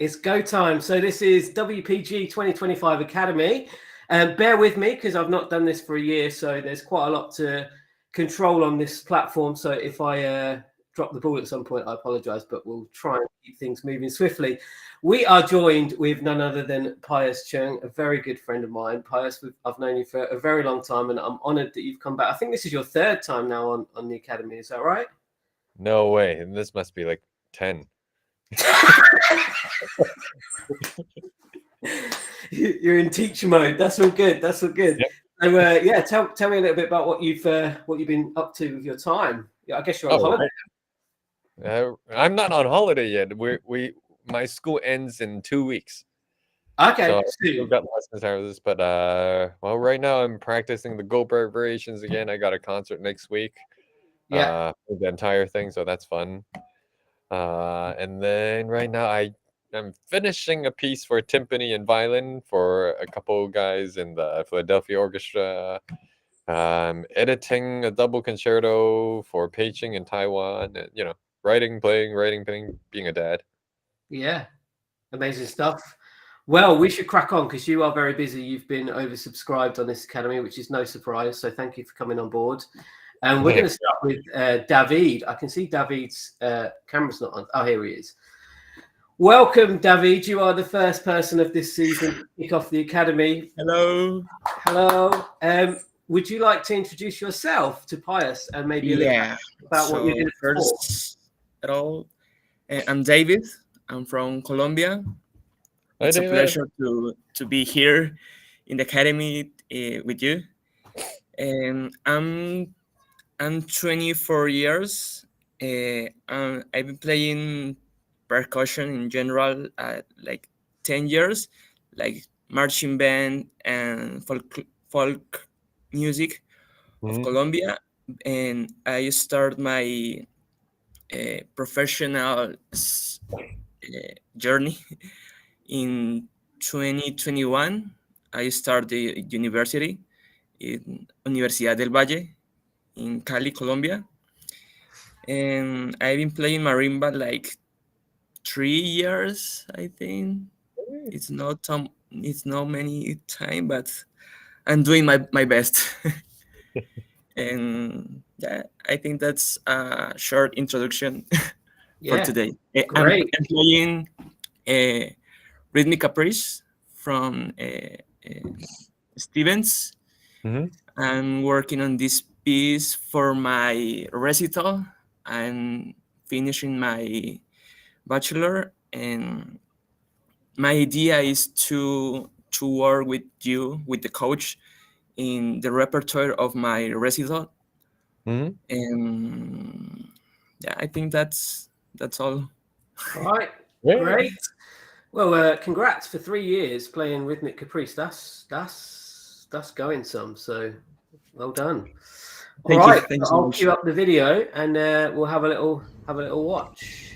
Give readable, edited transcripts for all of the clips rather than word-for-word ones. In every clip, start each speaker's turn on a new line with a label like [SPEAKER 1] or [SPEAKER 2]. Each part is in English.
[SPEAKER 1] It's go time. So this is WPG 2025 Academy. Bear with me because I've not done this for a year, so there's quite a lot to control on this platform. So if I drop the ball at some point, I apologise, but we'll try and keep things moving swiftly. We are joined with none other than Pius Chung, a very good friend of mine. Pius, I've known you for a very long time, and I'm honoured that you've come back. I think this is your third time now on the Academy. Is that right?
[SPEAKER 2] No way. And this must be like 10.
[SPEAKER 1] You're in teacher mode. That's all good. That's all good. Yep. So tell me a little bit about what you've been up to with your time. Yeah, I guess you're on holiday.
[SPEAKER 2] Right. I'm not on holiday yet. My school ends in 2 weeks.
[SPEAKER 1] Okay.
[SPEAKER 2] So I've got lessons after this, but well, right now I'm practicing the Goldberg variations again. I got a concert next week.
[SPEAKER 1] Yeah.
[SPEAKER 2] The entire thing, so that's fun. And then right now I'm finishing a piece for timpani and violin for a couple guys in the Philadelphia Orchestra. Editing a double concerto for Peiping in Taiwan. And, writing, playing, being a dad.
[SPEAKER 1] Yeah, amazing stuff. Well, we should crack on because you are very busy. You've been oversubscribed on this academy, which is no surprise. So thank you for coming on board. And we're going to start with David. I can see David's camera's not on. Oh, here he is. Welcome, David. You are the first person of this season to kick off the academy.
[SPEAKER 3] Hello.
[SPEAKER 1] Hello. Would you like to introduce yourself to Pius and maybe a little bit about what you did
[SPEAKER 3] first at all? I'm David. I'm from Colombia. It's a pleasure to be here in the academy with you. And I'm 24 years. I've been playing percussion in general like 10 years, like marching band and folk music of Colombia. And I started my professional journey in 2021. I started university in Universidad del Valle in Cali, Colombia. And I've been playing marimba like 3 years, I think. It's not many time, but I'm doing my best. And yeah, I think that's a short introduction for today.
[SPEAKER 1] Great.
[SPEAKER 3] I'm playing Rhythmic Caprice from Stevens. I'm working on this piece for my recital. I'm finishing my bachelor, and my idea is to work with you, with the coach, in the repertoire of my recital. And yeah, I think that's all.
[SPEAKER 1] All right. Great. Well, congrats for 3 years playing Rhythmic Caprice. That's going some. So well done. All right. I'll cue up the video and we'll have a little watch.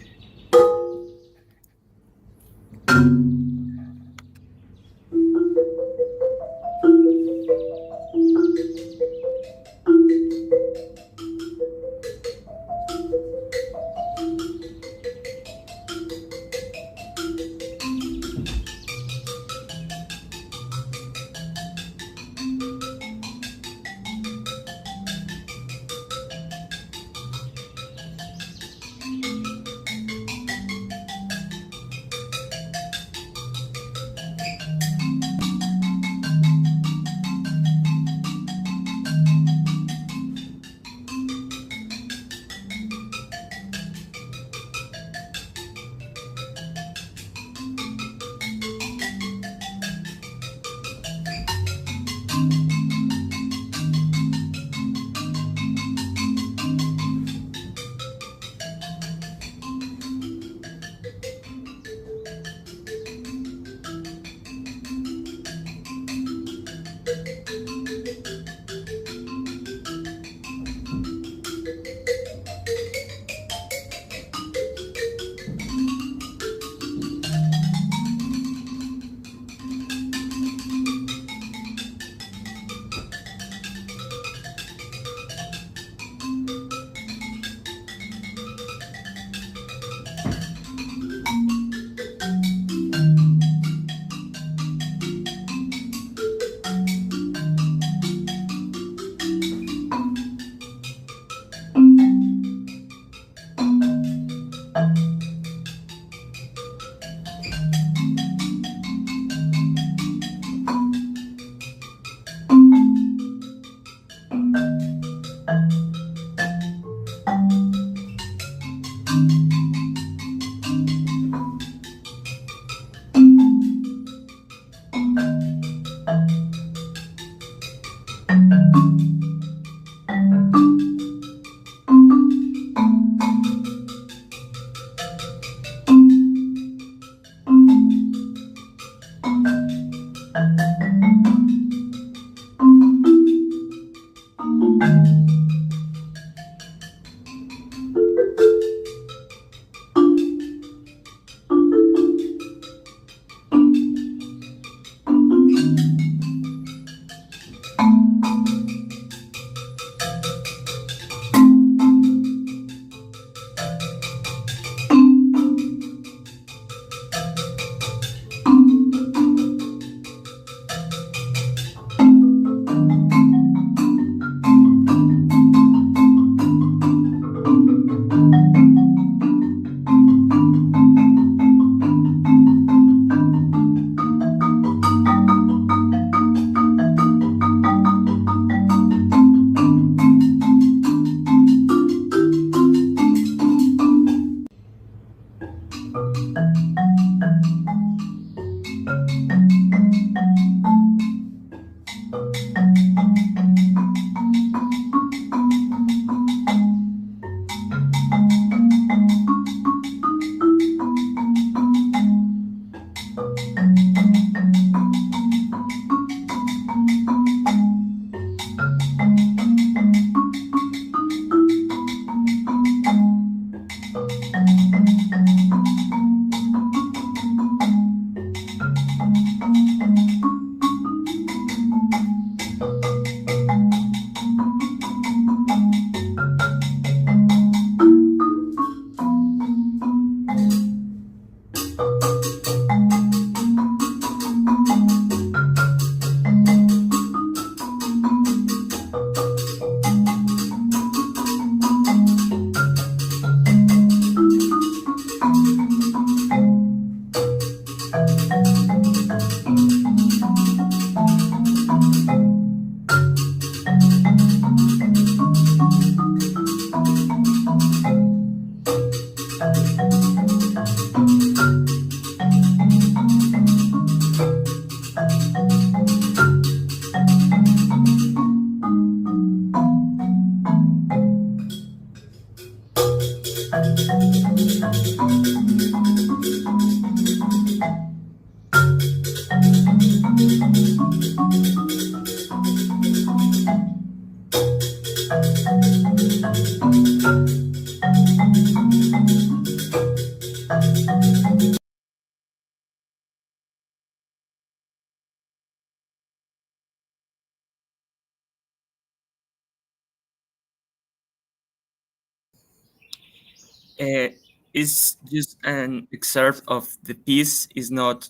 [SPEAKER 3] It's just an excerpt of the piece. Is not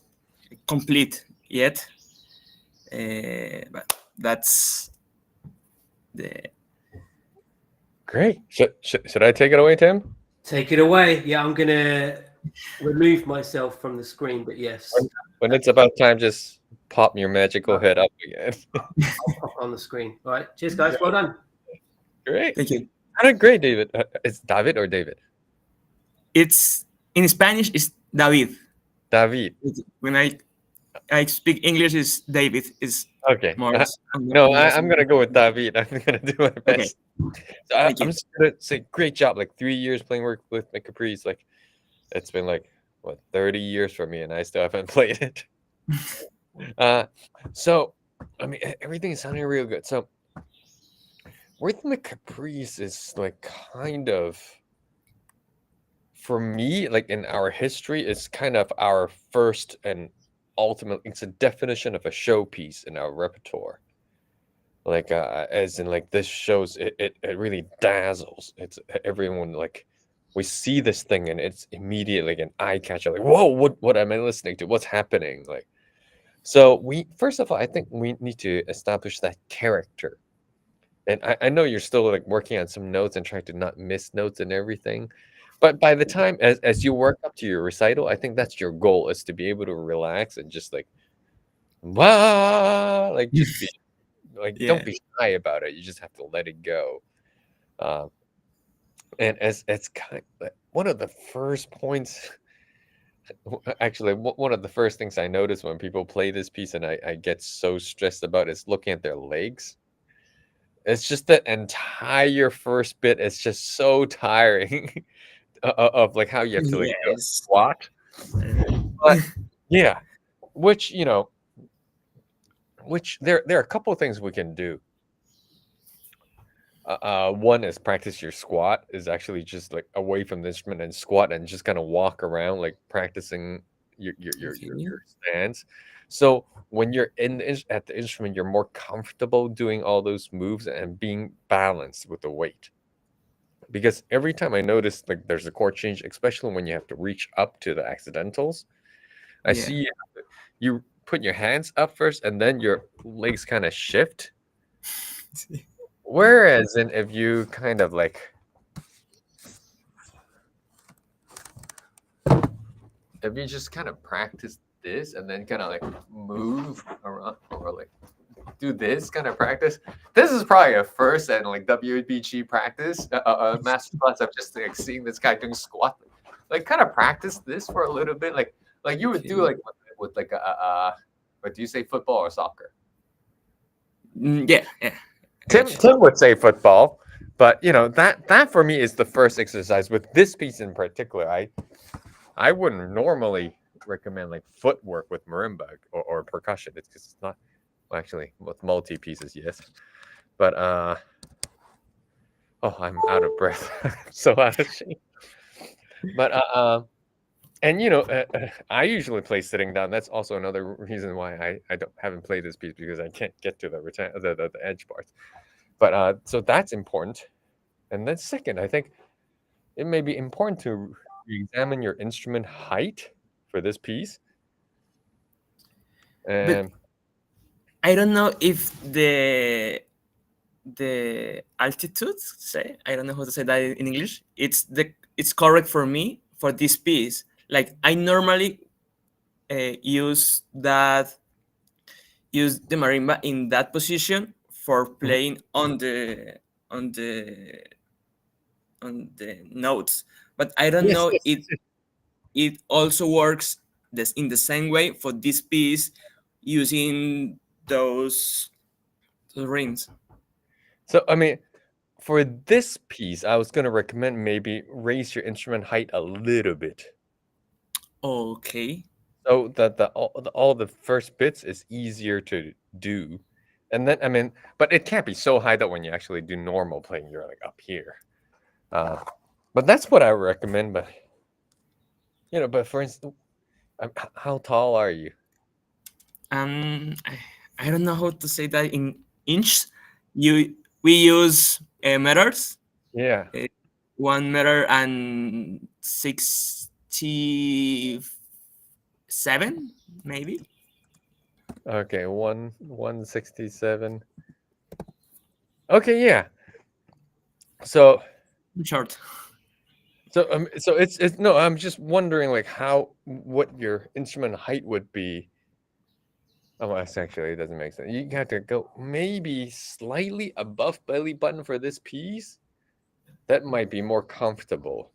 [SPEAKER 3] complete yet, but that's the
[SPEAKER 2] Great. Should I take it away, Tim?
[SPEAKER 1] Take it away. Yeah, I'm going to remove myself from the screen, but yes,
[SPEAKER 2] When it's about time, just pop your magical head up again.
[SPEAKER 1] I'll pop on the screen. All right. Cheers, guys. Well done.
[SPEAKER 2] Great.
[SPEAKER 3] thank you.
[SPEAKER 2] Great, David. It's David or David?
[SPEAKER 3] It's in Spanish. It's David.
[SPEAKER 2] David.
[SPEAKER 3] When I speak English, is David. Is
[SPEAKER 2] Okay.
[SPEAKER 3] more.
[SPEAKER 2] No, I'm gonna go with David. I'm gonna do my
[SPEAKER 3] Okay.
[SPEAKER 2] best. So
[SPEAKER 3] Thank you.
[SPEAKER 2] I'm just gonna say, great job. Like 3 years playing work with my Caprice. Like it's been like what 30 years for me, and I still haven't played it. So I mean, everything is sounding real good. So Rhythmic Caprice is like kind of, for me, like in our history, it's kind of our first and ultimate. It's a definition of a showpiece in our repertoire. Like as in like this shows it really dazzles. It's everyone like we see this thing and it's immediately like an eye catcher. Like whoa, what am I listening to? What's happening? Like so we first of all, I think we need to establish that character. And I know you're still like working on some notes and trying to not miss notes and everything. But by the time as you work up to your recital, I think that's your goal, is to be able to relax and just like wow, like just be like
[SPEAKER 3] Yeah.
[SPEAKER 2] don't be shy about it. You just have to let it go. And as kind of one of the first points, actually one of the first things I notice when people play this piece and I get so stressed about is looking at their legs. It's just that entire first bit is just so tiring of like how you have to like go
[SPEAKER 3] Yes.
[SPEAKER 2] squat. But yeah, which there are a couple of things we can do. One is practice your squat, is actually just like away from the instrument and squat and just kind of walk around, like practicing your stance. So when you're at the instrument, you're more comfortable doing all those moves and being balanced with the weight. Because every time I notice like there's a chord change, especially when you have to reach up to the accidentals, I
[SPEAKER 3] Yeah.
[SPEAKER 2] see you put your hands up first and then your legs kind of shift. Whereas if you kind of like if you just kind of practice this and then kind of like move around or like do this kind of practice, this is probably a first and like WBG practice master class. I'm just like seeing this guy doing squat, like kind of practice this for a little bit, like you would do like with like what do you say, football or soccer?
[SPEAKER 3] Yeah.
[SPEAKER 2] Tim would say football, but you know that for me is the first exercise. With this piece in particular, I wouldn't normally recommend like footwork with marimba or percussion. It's because it's not, well, actually with multi pieces, yes, but oh, I'm out of breath. I'm so out of shape. But and you know, I usually play sitting down. That's also another reason why I haven't played this piece, because I can't get to the edge parts. But so that's important. And then second, I think it may be important to examine your instrument height for this piece.
[SPEAKER 3] But
[SPEAKER 2] And
[SPEAKER 3] I don't know if the altitude, say, I don't know how to say that in English. It's correct for me for this piece. Like I normally use the marimba in that position for playing on the notes, but I don't
[SPEAKER 2] yes,
[SPEAKER 3] know
[SPEAKER 2] yes,
[SPEAKER 3] it also works in the same way for this piece using those rings.
[SPEAKER 2] so I mean, for this piece, I was going to recommend maybe raise your instrument height a little bit,
[SPEAKER 3] Okay.
[SPEAKER 2] so that all the first bits is easier to do. And then I mean, but it can't be so high that when you actually do normal playing, you're like up here. But that's what I recommend. But but for instance, how tall are you?
[SPEAKER 3] I don't know how to say that in inches. We use meters.
[SPEAKER 2] Yeah.
[SPEAKER 3] 1 meter and 67, maybe.
[SPEAKER 2] Okay, 167. Okay, yeah. So
[SPEAKER 3] Short.
[SPEAKER 2] so it's no, I'm just wondering like what your instrument height would be. Oh, that's actually it doesn't make sense. You have to go maybe slightly above belly button for this piece. That might be more comfortable.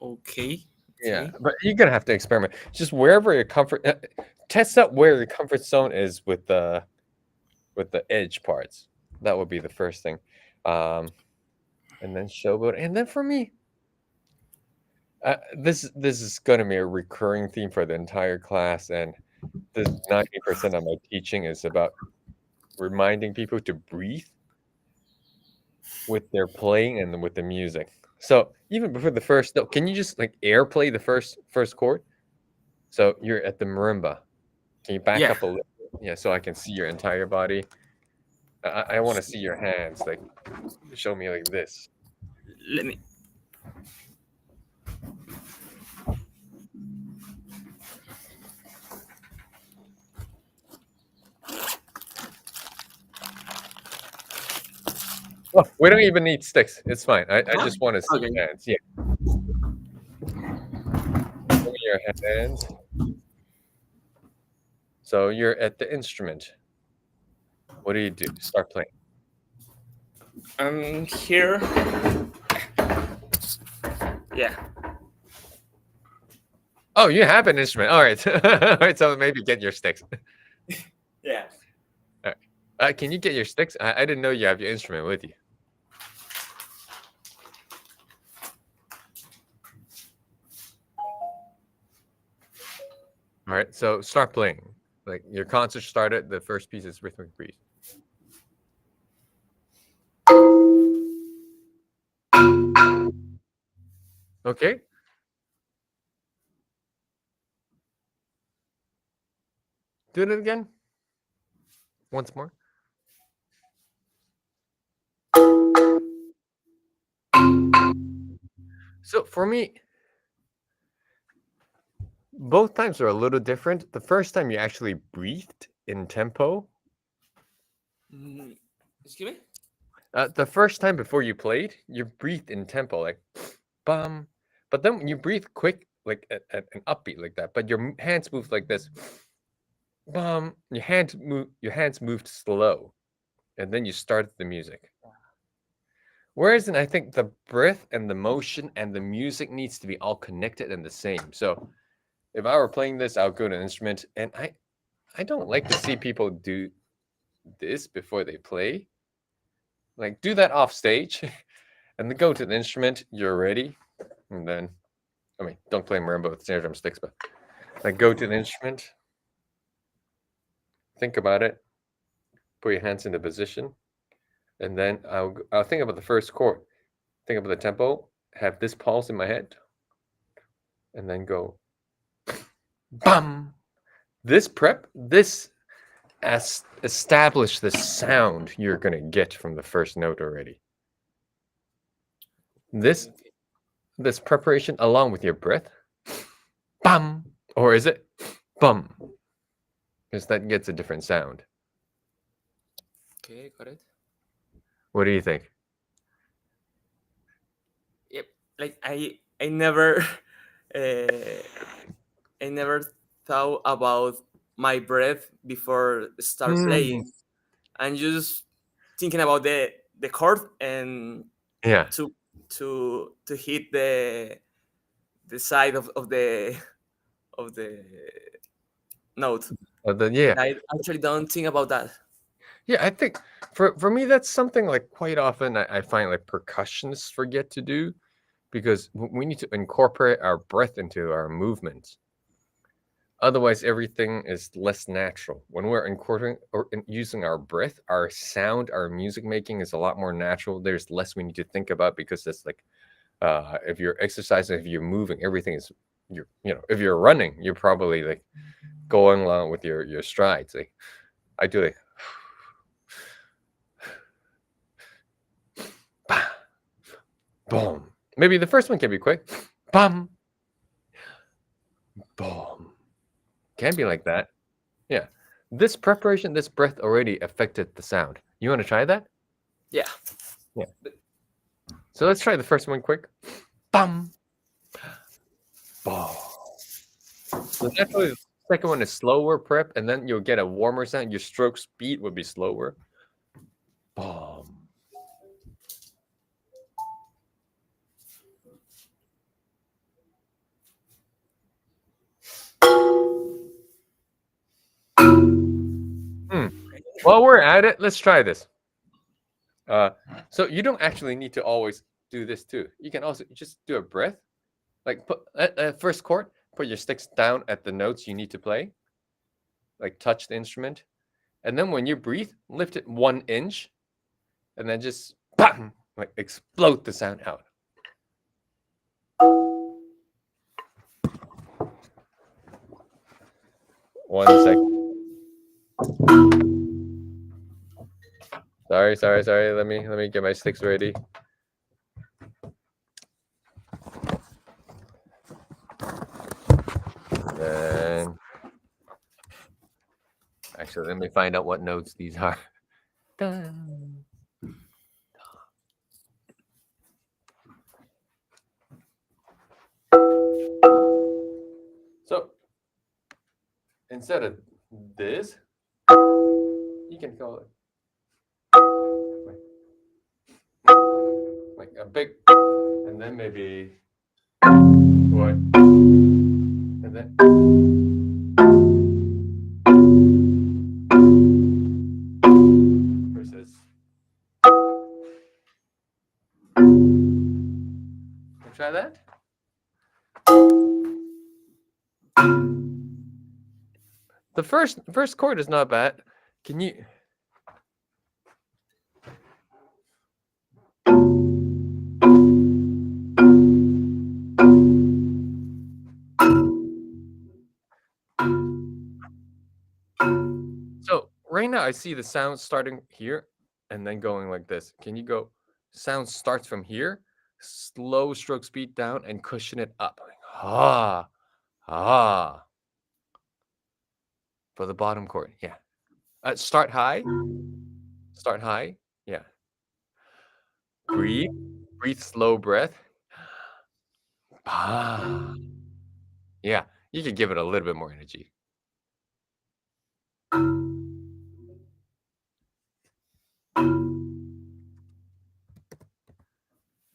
[SPEAKER 3] Okay.
[SPEAKER 2] Yeah, but you're gonna have to experiment. Just wherever your comfort, test out where your comfort zone is with the edge parts. That would be the first thing, and then showboat, and then for me, this is gonna be a recurring theme for the entire class, and this 90% of my teaching is about reminding people to breathe with their playing and with the music. So even before the first note, can you just like air play the first chord? So you're at the marimba. Can you back up a little? Yeah, so I can see your entire body. I want to see your hands. Like, show me like this.
[SPEAKER 3] Let me.
[SPEAKER 2] Oh, we don't even need sticks. It's fine. I just want to see
[SPEAKER 3] Okay.
[SPEAKER 2] your hands. Yeah. Show me your hands. So you're at the instrument. What do you do? Start playing.
[SPEAKER 3] I'm here. Yeah.
[SPEAKER 2] Oh, you have an instrument. All right. All right. So maybe get your sticks.
[SPEAKER 3] Yeah.
[SPEAKER 2] Can you get your sticks? I didn't know you have your instrument with you. All right. So start playing. Like your concert started. The first piece is Rhythmic Breeze. Okay. Do it again. Once more. So for me, both times are a little different. The first time you actually breathed in tempo.
[SPEAKER 3] Excuse me?
[SPEAKER 2] The first time before you played, you breathed in tempo, like bum. But then you breathe quick, like at an upbeat like that. But your hands moved like this. Bum. Your hands moved slow, and then you started the music. Whereas, I think the breath and the motion and the music needs to be all connected and the same. So, if I were playing this, I'll go to an instrument, and I don't like to see people do this before they play. Like, do that off stage, and then go to the instrument. You're ready, and then, I mean, don't play marimba with snare drum sticks, but like go to the instrument, think about it, put your hands into position, and then I'll think about the first chord, think about the tempo, have this pulse in my head, and then go, bum. This establish the sound you're gonna get from the first note already. This preparation along with your breath, bum, or is it bum? Because that gets a different sound.
[SPEAKER 3] Okay, got it.
[SPEAKER 2] What do you think?
[SPEAKER 3] Yep. Like I never uh, I never thought about my breath before start playing. I'm just thinking about the chord and
[SPEAKER 2] Yeah.
[SPEAKER 3] to hit the side of the note.
[SPEAKER 2] Yeah.
[SPEAKER 3] But I actually don't think about that.
[SPEAKER 2] Yeah, I think for me that's something like quite often I find like percussionists forget to do because we need to incorporate our breath into our movements. Otherwise, everything is less natural. When we're incorporating or using our breath, our sound, our music making is a lot more natural. There's less we need to think about because it's like if you're exercising, if you're moving, everything is if you're running, you're probably like going along with your strides. Like I do like boom. Maybe the first one can be quick. Bum. Boom. Can be like that. Yeah. This preparation, this breath already affected the sound. You want to try that?
[SPEAKER 3] Yeah.
[SPEAKER 2] Yeah. So let's try the first one quick. Bum. Boom. So naturally, the second one is slower prep, and then you'll get a warmer sound. Your stroke speed would be slower. Boom. While we're at it, let's try this. So you don't actually need to always do this too. You can also just do a breath. Like put first chord, put your sticks down at the notes you need to play. Like touch the instrument. And then when you breathe, lift it 1 inch. And then just bam, like explode the sound out. One second. Sorry. Let me get my sticks ready. Then actually, let me find out what notes these are. Dun. So instead of this, you can go like a big, and then maybe one, and then versus. Try that. The first chord is not bad. Can you? So right now I see the sound starting here and then going like this. Can you go? Sound starts from here, slow stroke speed down and cushion it up. Like, ah. For the bottom chord, yeah. Start high. Start high, yeah. Breathe slow breath. Ah. Yeah, you could give it a little bit more energy.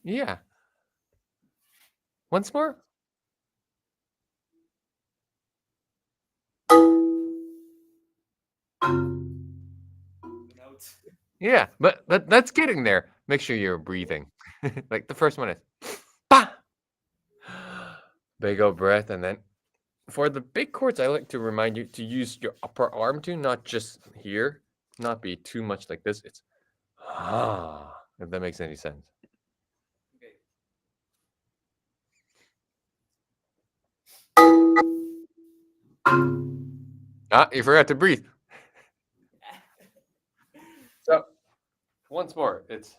[SPEAKER 2] Yeah. Once more. Yeah, but that's getting there. Make sure you're breathing. Like the first one is bah! Big old breath, and then for the big chords, I like to remind you to use your upper arm too, not just here, not be too much like this. It's if that makes any sense. You forgot to breathe. So once more, it's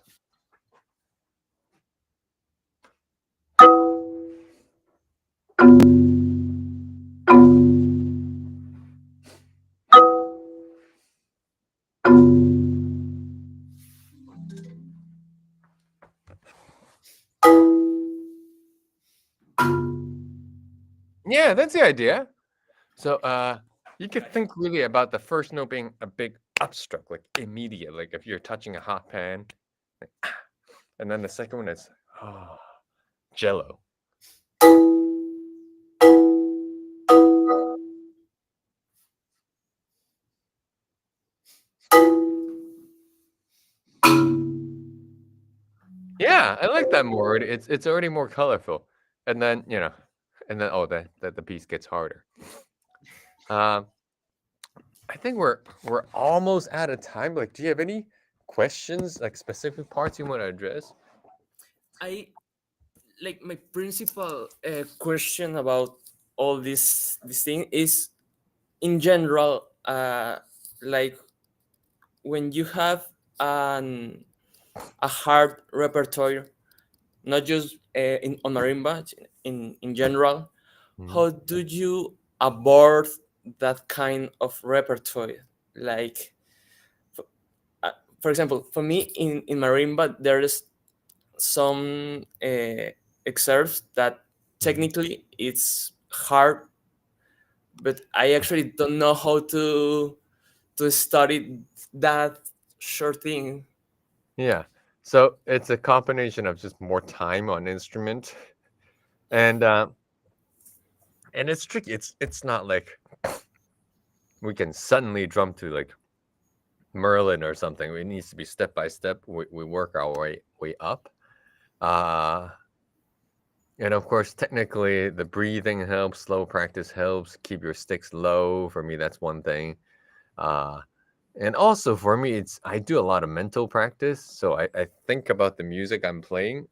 [SPEAKER 2] yeah, that's the idea. So you could think really about the first note being a big upstroke, like immediate, like if you're touching a hot pan, like, and then the second one is jello. Yeah, I like that more. It's already more colorful, and then the piece gets harder. I think we're almost out of time. Like, do you have any questions, like specific parts you want to address?
[SPEAKER 3] I like my principal question about all this thing is, in general, like when you have a hard repertoire, not just on marimba, in general, how do you avoid that kind of repertoire? Like, for example, for me in marimba, there is some excerpts that technically it's hard, but I actually don't know how to study that short thing.
[SPEAKER 2] Yeah. So it's a combination of just more time on instrument, and it's tricky. It's not like we can suddenly drum to like Merlin or something. It needs to be step by step. We work our way up. And of course, technically, the breathing helps. Slow practice helps. Keep your sticks low. For me, that's one thing. And also for me, I do a lot of mental practice. So I think about the music I'm playing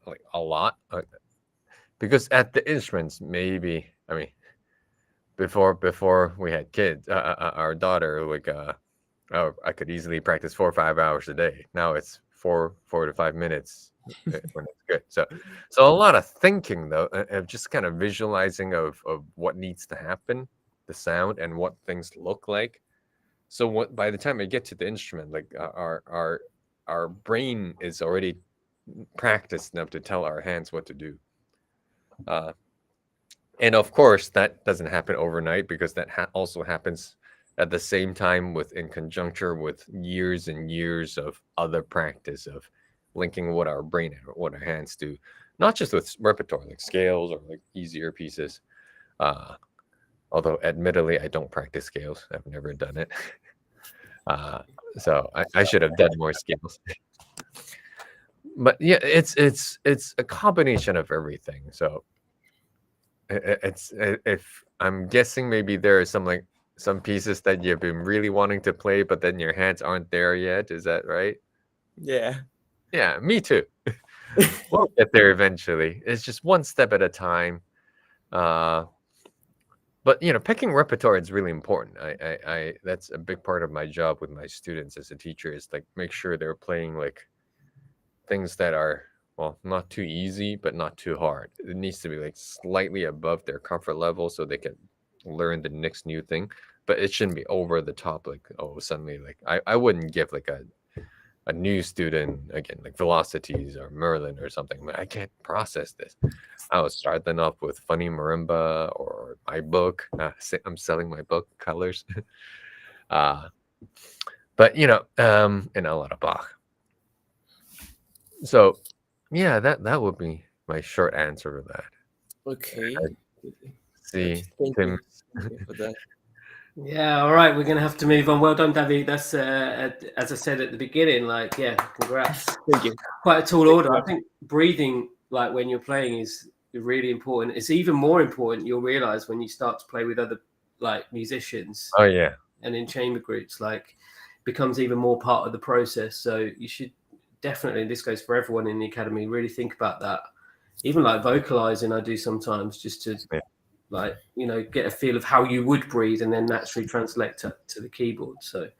[SPEAKER 2] like a lot. Because at the instruments, maybe, I mean, before we had kids, our daughter, like, I could easily practice 4 or 5 hours a day. Now it's 4 to 5 minutes when it's good. So a lot of thinking though, of just kind of visualizing of what needs to happen, the sound and what things look like. So by the time I get to the instrument, like our brain is already practiced enough to tell our hands what to do. And of course, that doesn't happen overnight, because that also happens at the same time in conjuncture with years and years of other practice of linking what our brain and what our hands do, not just with repertoire, like scales or like easier pieces. Although admittedly, I don't practice scales. I've never done it. So I should have done more scales. But yeah, it's a combination of everything. So if I'm guessing, maybe there are some pieces that you've been really wanting to play, but then your hands aren't there yet. Is that right?
[SPEAKER 3] Yeah.
[SPEAKER 2] Yeah, me too. We'll get there eventually. It's just one step at a time. But picking repertoire is really important. I that's a big part of my job with my students as a teacher, is like make sure they're playing like things that are, well, not too easy, but not too hard. It needs to be like slightly above their comfort level so they can learn the next new thing. But it shouldn't be over the top, like, oh, suddenly, like I wouldn't give like a new student, again, like Velocities or Merlin or something. I can't process this. I would start them off with Funny Marimba or my book. I'm selling my book, Colors. But and a lot of Bach. So yeah, that would be my short answer to that.
[SPEAKER 3] Okay.
[SPEAKER 2] See,
[SPEAKER 3] Thank
[SPEAKER 2] Tim.
[SPEAKER 3] you for that.
[SPEAKER 1] Yeah, all right, we're going to have to move on. Well done, David. That's, as I said at the beginning, like, yeah, congrats.
[SPEAKER 3] Thank you.
[SPEAKER 1] Quite a tall order. I think breathing, like when you're playing, is really important. It's even more important, you'll realize, when you start to play with other like musicians.
[SPEAKER 2] Oh yeah.
[SPEAKER 1] And in chamber groups, like, becomes even more part of the process. So you should definitely, this goes for everyone in the academy, really think about that. Even like vocalizing, I do sometimes, just to like, get a feel of how you would breathe and then naturally translate to the keyboard. So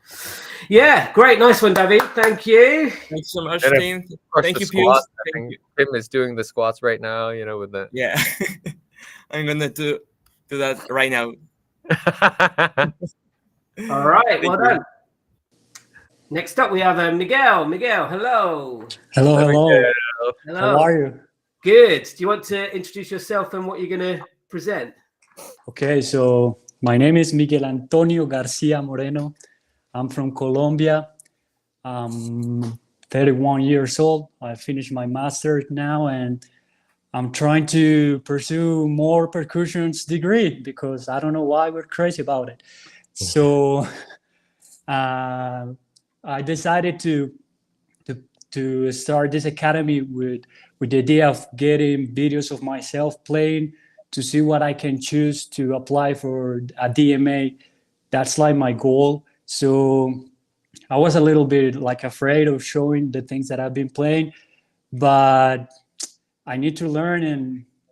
[SPEAKER 1] yeah, great. Nice one, David. Thank you.
[SPEAKER 3] Thanks so much,
[SPEAKER 2] And
[SPEAKER 3] Tim. Thank you,
[SPEAKER 2] squats,
[SPEAKER 3] Pius. Thank you.
[SPEAKER 2] Tim is doing the squats right now, with the
[SPEAKER 3] Yeah. I'm gonna do that right now.
[SPEAKER 1] All right,
[SPEAKER 3] Thank
[SPEAKER 1] well
[SPEAKER 3] you.
[SPEAKER 1] done. Next up, we have Miguel. Miguel, hello.
[SPEAKER 4] Hello.
[SPEAKER 1] Hello.
[SPEAKER 4] How are you?
[SPEAKER 1] Good. Do you want to introduce yourself and what you're going to present?
[SPEAKER 4] Okay, so my name is Miguel Antonio Garcia Moreno. I'm from Colombia. I'm 31 years old. I finished my master's now, and I'm trying to pursue more percussions degree because I don't know why we're crazy about it. So I decided to start this academy with the idea of getting videos of myself playing to see what I can choose to apply for a DMA. That's like my goal. So I was a little bit like afraid of showing the things that I've been playing, but I need to learn,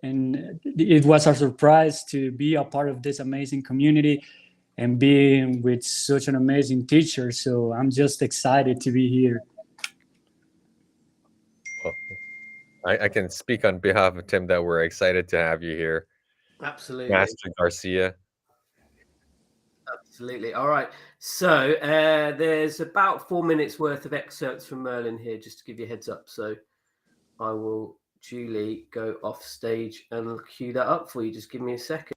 [SPEAKER 4] and it was a surprise to be a part of this amazing community and being with such an amazing teacher. So I'm just excited to be here.
[SPEAKER 2] Well, I can speak on behalf of Tim that we're excited to have you here,
[SPEAKER 1] Absolutely.
[SPEAKER 2] Master Garcia.
[SPEAKER 1] Absolutely. All right. So there's about 4 minutes worth of excerpts from Merlin here, just to give you a heads up. So I will duly go off stage and cue that up for you. Just give me a second.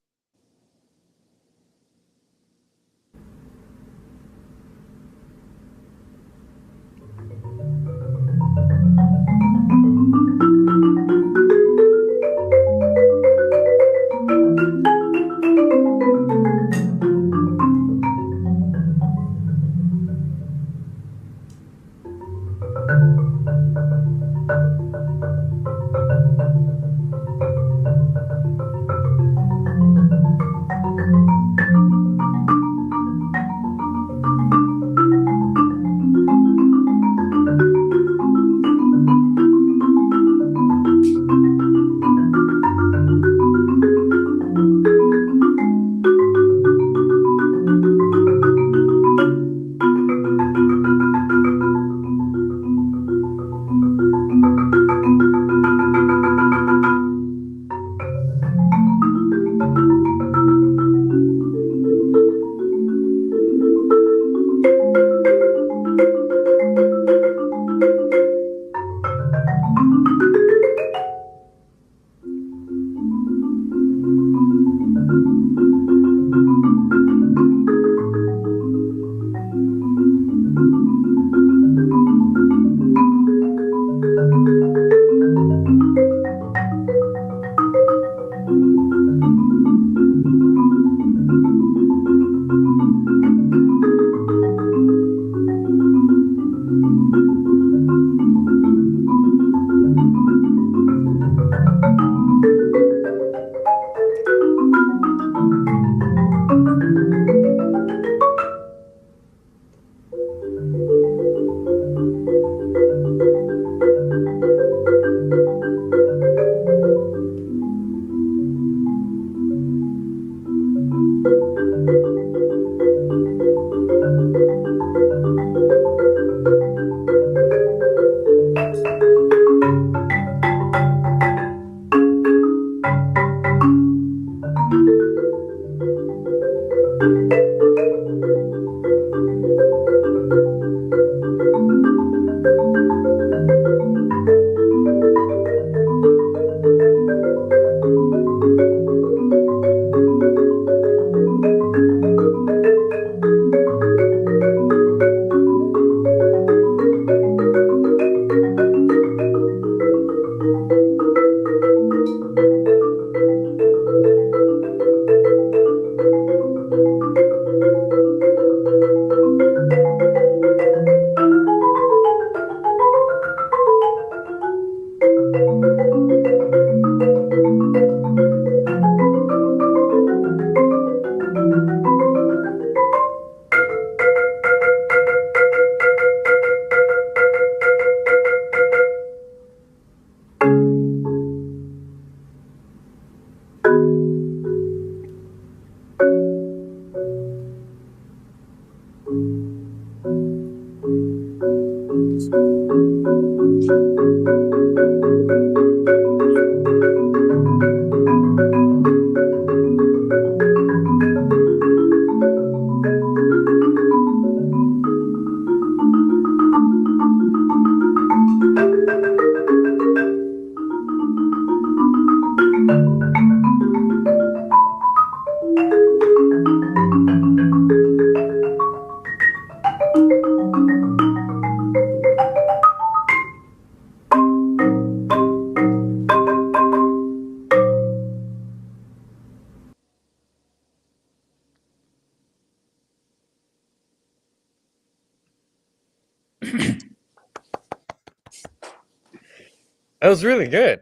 [SPEAKER 2] That was really good.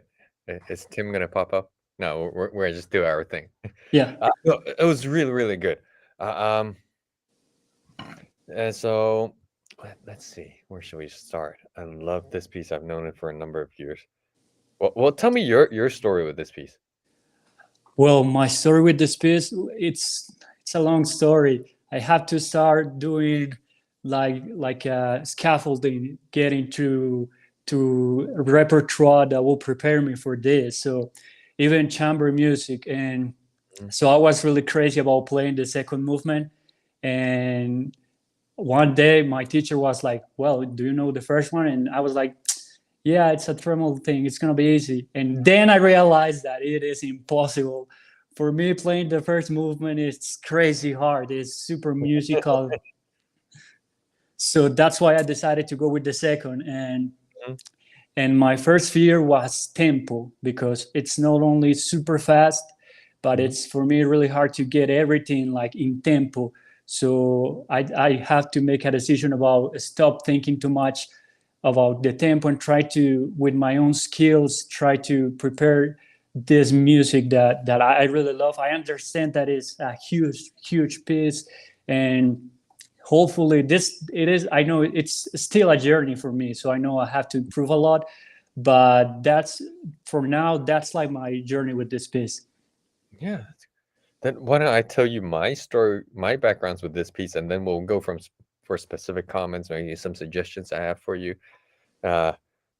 [SPEAKER 2] Is Tim gonna pop up? No, we're gonna just do our thing.
[SPEAKER 4] Yeah.
[SPEAKER 2] No, it was really, really good. So let's see, where should we start? I love this piece. I've known it for a number of years. Well, tell me your story with this piece.
[SPEAKER 4] Well, my story with this piece, it's a long story. I have to start doing like scaffolding, getting to a repertoire that will prepare me for this. So even chamber music, and so I was really crazy about playing the second movement. And one day my teacher was like, "Well, do you know the first one?" And I was like, "Yeah, it's a tremolo thing. It's gonna be easy." And then I realized that it is impossible. For me, playing the first movement is crazy hard. It's super musical. So that's why I decided to go with the second. And my first fear was tempo, because it's not only super fast, but it's for me really hard to get everything like in tempo. So I have to make a decision about stop thinking too much about the tempo and try to, with my own skills, try to prepare this music that I really love. I understand that it's a huge piece, and hopefully it is. I know it's still a journey for me, so I know I have to improve a lot, but that's, for now, that's like my journey with this piece.
[SPEAKER 2] Yeah. Then why don't I tell you my story, my backgrounds with this piece, and then we'll go for specific comments, maybe some suggestions I have for you.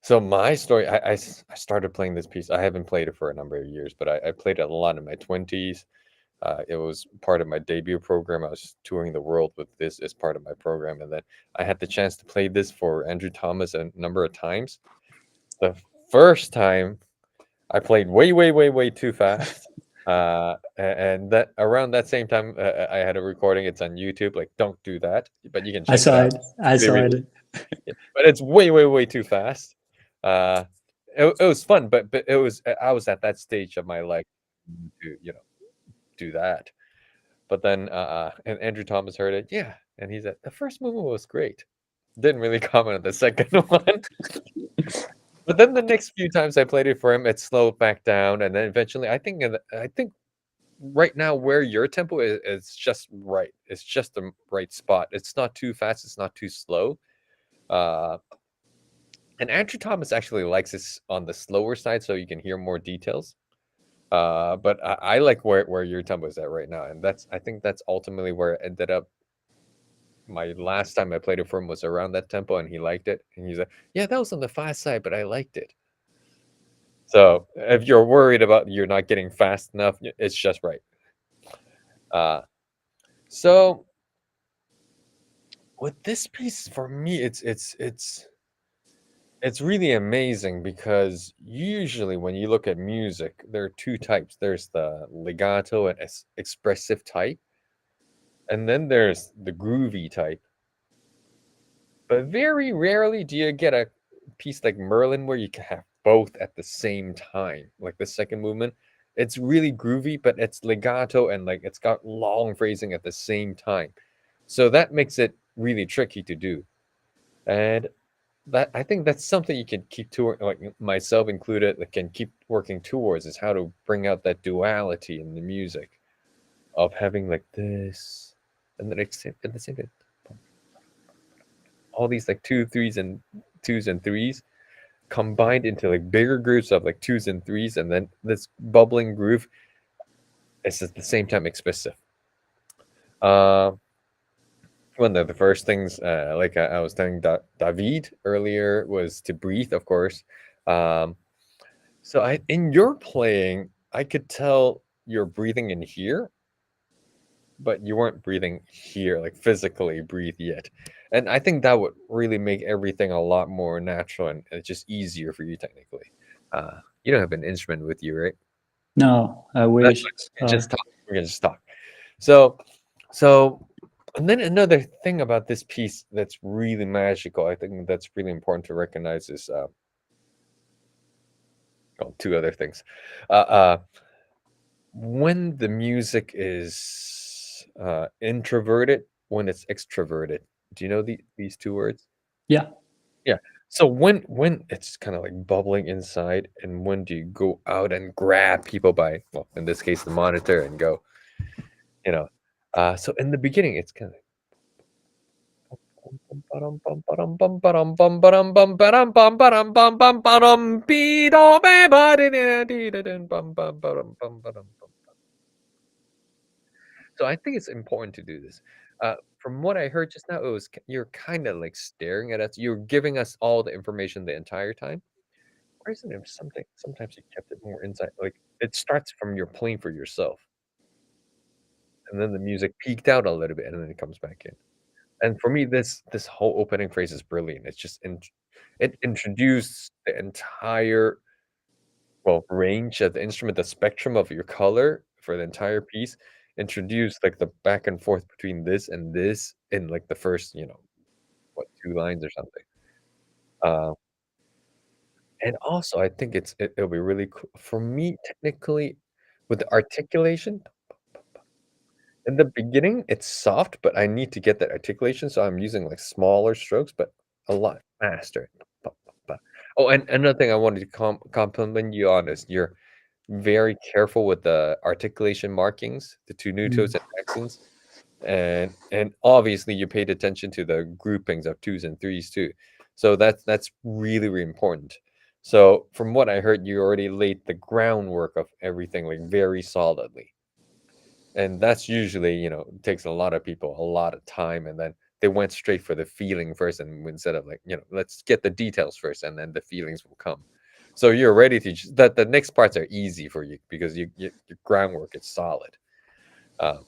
[SPEAKER 2] So my story, I started playing this piece. I haven't played it for a number of years, but I played it a lot in my 20s. It was part of my debut program. I was touring the world with this as part of my program, and then I had the chance to play this for Andrew Thomas a number of times. The first time I played way too fast. And that around that same time, I had a recording. It's on YouTube. Like, don't do that, but you can check
[SPEAKER 4] I saw
[SPEAKER 2] out.
[SPEAKER 4] it. I saw it.
[SPEAKER 2] Yeah, but it's way too fast. It was fun, but it was, I was at that stage of my life to do that. But then and Andrew Thomas heard it, yeah, and he said the first movement was great. Didn't really comment on the second one. But then the next few times I played it for him, it slowed back down, and then eventually, I think right now where your tempo is just right. It's just the right spot. It's not too fast. It's not too slow. And Andrew Thomas actually likes this on the slower side, so you can hear more details. But I like where your tempo is at right now, and I think that's ultimately where it ended up. My last time I played it for him was around that tempo, and he liked it. And he's like, "Yeah, that was on the fast side, but I liked it." So if you're worried about you're not getting fast enough, it's just right. So with this piece, for me, it's really amazing, because usually when you look at music, there are two types. There's the legato and expressive type, and then there's the groovy type. But very rarely do you get a piece like Merlin where you can have both at the same time. Like the second movement, it's really groovy, but it's legato and like it's got long phrasing at the same time. So that makes it really tricky to do. And that, I think that's something you can keep to, like myself included, that can keep working towards, is how to bring out that duality in the music of having like this and then at the same time all these like twos and threes combined into like bigger groups of like twos and threes, and then this bubbling groove is at the same time expressive. One of the first things, like I was telling David earlier, was to breathe, of course. So in your playing, I could tell you're breathing in here, but you weren't breathing here, like physically breathe yet. And I think that would really make everything a lot more natural, and it's just easier for you technically. You don't have an instrument with you, right?
[SPEAKER 4] No, I wish.
[SPEAKER 2] We can just talk. So, and then another thing about this piece that's really magical, I think that's really important to recognize, is two other things. When the music is introverted, when it's extroverted. Do you know these two words?
[SPEAKER 4] Yeah.
[SPEAKER 2] So when it's kind of like bubbling inside, and when do you go out and grab people by, well, in this case, the monitor, and go, you know? So in the beginning, it's kind of so I think it's important to do this. From what I heard just now, it was you're kind of like staring at us. You're giving us all the information the entire time. Why isn't it something? Sometimes you kept it more inside. Like it starts from you're playing for yourself, and then the music peaked out a little bit, and then it comes back in. And for me, this whole opening phrase is brilliant. It's just it introduced the entire, well, range of the instrument, the spectrum of your color for the entire piece. Introduced like the back and forth between this and this in like the first, what, 2 lines or something. Uh, and also, I think it'll be really cool for me technically with the articulation. In the beginning, it's soft, but I need to get that articulation, so I'm using, like, smaller strokes, but a lot faster. Ba, ba, ba. Oh, and another thing I wanted to compliment you on is you're very careful with the articulation markings, the 2 neutos and accents, and obviously you paid attention to the groupings of 2s and 3s too. So that's really, really important. So from what I heard, you already laid the groundwork of everything, like, very solidly. And that's usually, takes a lot of people a lot of time, and then they went straight for the feeling first, and instead of like, let's get the details first, and then the feelings will come. So you're ready to that the next parts are easy for you because your groundwork is solid. So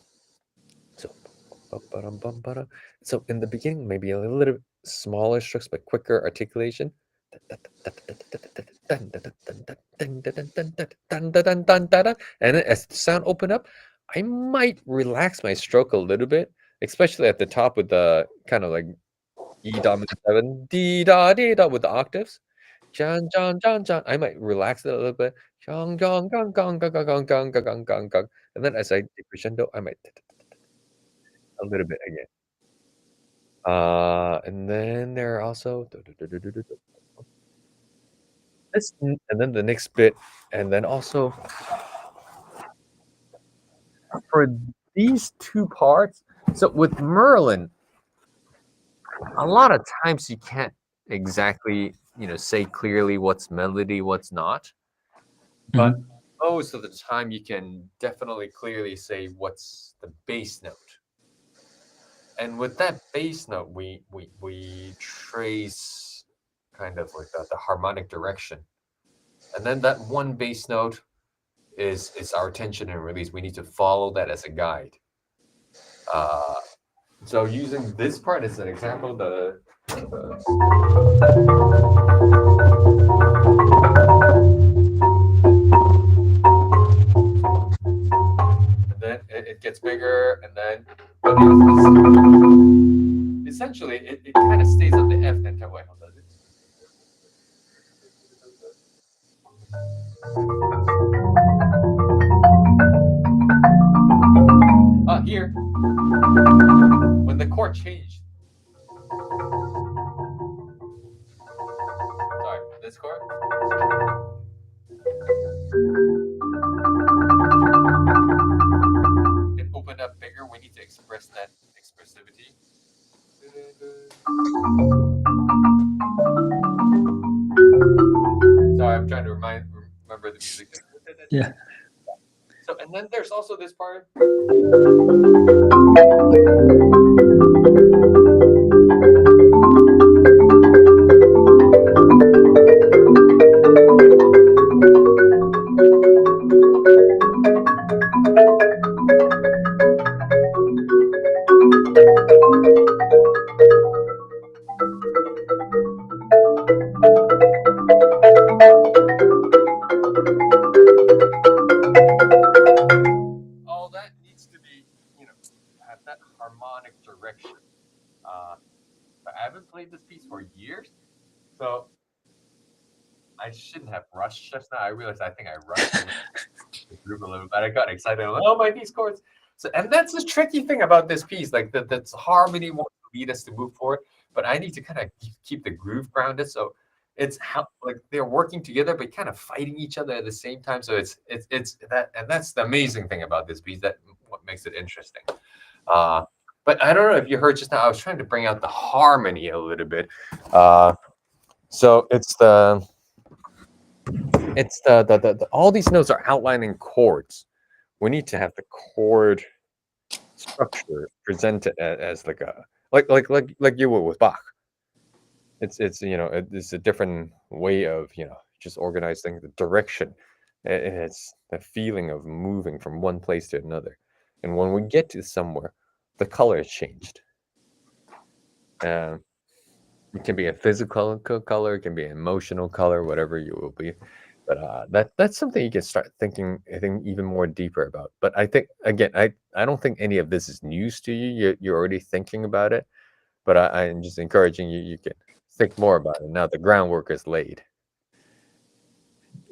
[SPEAKER 2] so in the beginning, maybe a little bit smaller strokes but quicker articulation. And then as the sound open up, I might relax my stroke a little bit, especially at the top with the kind of like E dominant 7, D da D da with the octaves. John, John, John, John. I might relax it a little bit. Gong, gong, gong, gong, gong, gong, gong, gong, gong, gong, gong. And then as I crescendo, I might a little bit again. And then there are also this, and then the next bit, and then also for these 2 parts. So with Merlin, a lot of times you can't exactly, say clearly what's melody, what's not. But most of the time you can definitely clearly say what's the bass note. And with that bass note, we trace kind of like the harmonic direction. And then that one bass note is our tension and release. We need to follow that as a guide. So using this part as an example, and then it gets bigger, and then essentially it kind of stays on the F then. Wait, hold on. Here, when the chord changed. Sorry, this chord. It opened up bigger. We need to express that expressivity. Sorry, I'm trying to remember the music.
[SPEAKER 4] Yeah.
[SPEAKER 2] So, and then there's also this part. All that needs to be, have that harmonic direction. But I haven't played this piece for years, so I shouldn't have rushed just now. I realized I think I rushed the group a little bit. I got excited. I'm like, oh, my piece chords. So, and that's the tricky thing about this piece. Like that's harmony wants to lead us to move forward, but I need to kind of keep the groove grounded. So it's how like they're working together, but kind of fighting each other at the same time. So it's that, and that's the amazing thing about this piece. That what makes it interesting. But I don't know if you heard just now. I was trying to bring out the harmony a little bit. So it's the all these notes are outlining chords. We need to have the chord structure presented as like a like you would with Bach. It's it's a different way of just organizing the direction. And it's the feeling of moving from one place to another. And when we get to somewhere, the color is changed. It can be a physical color, it can be an emotional color, whatever you will be. But that's something you can start thinking, I think, even more deeper about. But I think again, I don't think any of this is news to you. You're already thinking about it. But I'm just encouraging you. You can think more about it now. The groundwork is laid.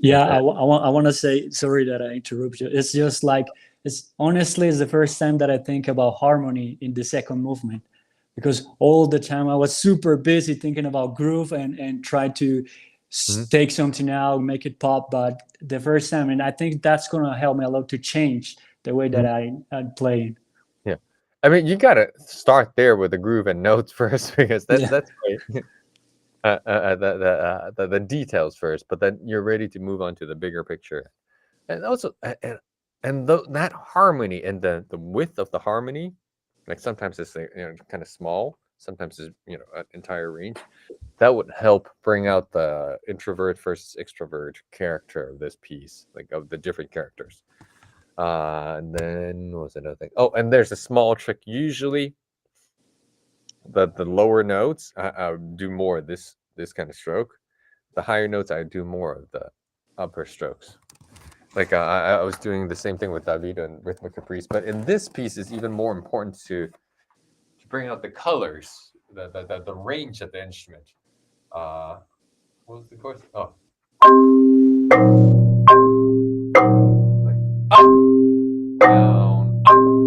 [SPEAKER 4] Yeah, I want to say, sorry that I interrupt you. It's just like, it's honestly, it's the first time that I think about harmony in the second movement, because all the time I was super busy thinking about groove and try to take something out, make it pop. But the first time, and I think that's going to help me a lot to change the way that I'm playing.
[SPEAKER 2] Yeah. I mean, you got to start there with the groove and notes first, because that's great. The details first, but then you're ready to move on to the bigger picture. And also that harmony and the width of the harmony, like sometimes it's kind of small, sometimes it's an entire range. That would help bring out the introvert versus extrovert character of this piece, like of the different characters. And then what was another thing? Oh, and there's a small trick. Usually the lower notes I do more of this kind of stroke. The higher notes I do more of the upper strokes. Like I was doing the same thing with Davido and Rhythmic Caprice, but in this piece it's even more important to bring out the colors, the range of the instrument. What was the chorus? Oh, like up, down, down.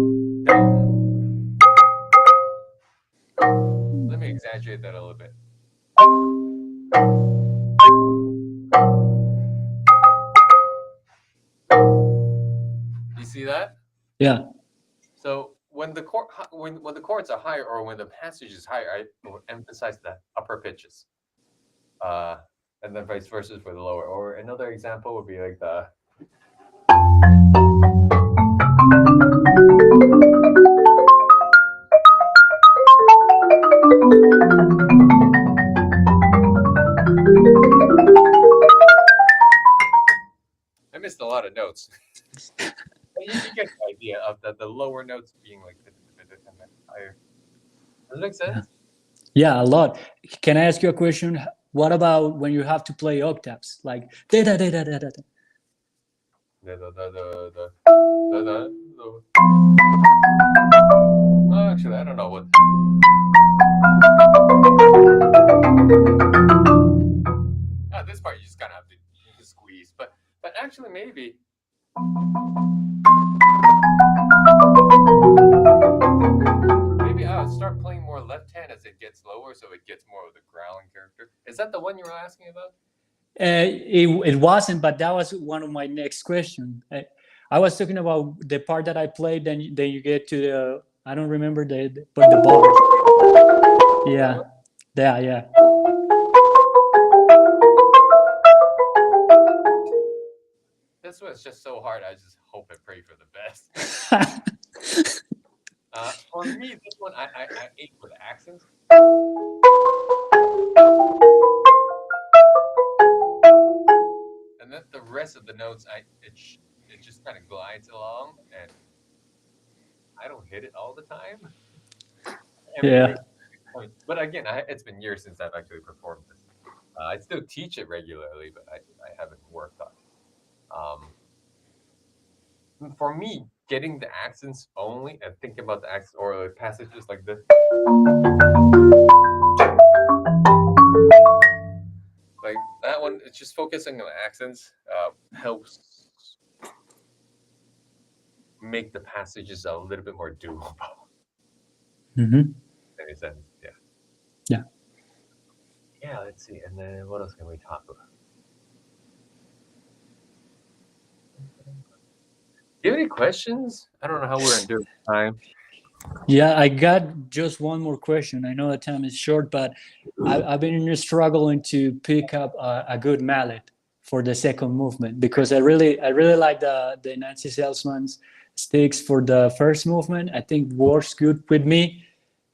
[SPEAKER 2] Let me exaggerate that a little bit. You see that?
[SPEAKER 4] Yeah.
[SPEAKER 2] So when the chords are higher, or when the passage is higher, I will emphasize the upper pitches. And then vice versa for the lower. Or another example would be like the I missed a lot of notes. You get the idea of the lower notes being like the higher. Does it make sense?
[SPEAKER 4] Yeah, a lot. Can I ask you a question? What about when you have to play octaves, like da da da da da da?
[SPEAKER 2] Well, actually, I don't know what. This part you just kind of have to squeeze, but actually maybe. Maybe I'll start playing more left hand as it gets lower, so it gets more of the growling character. Is that the one you were asking about?
[SPEAKER 4] It wasn't, but that was one of my next questions. I was talking about the part that I played. Then you get to the, I don't remember the bar. Yeah, yeah.
[SPEAKER 2] This was just so hard. I just hope and pray for the best. For me, this one I ate with accents. And then the rest of the notes, it just kind of glides along, and I don't hit it all the time.
[SPEAKER 4] Yeah.
[SPEAKER 2] But again, it's been years since I've actually performed this. I still teach it regularly, but I haven't worked on it. For me, getting the accents only and thinking about the accents or like passages like this. Like that one, it's just focusing on the accents helps make the passages a little bit more doable.
[SPEAKER 4] Mm-hmm.
[SPEAKER 2] In a sense, yeah.
[SPEAKER 4] Yeah.
[SPEAKER 2] Yeah, let's see. And then what else can we talk about? Do you have any questions? I don't know how we're doing time.
[SPEAKER 4] Yeah, I got just one more question. I know the time is short, but I've been struggling to pick up a good mallet for the second movement because I really like the Nancy Salesman's sticks for the first movement. I think works good with me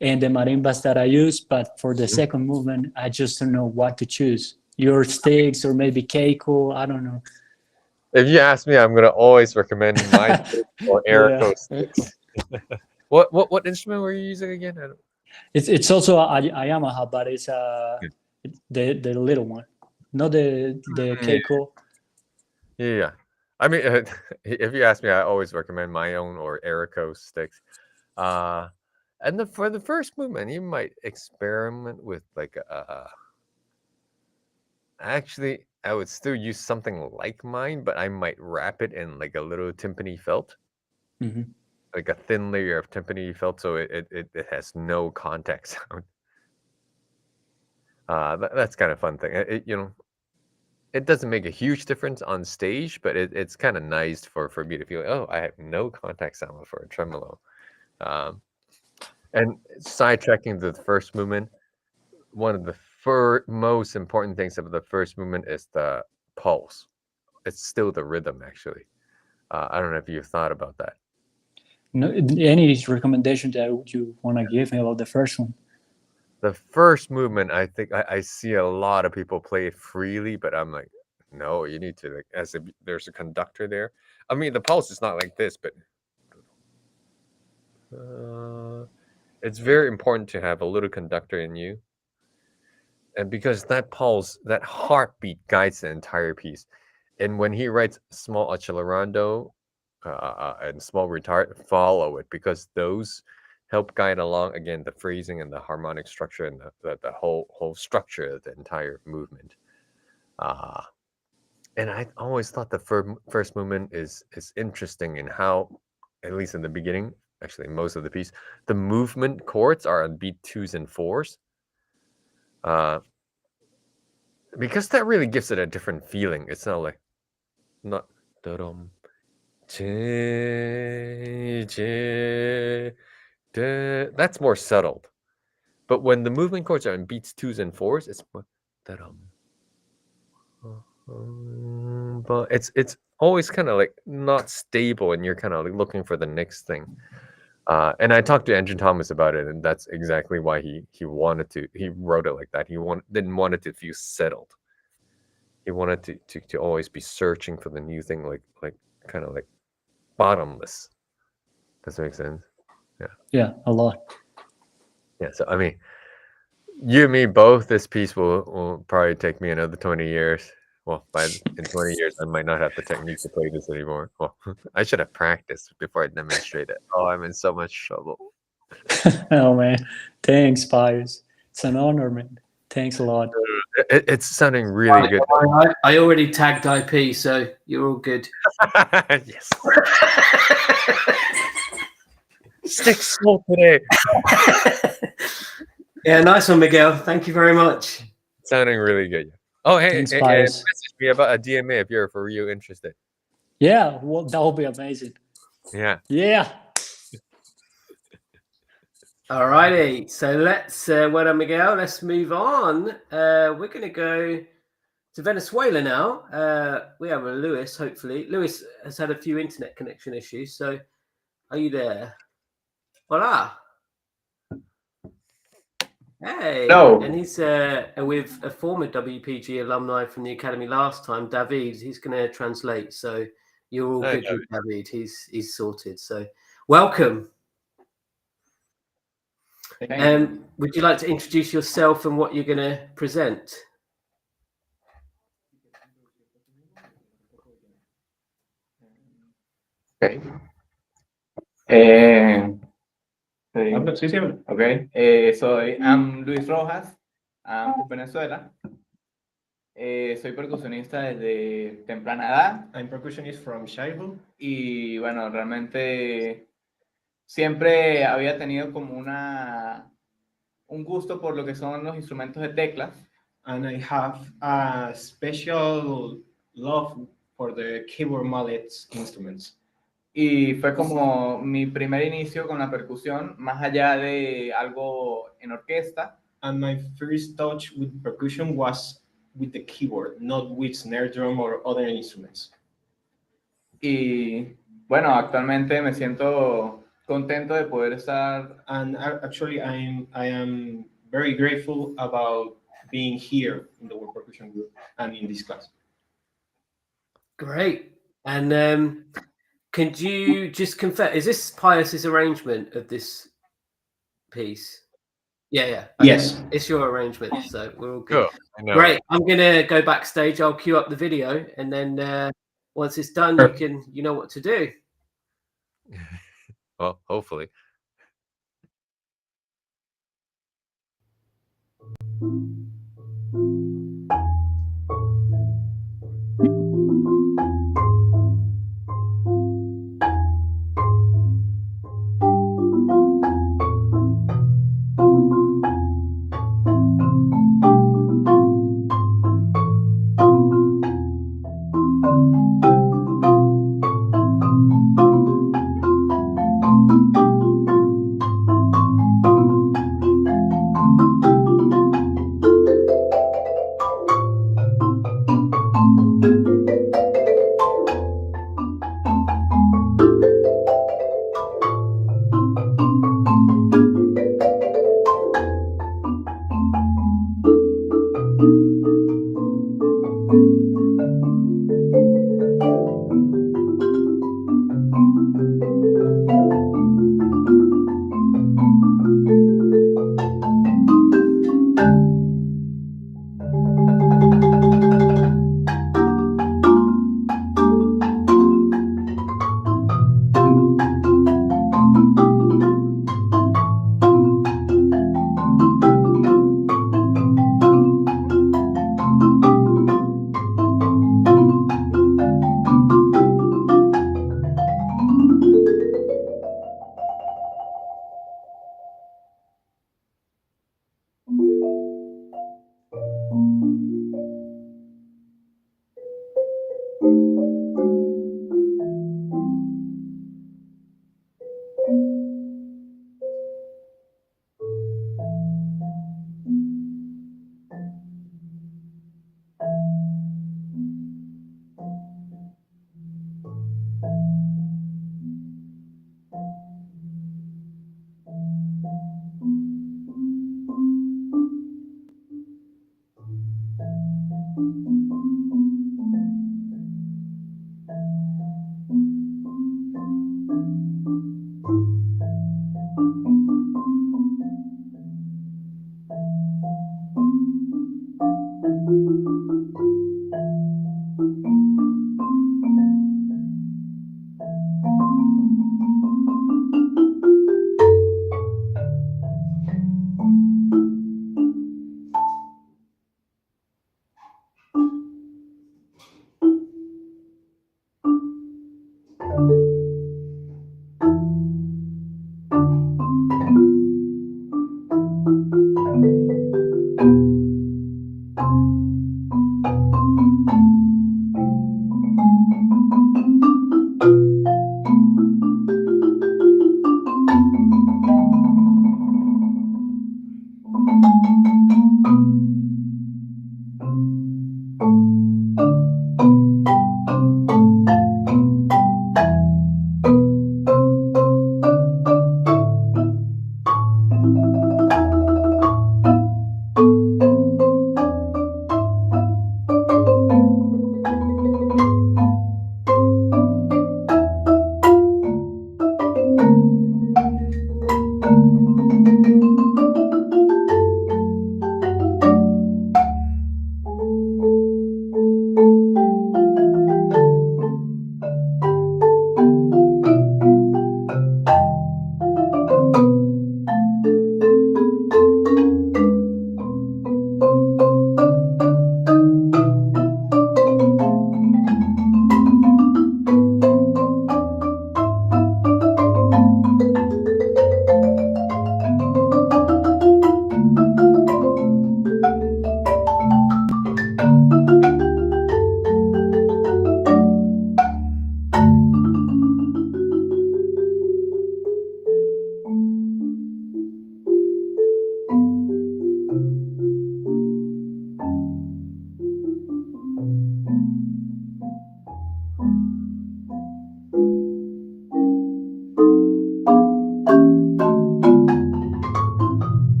[SPEAKER 4] and the marimbas that I use, but for the second movement, I just don't know what to choose. Your sticks or maybe Keiko, I don't know.
[SPEAKER 2] If you ask me, I'm gonna always recommend my sticks or Erico sticks. What instrument were you using again?
[SPEAKER 4] It's also a Yamaha, but it's the little one, not the Keiko.
[SPEAKER 2] Yeah. I mean, if you ask me, I always recommend my own or Erico sticks. And for the first movement, you might experiment with like actually, I would still use something like mine, but I might wrap it in like a little timpani felt,
[SPEAKER 4] Mm-hmm.
[SPEAKER 2] like a thin layer of timpani felt, so it has no contact sound. That's kind of fun thing. It doesn't make a huge difference on stage, but it's kind of nice for me to feel like, oh, I have no contact sound for a tremolo. And sidetracking to the first movement, one of the most important things of the first movement is the pulse. It's still the rhythm, actually. I don't know if you've thought about that.
[SPEAKER 4] No, any recommendation that you want to give me about the first one?
[SPEAKER 2] The first movement, I think I see a lot of people play it freely, but I'm like, no, you need to, like, there's a conductor there. I mean, the pulse is not like this, but it's very important to have a little conductor in you. And because that pulse, that heartbeat guides the entire piece. And when he writes small accelerando and small retard, follow it, because those help guide along, again, the phrasing and the harmonic structure and the whole structure of the entire movement. And I always thought the first movement is interesting in how, at least in the beginning, actually most of the piece, the movement chords are on beat 2s and 4s. Because that really gives it a different feeling. It's not like not da-dum, that's more settled. But when the movement chords are in beats 2s and 4s, it's more da-dum. But it's always kind of like not stable, and you're kind of like looking for the next thing. And I talked to Andrew Thomas about it, and that's exactly why he wrote it like that. He didn't want it to feel settled. He wanted to always be searching for the new thing, like kind of like bottomless. Does that make sense?
[SPEAKER 4] Yeah, a lot.
[SPEAKER 2] Yeah. So I mean, you and me both. This piece will probably take me another 20 years. Well, in 20 years, I might not have the technique to play this anymore. Well, I should have practiced before I demonstrate it. Oh, I'm in so much trouble.
[SPEAKER 4] Oh man, thanks, Pius. It's an honor, man. Thanks a lot.
[SPEAKER 2] It's sounding really good.
[SPEAKER 1] I already tagged IP, so you're all good.
[SPEAKER 2] Yes. Stick slow today.
[SPEAKER 1] Yeah, nice one, Miguel. Thank you very much.
[SPEAKER 2] Sounding really good. Oh, hey,
[SPEAKER 4] Thanks,
[SPEAKER 2] hey,
[SPEAKER 4] Pius.
[SPEAKER 2] message me about a DMA if you're for real interested.
[SPEAKER 4] Yeah, well, that would be amazing.
[SPEAKER 2] Yeah.
[SPEAKER 4] Yeah.
[SPEAKER 1] Alrighty, so let's well done, Miguel. Let's move on. We're going to go to Venezuela now. We have a Luis, hopefully. Luis has had a few internet connection issues, so are you there? Voila. Hey,
[SPEAKER 5] Hello.
[SPEAKER 1] and he's with a former WPG alumni from the academy last time, David. He's going to translate, so you're all
[SPEAKER 2] Hi,
[SPEAKER 1] good with David. He's sorted. So, welcome. Would you like to introduce yourself and what you're going to present?
[SPEAKER 5] Okay. So I'm Luis Rojas. I'm from Venezuela. Soy percusionista desde temprana edad.
[SPEAKER 6] I'm percussionist from childhood.
[SPEAKER 5] Y bueno, realmente siempre había tenido como un gusto por lo que son los instrumentos de teclas.
[SPEAKER 6] And I have a special love for the keyboard mallets instruments.
[SPEAKER 5] Y fue como mi primer inicio con la percusión, más allá de algo en orquesta.
[SPEAKER 6] And my first touch with percussion was with the keyboard, not with snare drum or other instruments.
[SPEAKER 5] Y bueno, actualmente me siento contento de poder estar
[SPEAKER 6] And actually, I am very grateful about being here in the World Percussion Group and in this class.
[SPEAKER 1] Great. And could you just confess, is this Pius's arrangement of this piece? Yeah. Okay.
[SPEAKER 6] Yes.
[SPEAKER 1] It's your arrangement, so we're all good.
[SPEAKER 2] Cool. I know.
[SPEAKER 1] Great. I'm gonna go backstage. I'll queue up the video, and then once it's done, you know what to do.
[SPEAKER 2] Well, hopefully.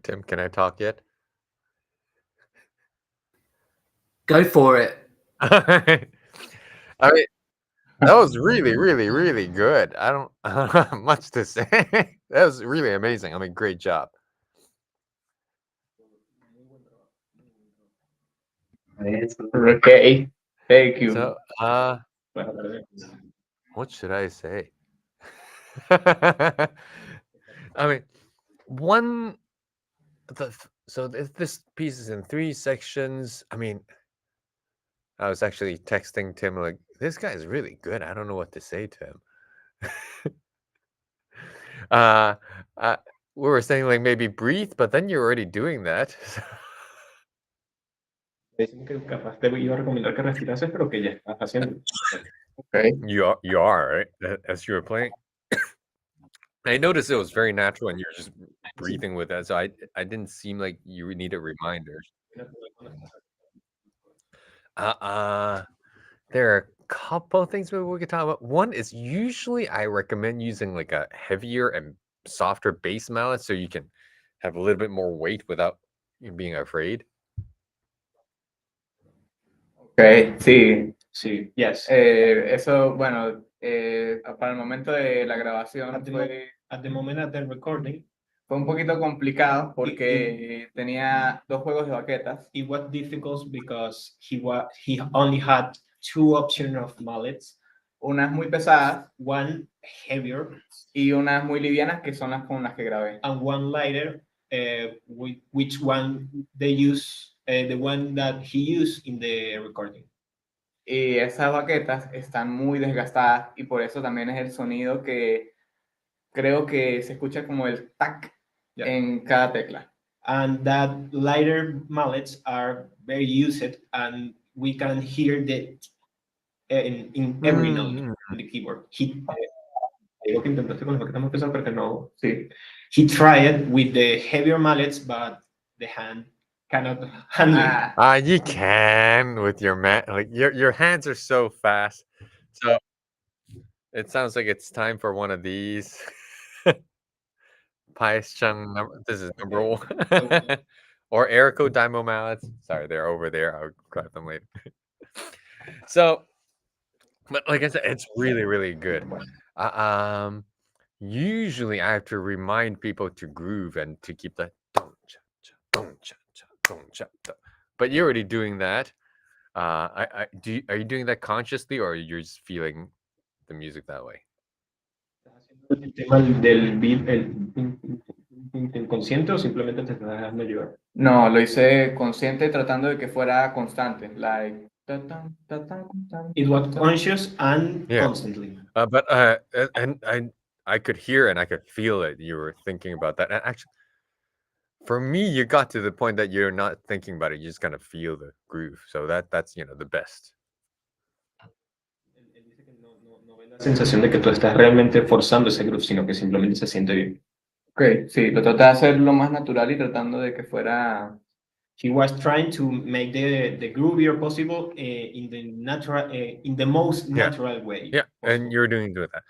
[SPEAKER 2] Tim, can I talk yet?
[SPEAKER 1] Go for it.
[SPEAKER 2] I mean, that was really, really, really good. I don't have much to say. That was really amazing. I mean, great job.
[SPEAKER 5] Okay, thank you.
[SPEAKER 2] So, what should I say? I mean, this piece is in 3 sections. I mean, I was actually texting Tim like, this guy is really good. I don't know what to say to him. We were saying like maybe breathe, but then you're already doing that.
[SPEAKER 6] Dicen que capaz te iba a recomendar que respirases, pero que ya estás haciendo.
[SPEAKER 5] Okay.
[SPEAKER 2] You are, right? As you were playing. I noticed it was very natural and you're just breathing with that. So I didn't seem like you needed reminders. There are a couple of things we could talk about. One is usually I recommend using like a heavier and softer bass mallet so you can have a little bit more weight without you being afraid.
[SPEAKER 5] Okay, sí.
[SPEAKER 6] Sí, yes.
[SPEAKER 5] Eso, bueno, para el momento de la grabación
[SPEAKER 6] At the moment of the recording,
[SPEAKER 5] fue un poquito complicado porque tenía 2 juegos de baquetas.
[SPEAKER 6] it was difficult because he only had 2 options of mallets,
[SPEAKER 5] Unas muy pesadas
[SPEAKER 6] one heavier
[SPEAKER 5] y unas muy livianas que son las con las que grabé.
[SPEAKER 6] and one lighter. Which one they use? The one that he used in the recording.
[SPEAKER 5] Y esas baquetas están muy desgastadas y por eso también es el sonido que creo que se escucha como el tac
[SPEAKER 6] Yeah.
[SPEAKER 5] en cada tecla.
[SPEAKER 6] And that lighter mallets are very used, and we can hear that in every note in the keyboard. Digo que intentaste con las baquetas más pesadas porque no.
[SPEAKER 5] Sí.
[SPEAKER 6] He tried with the heavier mallets, but the hand cannot handle it.
[SPEAKER 2] You can with your like your hands are so fast. So it sounds like it's time for one of these. Pies-chung, this is number 1. Or Erico Dymo mallets. Sorry, they're over there. I'll grab them later. So, but like I said, it's really, really good. Usually I have to remind people to groove and to keep that. But you're already doing that. Are you doing that consciously, or are you just feeling the music that way?
[SPEAKER 6] ¿El tema del beat, inconsciente o simplemente te estás dejando llevar?
[SPEAKER 5] No, lo hice consciente tratando de que fuera constante. Like,
[SPEAKER 6] It was conscious and
[SPEAKER 2] Yeah.
[SPEAKER 6] constantly.
[SPEAKER 2] But and I could hear and I could feel it. You were thinking about that. And actually, for me, you got to the point that you're not thinking about it. You just kind of feel the groove. So that's the best.
[SPEAKER 6] Él dice que no ve la sensación de que tú estás realmente forzando ese groove, sino que simplemente se siente bien.
[SPEAKER 5] Ok, sí, lo traté de hacer lo más natural y tratando de que fuera.
[SPEAKER 6] He was trying to make the groovier possible in the most natural way.
[SPEAKER 2] Yeah, and you're doing that.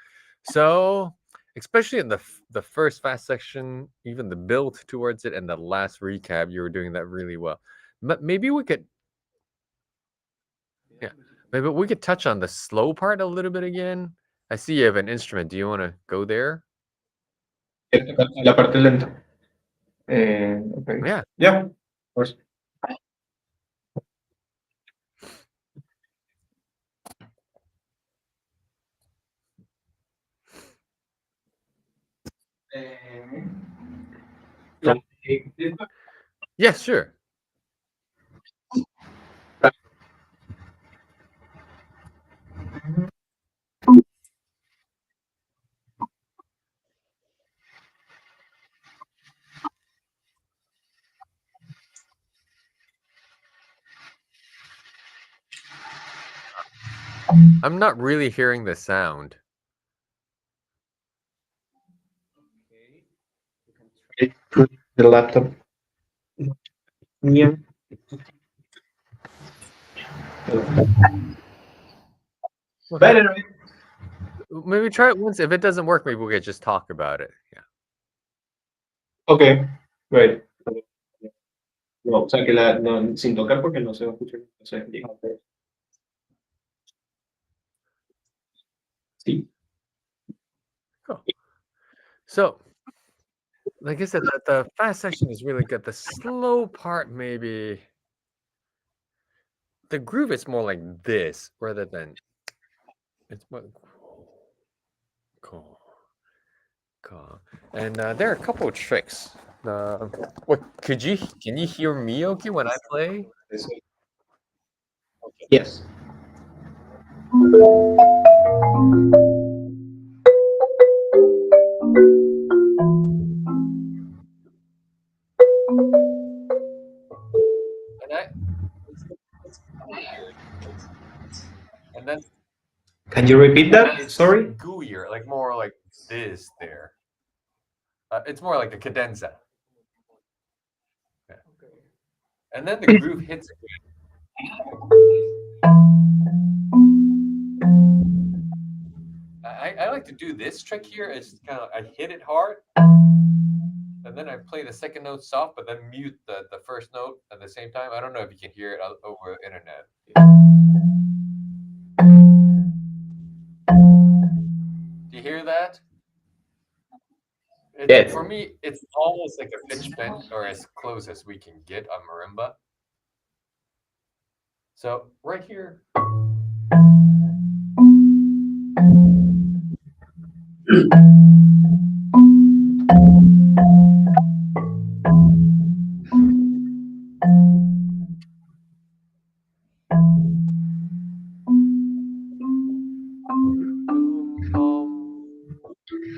[SPEAKER 2] So, especially in the first fast section, even the build towards it, and the last recap, you were doing that really well. But maybe we could touch on the slow part a little bit again. I see you have an instrument. Do you want to go there?
[SPEAKER 6] La parte lenta.
[SPEAKER 5] Okay.
[SPEAKER 2] Yeah.
[SPEAKER 6] Yeah, of course.
[SPEAKER 2] Yeah, sure. I'm not really hearing the sound.
[SPEAKER 6] Put the laptop. Yeah. Better.
[SPEAKER 2] Maybe try it once. If it doesn't work, maybe we could just talk about it. Yeah.
[SPEAKER 6] Okay. Right. No, o sea que no, sin tocar porque no se va a escuchar. O sea, sí.
[SPEAKER 2] Cool. So, like I said, the fast section is really good. The slow part, maybe the groove is more like this rather than it's more cool. And there are a couple of tricks. What can you hear me okay when I play?
[SPEAKER 6] Yes.
[SPEAKER 2] And then
[SPEAKER 6] Can you repeat that?
[SPEAKER 2] it's
[SPEAKER 6] Sorry.
[SPEAKER 2] gooier, like more like this there. It's more like a cadenza. Yeah. And then the groove hits I like to do this trick here. It's kind of I hit it hard, and then I play the second note soft, but then mute the first note at the same time. I don't know if you can hear it over internet. Do you hear that?
[SPEAKER 6] Yes.
[SPEAKER 2] For me, it's almost like a pitch bend, or as close as we can get on marimba. So right here.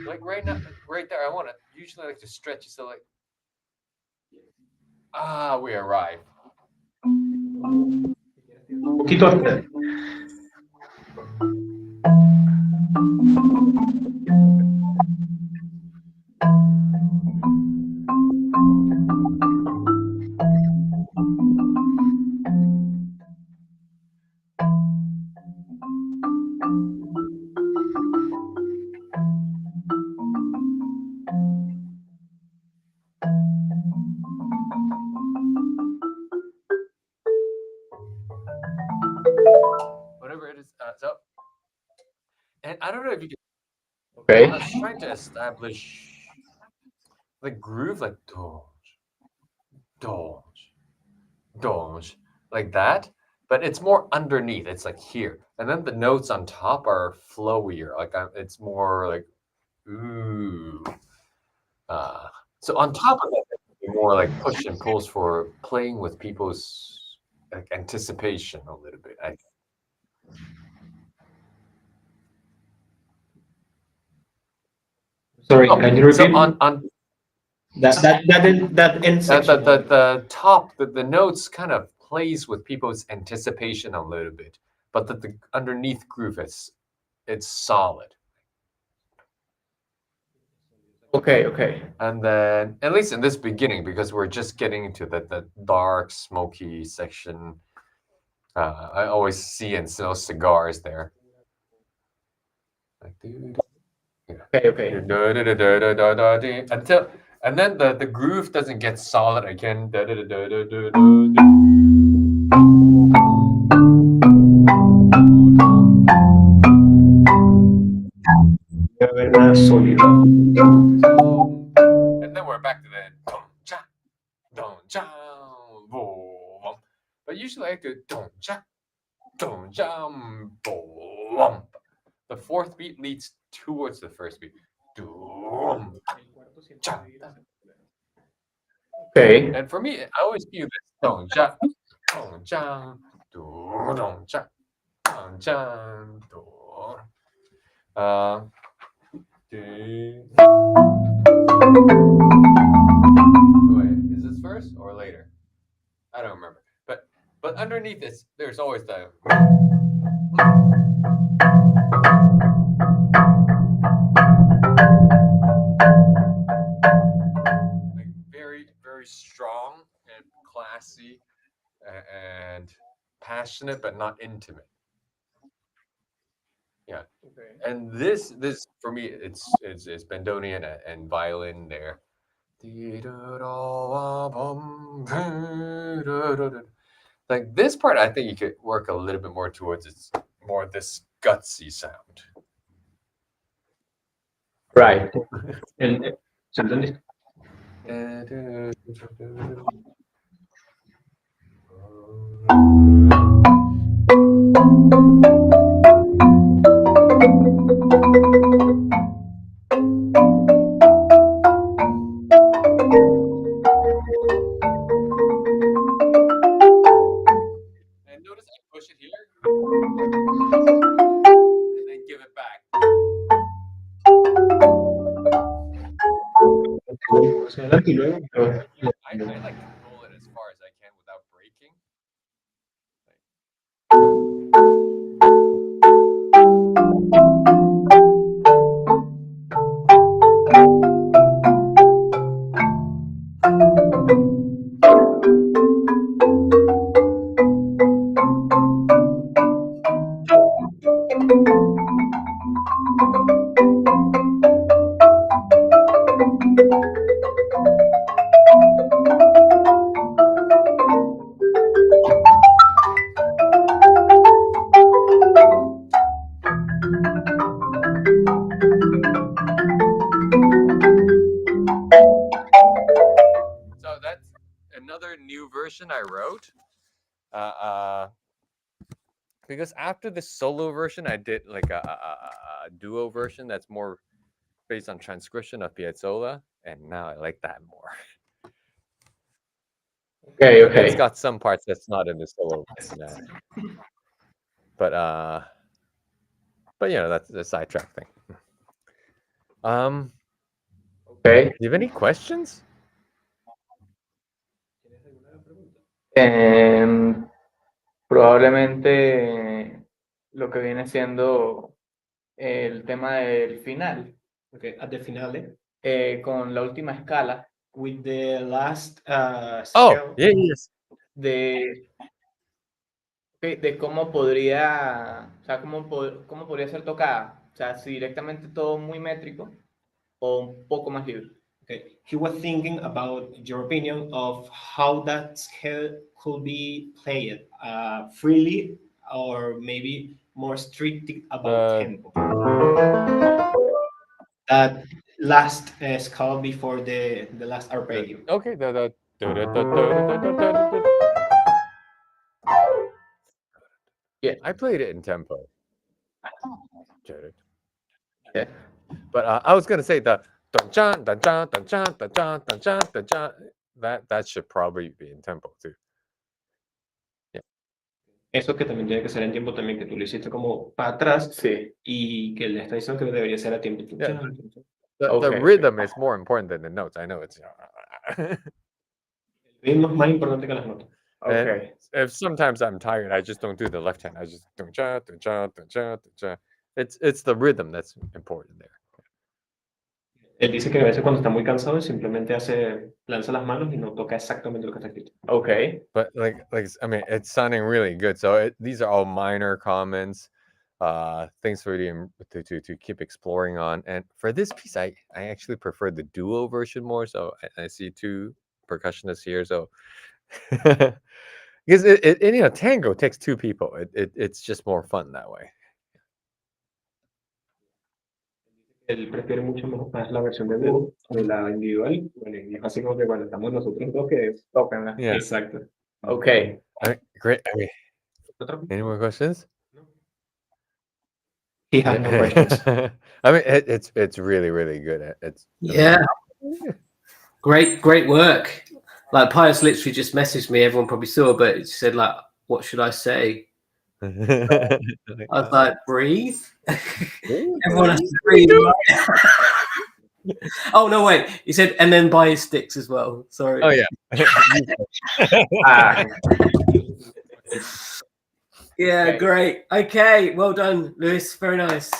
[SPEAKER 2] Like right now, right there, I want to usually like to stretch it so like, we arrive.
[SPEAKER 6] Un poquito hasta.
[SPEAKER 2] Whatever it is. So, and I don't know if you can.
[SPEAKER 6] Okay.
[SPEAKER 2] I was trying to establish the groove, like dodge, like that. But it's more underneath. It's like here, and then the notes on top are flowier. Like it's more like ooh. So on top of that, more like push and pulls for playing with people's like anticipation a little bit.
[SPEAKER 6] Sorry, can you repeat?
[SPEAKER 2] So on
[SPEAKER 6] that end section.
[SPEAKER 2] the top, the notes kind of plays with people's anticipation a little bit, but the underneath groove it's solid.
[SPEAKER 6] Okay.
[SPEAKER 2] And then at least in this beginning, because we're just getting into the dark, smoky section, I always see and smell cigars there. Like,
[SPEAKER 6] Okay.
[SPEAKER 2] Until and then the groove doesn't get solid again. And then we're back to the don cha, boom. But usually I do don cha, boom. The fourth beat leads towards the first beat. Dum, cha.
[SPEAKER 6] Okay.
[SPEAKER 2] And for me, I always view this don cha, don cha, don cha, don cha, Wait, is this first or later? I don't remember. But underneath this, there's always the like very, very strong and classy and passionate, but not intimate. Yeah.
[SPEAKER 6] Okay.
[SPEAKER 2] And this for me, it's bandoneon and violin there. Like this part, I think you could work a little bit more towards its more this gutsy sound.
[SPEAKER 6] Right. And ¿se entiende?
[SPEAKER 2] And notice I push it here and then give it back.
[SPEAKER 6] Hacia adelante y luego,
[SPEAKER 2] I like to roll it as far as I can without breaking. So that's another new version I wrote. Because after the solo version, I did like a duo version that's more based on transcription of Piazzolla, and now I like that more.
[SPEAKER 6] okay,
[SPEAKER 2] But it's
[SPEAKER 6] okay.
[SPEAKER 2] got some parts that's not in the solo version. But you know, that's the sidetrack thing.
[SPEAKER 6] Okay.
[SPEAKER 2] Do you have any questions?
[SPEAKER 5] Probablemente lo que viene siendo el tema del final,
[SPEAKER 6] Okay, at the finale,
[SPEAKER 5] con la última escala
[SPEAKER 6] with the last
[SPEAKER 2] Oh,
[SPEAKER 6] scale,
[SPEAKER 2] yeah, yes.
[SPEAKER 5] de cómo podría, o sea, cómo podría ser tocada. O sea, si directamente todo muy métrico o un poco más libre.
[SPEAKER 6] okay, he was thinking about your opinion of how that scale could be played freely or maybe more strict about tempo. That last scale before the last arpeggio.
[SPEAKER 2] Okay.
[SPEAKER 5] Yeah.
[SPEAKER 2] I played it in tempo.
[SPEAKER 5] Yeah.
[SPEAKER 2] But I was gonna say the dun-chan, dun-chan, dun-chan, dun-chan, dun-chan, dun-chan, that should probably be in tempo too.
[SPEAKER 6] Eso que también tiene que ser en tiempo también, que tú lo hiciste como para atrás
[SPEAKER 5] Sí.
[SPEAKER 6] y que le está diciendo que debería ser a tiempo.
[SPEAKER 2] Yeah. The
[SPEAKER 5] Okay.
[SPEAKER 2] rhythm is more important than the notes. I know it's.
[SPEAKER 6] El ritmo es más importante que las notas.
[SPEAKER 2] And
[SPEAKER 5] Okay.
[SPEAKER 2] if sometimes I'm tired, I just don't do the left hand. I just dun-cha, dun-cha, dun-cha, dun-cha. It's the rhythm that's important there.
[SPEAKER 6] Él dice que a veces cuando está muy cansado simplemente lanza las manos y no toca exactamente lo que está escrito.
[SPEAKER 5] Okay.
[SPEAKER 2] But like I mean, it's sounding really good. So these are all minor comments, things for you to keep exploring on. And for this piece, I actually prefer the duo version more. So I see two percussionists here. So because it you know, tango takes two people. It's just more fun that way.
[SPEAKER 6] Él prefiere mucho más la versión de dúo de la individual. Bueno, y es así como que cuando estamos nosotros dos que
[SPEAKER 5] Tóquenla.
[SPEAKER 2] Yeah.
[SPEAKER 6] Exacto.
[SPEAKER 5] Okay.
[SPEAKER 2] Great. Any more questions?
[SPEAKER 6] He has no questions.
[SPEAKER 2] I mean, it's really, really good. It's
[SPEAKER 1] Yeah. Great work. Like Pius literally just messaged me, everyone probably saw, but it said like, what should I say? I was like, breathe. Everyone has to breathe. Oh no, wait. He said, and then buy his sticks as well. Sorry.
[SPEAKER 2] Oh yeah.
[SPEAKER 1] Yeah,
[SPEAKER 5] Okay.
[SPEAKER 1] great. Okay, well done, Lewis. Very nice.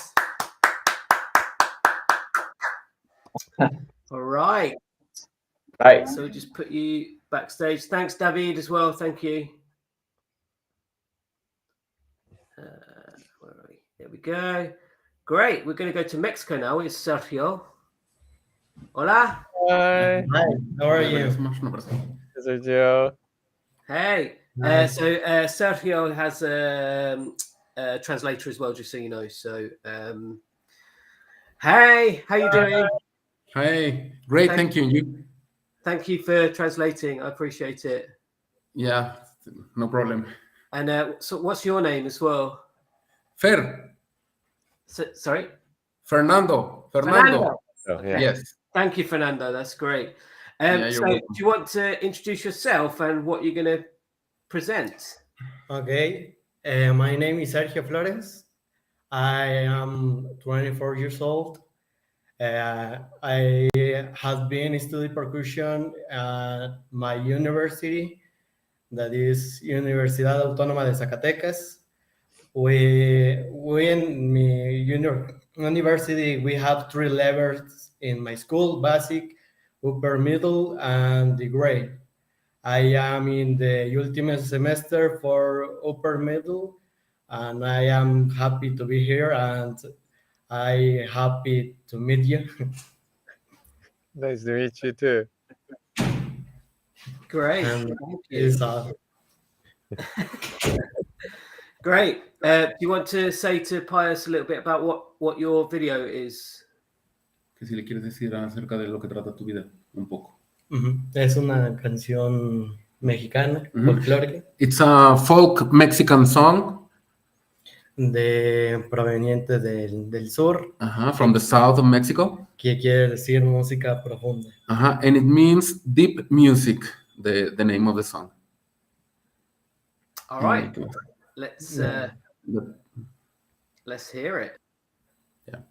[SPEAKER 1] All right.
[SPEAKER 5] Right.
[SPEAKER 1] So just put you backstage. Thanks, David, as well. Thank you. Where are we? There we go. Great. We're going to go to Mexico now. It's Sergio. Hola.
[SPEAKER 2] Hi,
[SPEAKER 7] Hi, how are
[SPEAKER 8] Voy a
[SPEAKER 7] you?
[SPEAKER 8] smash una persona.
[SPEAKER 2] Sergio.
[SPEAKER 1] Hey,
[SPEAKER 7] Hi.
[SPEAKER 1] so Sergio has a translator as well, just so you know. So, hey, how you doing?
[SPEAKER 8] Hi, great, thank you. And you?
[SPEAKER 1] Thank you for translating. I appreciate it.
[SPEAKER 8] Yeah, no problem.
[SPEAKER 1] And so, what's your name as well?
[SPEAKER 8] Fer,
[SPEAKER 1] Sorry,
[SPEAKER 8] Fernando.
[SPEAKER 1] Fernando.
[SPEAKER 2] Oh, yeah.
[SPEAKER 8] Yes.
[SPEAKER 1] Thank you, Fernando. That's great.
[SPEAKER 8] Yeah, you're
[SPEAKER 1] So, do
[SPEAKER 8] welcome.
[SPEAKER 1] you want to introduce yourself and what you're going to present?
[SPEAKER 7] Okay, my name is Sergio Flores. I am 24 years old. I have been studying percussion at my university, that is Universidad Autónoma de Zacatecas. We in my university, we have 3 levels in my school: basic, upper middle, and the grade. I am in the ultimate semester for upper middle, and I am happy to be here, and I happy to meet you.
[SPEAKER 2] Nice to meet you too.
[SPEAKER 1] Great.
[SPEAKER 7] And
[SPEAKER 1] Thank you.
[SPEAKER 7] it's all.
[SPEAKER 1] Great. Do you want to say to Pius a little bit about what your video is?
[SPEAKER 8] Que si le quieres decir acerca de lo que trata tu vida, un poco.
[SPEAKER 7] Es una canción mexicana,
[SPEAKER 8] Ujú.
[SPEAKER 7] folclórica,
[SPEAKER 8] It's a folk Mexican song
[SPEAKER 7] proveniente del sur,
[SPEAKER 8] from the south of Mexico.
[SPEAKER 7] que quiere decir música profunda.
[SPEAKER 8] And it means deep music, the name of the song.
[SPEAKER 1] All right.
[SPEAKER 8] And,
[SPEAKER 1] Let's
[SPEAKER 8] the-
[SPEAKER 1] let's hear it.
[SPEAKER 8] Yeah.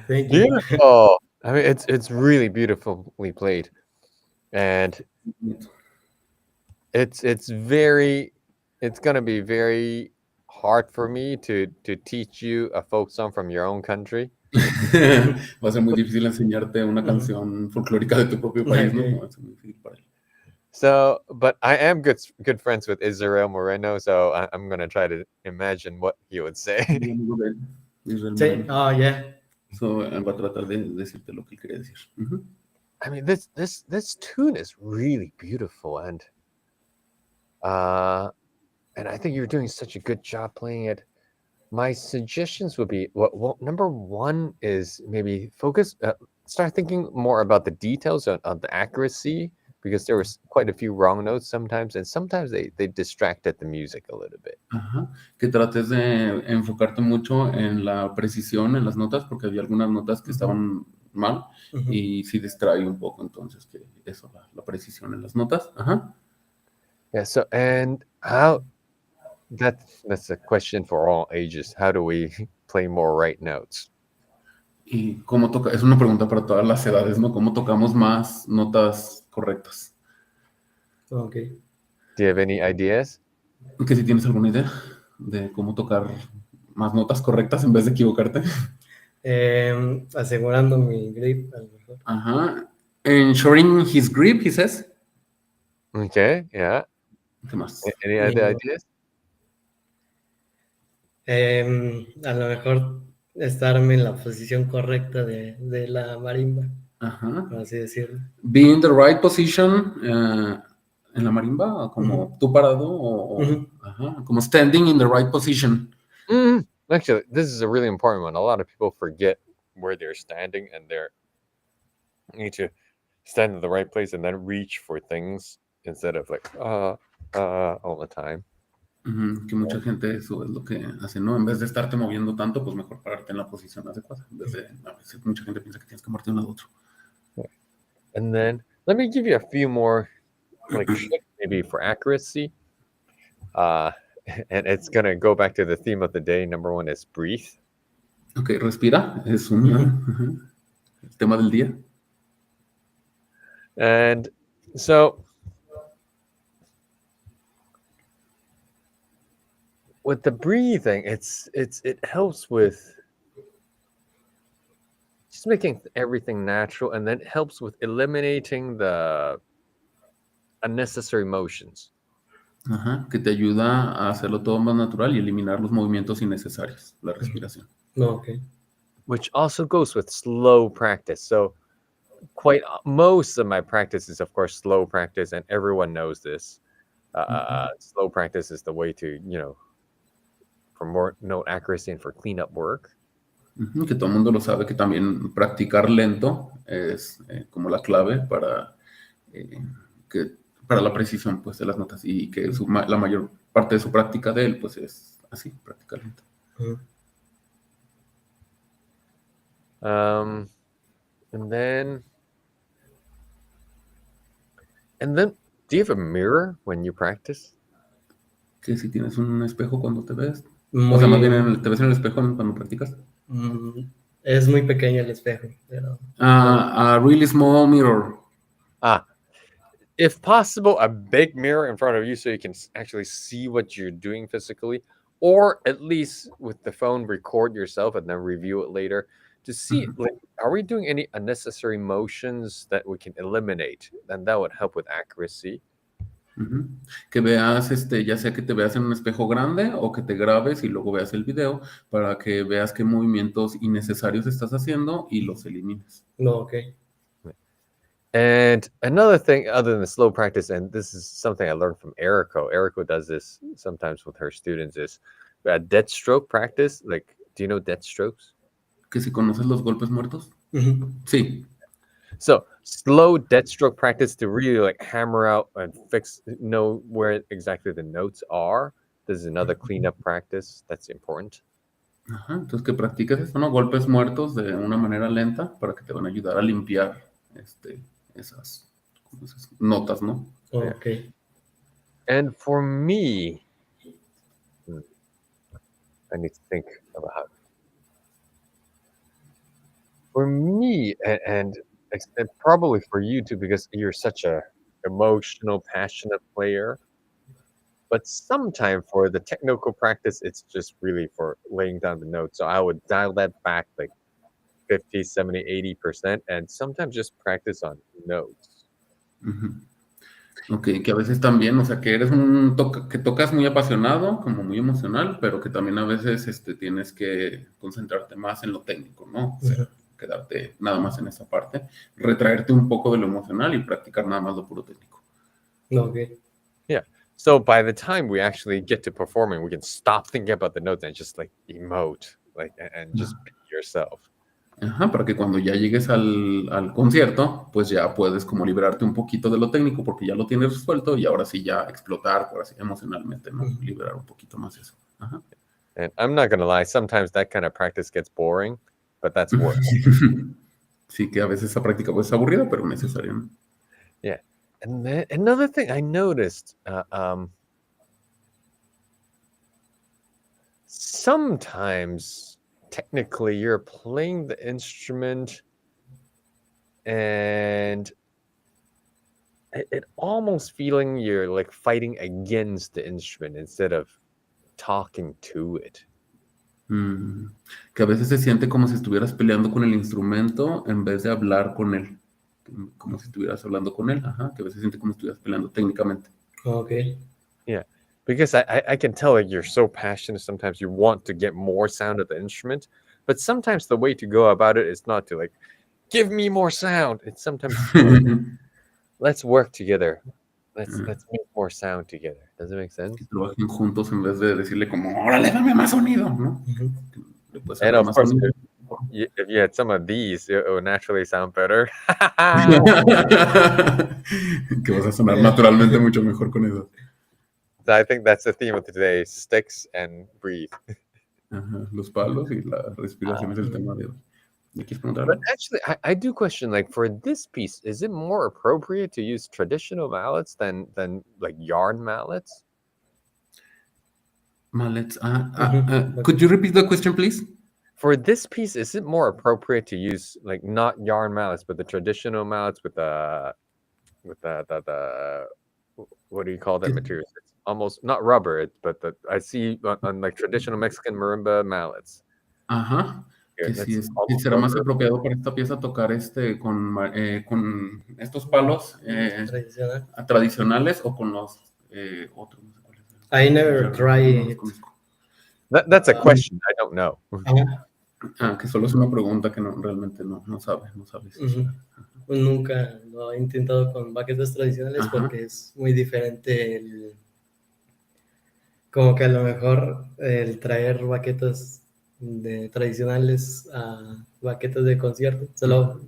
[SPEAKER 7] Thank you.
[SPEAKER 2] Beautiful. I mean, it's really beautifully played, and it's gonna be very hard for me to teach you a folk song from your own country.
[SPEAKER 8] Va a ser muy difícil enseñarte una canción folclórica de tu propio país, ¿no?
[SPEAKER 7] Ok.
[SPEAKER 8] Va a ser muy difícil para él.
[SPEAKER 2] So, but I am good friends with Israel Moreno, so I'm gonna try to imagine what he would say.
[SPEAKER 8] Muy amigo de él, Israel
[SPEAKER 7] Sí,
[SPEAKER 8] Moreno.
[SPEAKER 7] oh, yeah.
[SPEAKER 8] So, él va a tratar de decirte lo que él quiere decir. Ujú.
[SPEAKER 2] I mean, this tune is really beautiful, and I think you're doing such a good job playing it. My suggestions would be, well, number one is maybe start thinking more about the details of the accuracy, because there was quite a few wrong notes sometimes, and sometimes they distracted the music a little bit.
[SPEAKER 8] Ajá. Que trates de enfocarte mucho en la precisión en las notas, porque había algunas notas que estaban mal
[SPEAKER 7] Ujú.
[SPEAKER 8] y sí distrae un poco, entonces que eso, la precisión en las notas. Ajá.
[SPEAKER 2] Yeah. So, and how that's a question for all ages. How do we play more right notes?
[SPEAKER 8] Y cómo toca, es una pregunta para todas las edades, ¿no? ¿Cómo tocamos más notas correctas?
[SPEAKER 7] Ok.
[SPEAKER 2] Do you have any ideas?
[SPEAKER 8] Que si tienes alguna idea de cómo tocar más notas correctas en vez de equivocarte.
[SPEAKER 7] Asegurando mi grip, a lo mejor.
[SPEAKER 8] Ajá. Ensuring his grip, he says.
[SPEAKER 2] Okay. Yeah.
[SPEAKER 8] ¿Qué más?
[SPEAKER 2] Any other ideas?
[SPEAKER 7] A lo mejor estarme en la posición correcta de la marimba,
[SPEAKER 8] Ajá.
[SPEAKER 7] por así decirlo.
[SPEAKER 8] Be in the right position en la marimba, como tú parado o ajá, como standing in the right position.
[SPEAKER 2] Actually, this is a really important one. A lot of people forget where they're standing, and they need to stand in the right place and then reach for things instead of like all the time.
[SPEAKER 8] Que mucha gente eso es lo que hace, ¿no? En vez de estarte moviendo tanto, pues mejor pararte en la posición adecuada. En vez de, a veces mucha gente piensa que tienes que moverte de un lado a otro.
[SPEAKER 2] And then let me give you a few more like tricks maybe for accuracy. And it's gonna go back to the theme of the day. Number one is breathe.
[SPEAKER 8] Ok, respira, es un el tema del día.
[SPEAKER 2] And so with the breathing, it helps with just making everything natural, and then it helps with eliminating the unnecessary motions.
[SPEAKER 8] Ajá, que te ayuda a hacerlo todo más natural y eliminar los movimientos innecesarios, la respiración.
[SPEAKER 7] No, ok.
[SPEAKER 2] Which also goes with slow practice. So most of my practice is, of course, slow practice, and everyone knows this. Slow practice is the way to, for more note accuracy and for cleanup work.
[SPEAKER 8] Que todo el mundo lo sabe, que también practicar lento es como la clave para la precisión, pues, de las notas, y que la mayor parte de su práctica de él, pues, es así, practicar lento.
[SPEAKER 2] And then, do you have a mirror when you practice?
[SPEAKER 8] Que si tienes un espejo cuando te ves,
[SPEAKER 7] Muy,
[SPEAKER 8] o sea, más bien te ves en el espejo cuando practicas.
[SPEAKER 7] Es muy pequeño el espejo, pero...
[SPEAKER 8] A really small mirror.
[SPEAKER 2] If possible, a big mirror in front of you so you can actually see what you're doing physically, or at least with the phone, record yourself and then review it later to see, like, are we doing any unnecessary motions that we can eliminate? And that would help with accuracy.
[SPEAKER 8] Que veas, ya sea que te veas en un espejo grande o que te grabes y luego veas el video para que veas qué movimientos innecesarios estás haciendo y los elimines.
[SPEAKER 7] No, okay.
[SPEAKER 2] And another thing, other than the slow practice, and this is something I learned from Eriko. Eriko does this sometimes with her students, is dead stroke practice. Like, do you know dead strokes?
[SPEAKER 8] Que si conoces los golpes muertos. Sí.
[SPEAKER 2] So slow dead stroke practice to really like hammer out and know where exactly the notes are. This is another cleanup practice that's important.
[SPEAKER 8] Ajá, entonces que practiques eso, ¿no? Golpes muertos de una manera lenta para que te van a ayudar a limpiar esas notas, ¿no?
[SPEAKER 7] Okay.
[SPEAKER 2] And for me, I need to think about. For me, and probably for you too, because you're such a emotional, passionate player. But sometimes for the technical practice, it's just really for laying down the notes. So I would dial that back like 50, 70, 80%, and sometimes just practice on notes.
[SPEAKER 8] Ujú. Ok, que a veces también, o sea, que eres que tocas muy apasionado, como muy emocional, pero que también a veces tienes que concentrarte más en lo técnico, ¿no? O sea, quedarte nada más en esa parte, retraerte un poco de lo emocional y practicar nada más lo puro técnico.
[SPEAKER 7] Okay.
[SPEAKER 2] So by the time we actually get to performing, we can stop thinking about the notes and just like emote, like and just be yourself.
[SPEAKER 8] Ajá, para que cuando ya llegues al concierto, pues ya puedes como liberarte un poquito de lo técnico porque ya lo tienes resuelto y ahora sí ya explotar, por así emocionalmente, ¿no? Liberar un poquito más eso. Ajá.
[SPEAKER 2] And I'm not gonna lie, sometimes that kind of practice gets boring, but that's work.
[SPEAKER 8] Sí, que a veces esa práctica pues es aburrida, pero necesaria, ¿no?
[SPEAKER 2] Yeah. And then another thing I noticed, sometimes technically you're playing the instrument and it almost feeling you're like fighting against the instrument instead of talking to it.
[SPEAKER 8] Que a veces se siente como si estuvieras peleando con el instrumento en vez de hablar con él. Como si estuvieras hablando con él. Ajá, que a veces se siente como si estuvieras peleando técnicamente.
[SPEAKER 7] Okay.
[SPEAKER 2] Yeah, because I can tell like you're so passionate. Sometimes you want to get more sound of the instrument, but sometimes the way to go about it is not to like give me more sound. It's sometimes let's work together. Let's make more sound together. Does it make sense?
[SPEAKER 8] Que trabajen juntos en vez de decirle como, órale, dame más sonido, ¿no? Le puedes
[SPEAKER 2] And
[SPEAKER 8] dar
[SPEAKER 2] of
[SPEAKER 8] más
[SPEAKER 2] course,
[SPEAKER 8] sonido.
[SPEAKER 2] if you had some of these, it would naturally sound better.
[SPEAKER 8] Que vas a sonar naturalmente mucho mejor con eso.
[SPEAKER 2] So I think that's the theme of today: sticks and breathe.
[SPEAKER 8] Ajá, los palos y la respiración es el tema de hoy. ¿Me quieres preguntar
[SPEAKER 2] But
[SPEAKER 8] algo?
[SPEAKER 2] actually, I do question, like, for this piece, is it more appropriate to use traditional mallets than like yarn mallets?
[SPEAKER 8] Mallets. Could you repeat the question, please?
[SPEAKER 2] For this piece, is it more appropriate to use like not yarn mallets, but the traditional mallets with the what do you call that material? It's almost not rubber, but I see on like traditional Mexican marimba mallets.
[SPEAKER 8] Ajá.
[SPEAKER 2] Here,
[SPEAKER 8] Que
[SPEAKER 2] that's
[SPEAKER 8] sí,
[SPEAKER 2] almost
[SPEAKER 8] será más
[SPEAKER 2] rubber.
[SPEAKER 8] apropiado para esta pieza tocar con estos palos
[SPEAKER 7] Tradicional.
[SPEAKER 8] tradicionales o con los otros. No sé cuáles son.
[SPEAKER 7] I never
[SPEAKER 8] No
[SPEAKER 7] tried
[SPEAKER 8] los
[SPEAKER 7] it.
[SPEAKER 8] conozco.
[SPEAKER 2] That's a question. I don't know.
[SPEAKER 8] Que solo es una pregunta que realmente no sabes.
[SPEAKER 7] Pues nunca lo he intentado con baquetas tradicionales.
[SPEAKER 8] Ajá.
[SPEAKER 7] Porque es muy diferente como que a lo mejor el traer baquetas tradicionales a baquetas de concierto. Solo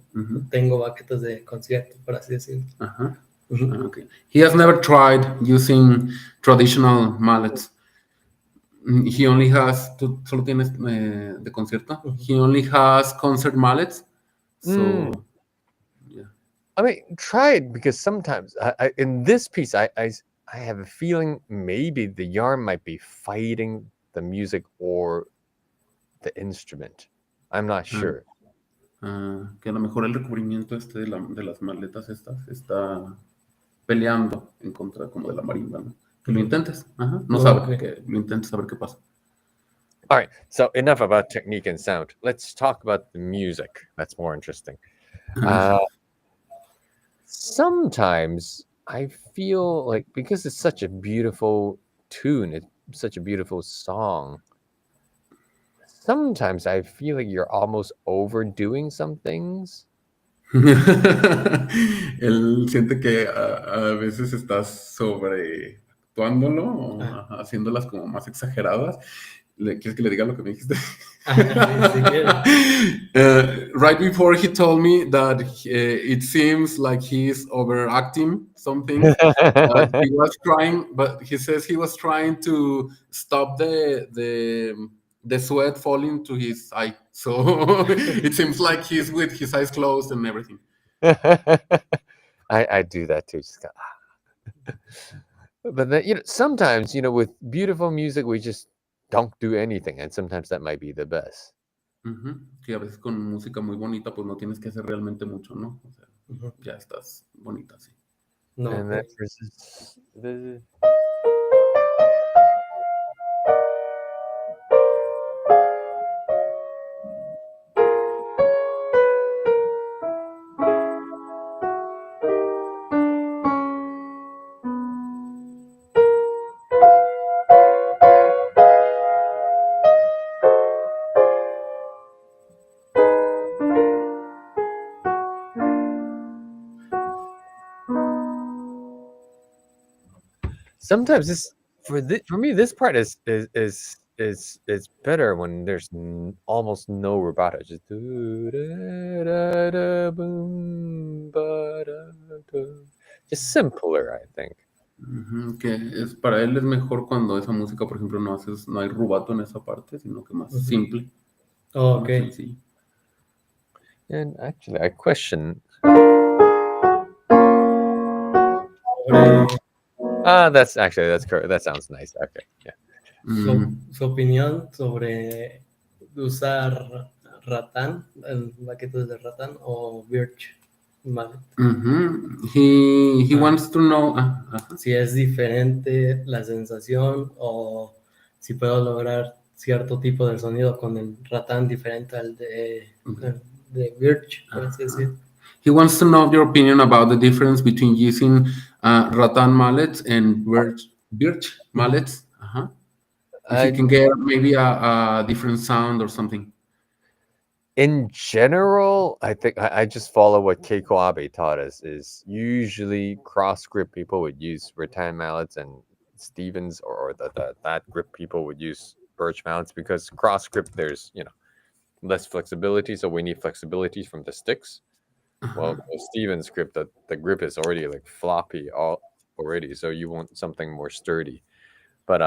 [SPEAKER 7] tengo baquetas de concierto, por así decirlo.
[SPEAKER 8] Ajá. Okay. He has never tried using traditional mallets. He only has, solo tienes de concierto. He only has concert mallets. So, yeah.
[SPEAKER 2] I mean, try it, because sometimes in this piece, I have a feeling maybe the yarn might be fighting the music or the instrument. I'm not sure.
[SPEAKER 8] Que a lo mejor el recubrimiento de las maletas estas está peleando en contra como de la marimba, ¿no? Que lo intentes. Ajá. No sabe, que lo intentes a ver qué pasa.
[SPEAKER 2] All right, so enough about technique and sound. Let's talk about the music. That's more interesting. Sometimes I feel like, because it's such a beautiful tune, it's such a beautiful song, sometimes I feel like you're almost overdoing some things.
[SPEAKER 8] Él siente que a veces estás sobreactuándolo o haciéndolas como más exageradas. ¿Quieres que le diga lo que me dijiste? Right before he told me that it seems like he's overacting something. He was trying, but he says he was trying to stop the sweat falling to his eye. So it seems like he's with his eyes closed and everything.
[SPEAKER 2] I do that too. Just go, But then, sometimes, with beautiful music, we just don't do anything, and sometimes that might be the best.
[SPEAKER 8] Sí, a veces con música muy bonita, pues no tienes que hacer realmente mucho, ¿no? O sea, ya estás bonita, sí.
[SPEAKER 7] No,
[SPEAKER 2] And
[SPEAKER 7] okay.
[SPEAKER 2] that versus the sometimes this for me this part is better when there's almost no rubato. Just boom, just simpler, I think.
[SPEAKER 8] Que es, para él es mejor cuando esa música, por ejemplo, no hay rubato en esa parte, sino que más simple.
[SPEAKER 7] Oh,
[SPEAKER 8] más
[SPEAKER 7] okay.
[SPEAKER 8] sencillo.
[SPEAKER 2] And actually, I question. That's correct. That sounds nice. Okay, yeah.
[SPEAKER 7] Su opinión sobre usar ratán, baquetas de ratán o birch mallet.
[SPEAKER 8] He wants to know
[SPEAKER 7] Si es diferente la sensación o si puedo lograr cierto tipo de sonido con el ratán diferente al de birch, por así decir.
[SPEAKER 8] He wants to know your opinion about the difference between using rattan mallets and birch mallets. If you can get maybe a different sound or something.
[SPEAKER 2] In general, I think I just follow what Keiko Abe taught us. Is usually cross grip people would use rattan mallets, and Stevens or that grip people would use birch mallets, because cross grip there's less flexibility, so we need flexibility from the sticks. Well, the Stevens grip, the grip is already like floppy already, so you want something more sturdy. But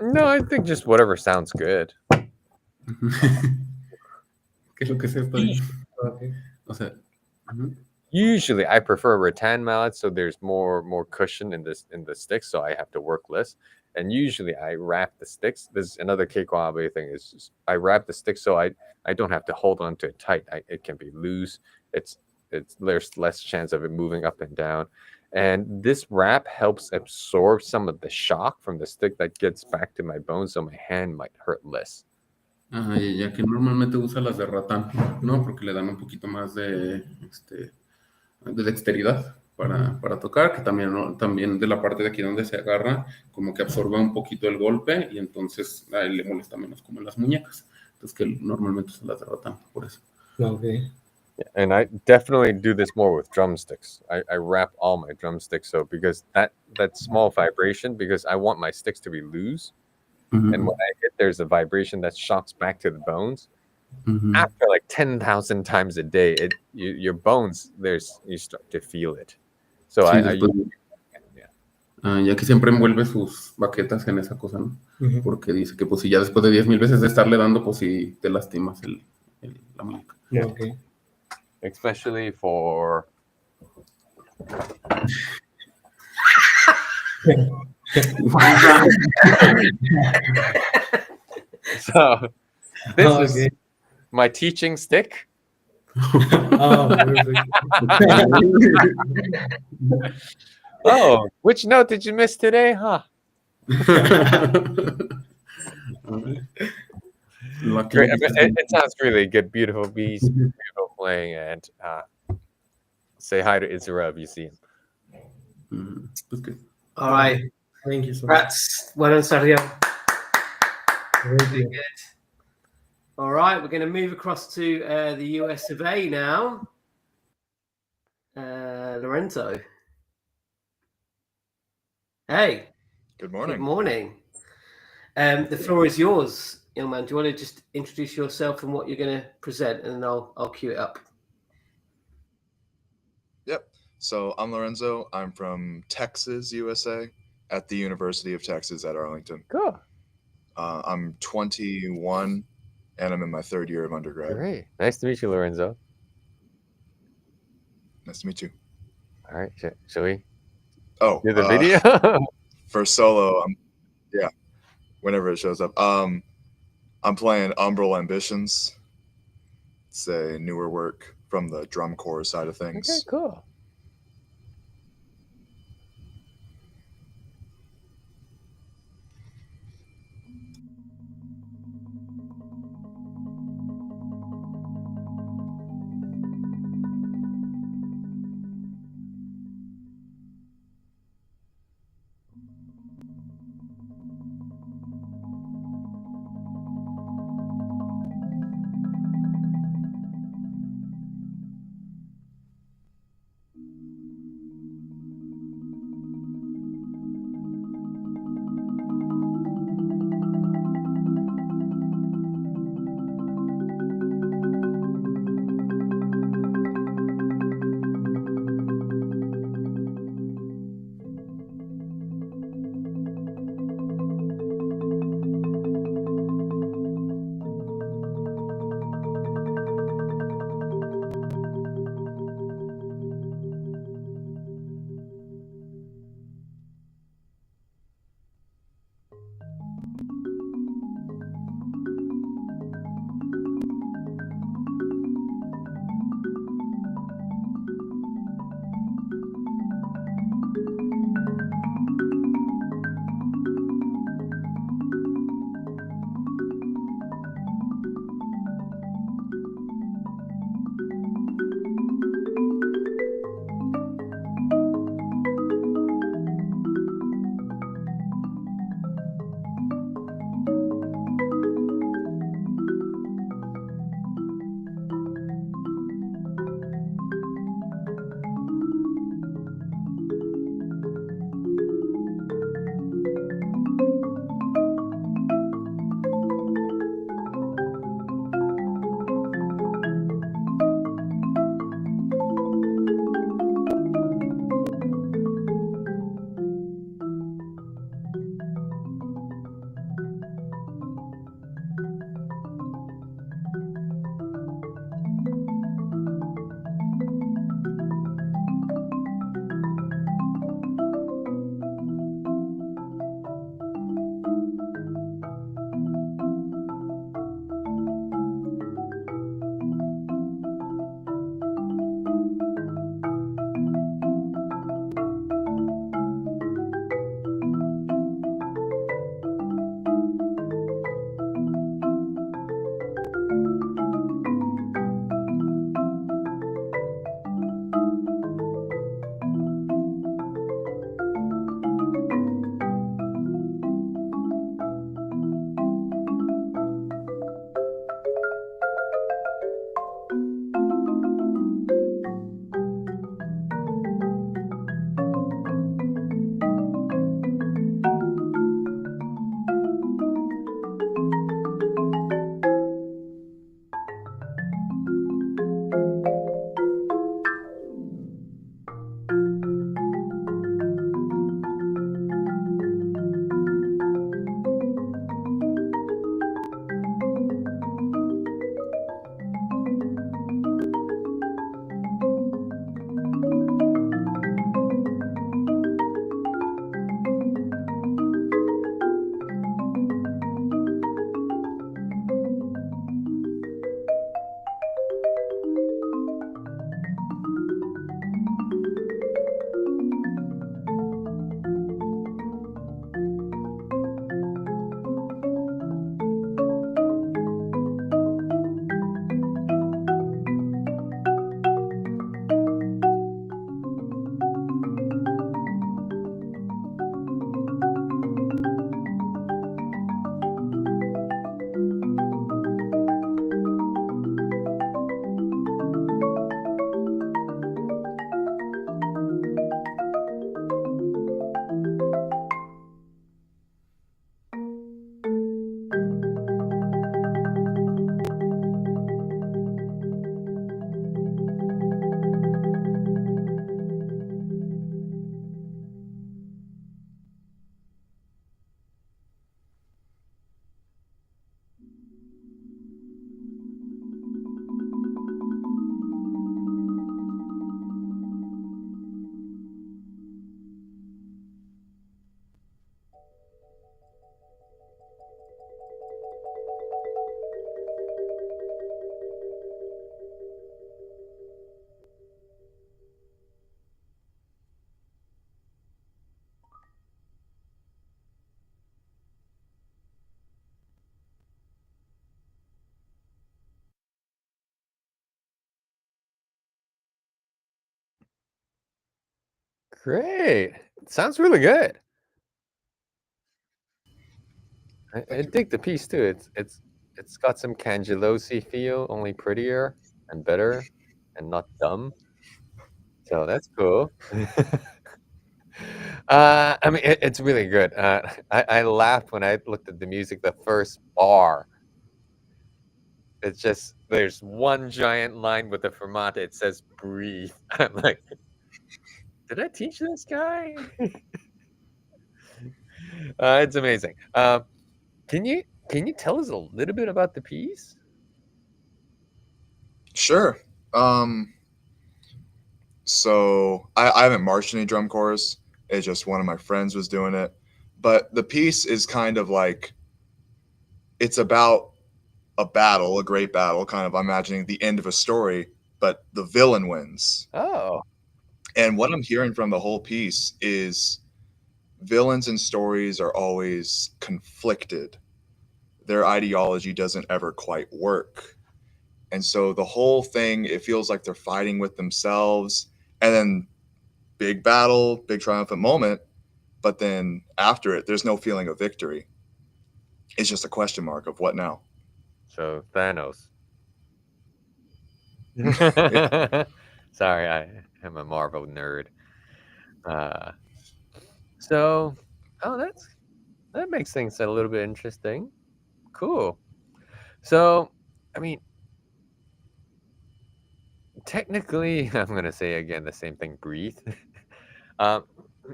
[SPEAKER 2] no, I think just whatever sounds good.
[SPEAKER 8] ¿Qué es lo que sea está bien? O sea,
[SPEAKER 2] usually I prefer rattan mallets, so there's more cushion in the sticks, so I have to work less. And usually I wrap the sticks. There's another Keiko Abe thing, is just, I wrap the sticks so I don't have to hold on to it tight. It can be loose. There's less chance of it moving up and down. And this wrap helps absorb some of the shock from the stick that gets back to my bones, so my hand might hurt less.
[SPEAKER 8] Ya que normalmente usa las de ratán, ¿no? Porque le dan un poquito más de dexteridad para tocar, que también de la parte de aquí donde se agarra, como que absorbe un poquito el golpe y entonces a él le molesta menos, como en las muñecas. Entonces que normalmente usa las de ratán, por eso.
[SPEAKER 7] Okay.
[SPEAKER 2] And I definitely do this more with drumsticks. I wrap all my drumsticks, so because that small vibration, because I want my sticks to be loose. And when I hit, there's a vibration that shocks back to the bones. After like 10,000 times a day, your bones, you start to feel it. So
[SPEAKER 8] sí, ya que siempre envuelve sus baquetas en esa cosa, ¿no? Porque dice que pues si ya después de 10,000 veces de estarle dando, pues si te lastimas la muñeca.
[SPEAKER 7] Okay.
[SPEAKER 2] Especially for so this is my teaching stick. Oh, which note did you miss today, huh? Great. It sounds really good. Beautiful bees, beautiful playing, and say hi to Israel if you see him.
[SPEAKER 1] All right.
[SPEAKER 7] Thank you so much.
[SPEAKER 1] That's well done, Sergio. Very good. All right, we're going to move across to the US of A now. Lorenzo. Hey.
[SPEAKER 9] Good morning.
[SPEAKER 1] Good morning. The floor is yours, young man. Do you want to just introduce yourself and what you're going to present, and then I'll cue it up.
[SPEAKER 9] Yep. So I'm Lorenzo. I'm from Texas, USA, at the University of Texas at Arlington.
[SPEAKER 2] Cool.
[SPEAKER 9] I'm 21, and I'm in my third year of undergrad.
[SPEAKER 2] Great. Nice to meet you, Lorenzo.
[SPEAKER 9] Nice to meet you.
[SPEAKER 2] All right. Shall we?
[SPEAKER 9] Oh,
[SPEAKER 2] do the video?
[SPEAKER 9] For solo, whenever it shows up. I'm playing Umbral Ambitions. It's a newer work from the drum corps side of
[SPEAKER 2] Okay,
[SPEAKER 9] things.
[SPEAKER 2] cool. Great. Sounds really good. I dig the piece too. It's got some Cangelosi feel, only prettier and better and not dumb. So that's cool. I mean, it's really good. I laughed when I looked at the music. The first bar, it's just there's one giant line with the fermata. It says "breathe." I'm like, did I teach this guy? It's amazing. Can you tell us a little bit about the piece?
[SPEAKER 9] Sure. So I haven't marched any drum corps. It's just one of my friends was doing it. But the piece is kind of like, it's about a battle, a great battle, kind of imagining the end of a story, but the villain wins.
[SPEAKER 2] Oh,
[SPEAKER 9] And what I'm hearing from the whole piece is villains in stories are always conflicted. Their ideology doesn't ever quite work. And so the whole thing, it feels like they're fighting with themselves. And then big battle, big triumphant moment. But then after it, there's no feeling of victory. It's just a question mark of what now.
[SPEAKER 2] so Thanos.
[SPEAKER 9] Yeah.
[SPEAKER 2] Sorry, I am a Marvel nerd. So, that makes things a little bit interesting. Cool. So, I mean, technically, I'm gonna say again the same thing. Breathe. um,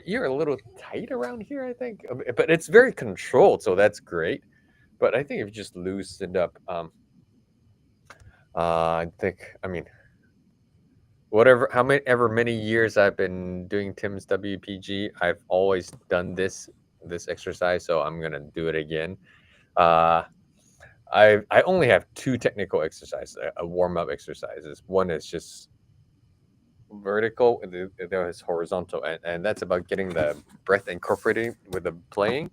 [SPEAKER 2] you're a little tight around here, I think, but it's very controlled, so that's great. But I think if you just loosened up, I think, I mean, however many years I've been doing Tim's WPG, I've always done this exercise, so I'm gonna do it again. I only have two technical exercises, warm up exercises. One is just vertical, and the other is horizontal, and that's about getting the breath incorporated with the playing.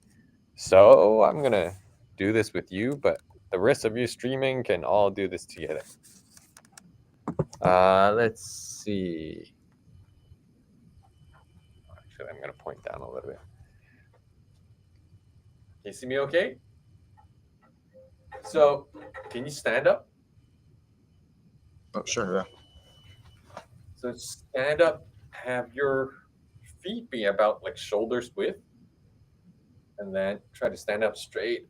[SPEAKER 2] So I'm gonna do this with you, but the rest of you streaming can all do this together. Let's see. Actually, I'm gonna point down a little bit. Can you see me okay? So, can you stand up?
[SPEAKER 9] Oh, sure, yeah.
[SPEAKER 2] So stand up, have your feet be about like shoulders width, and then try to stand up straight.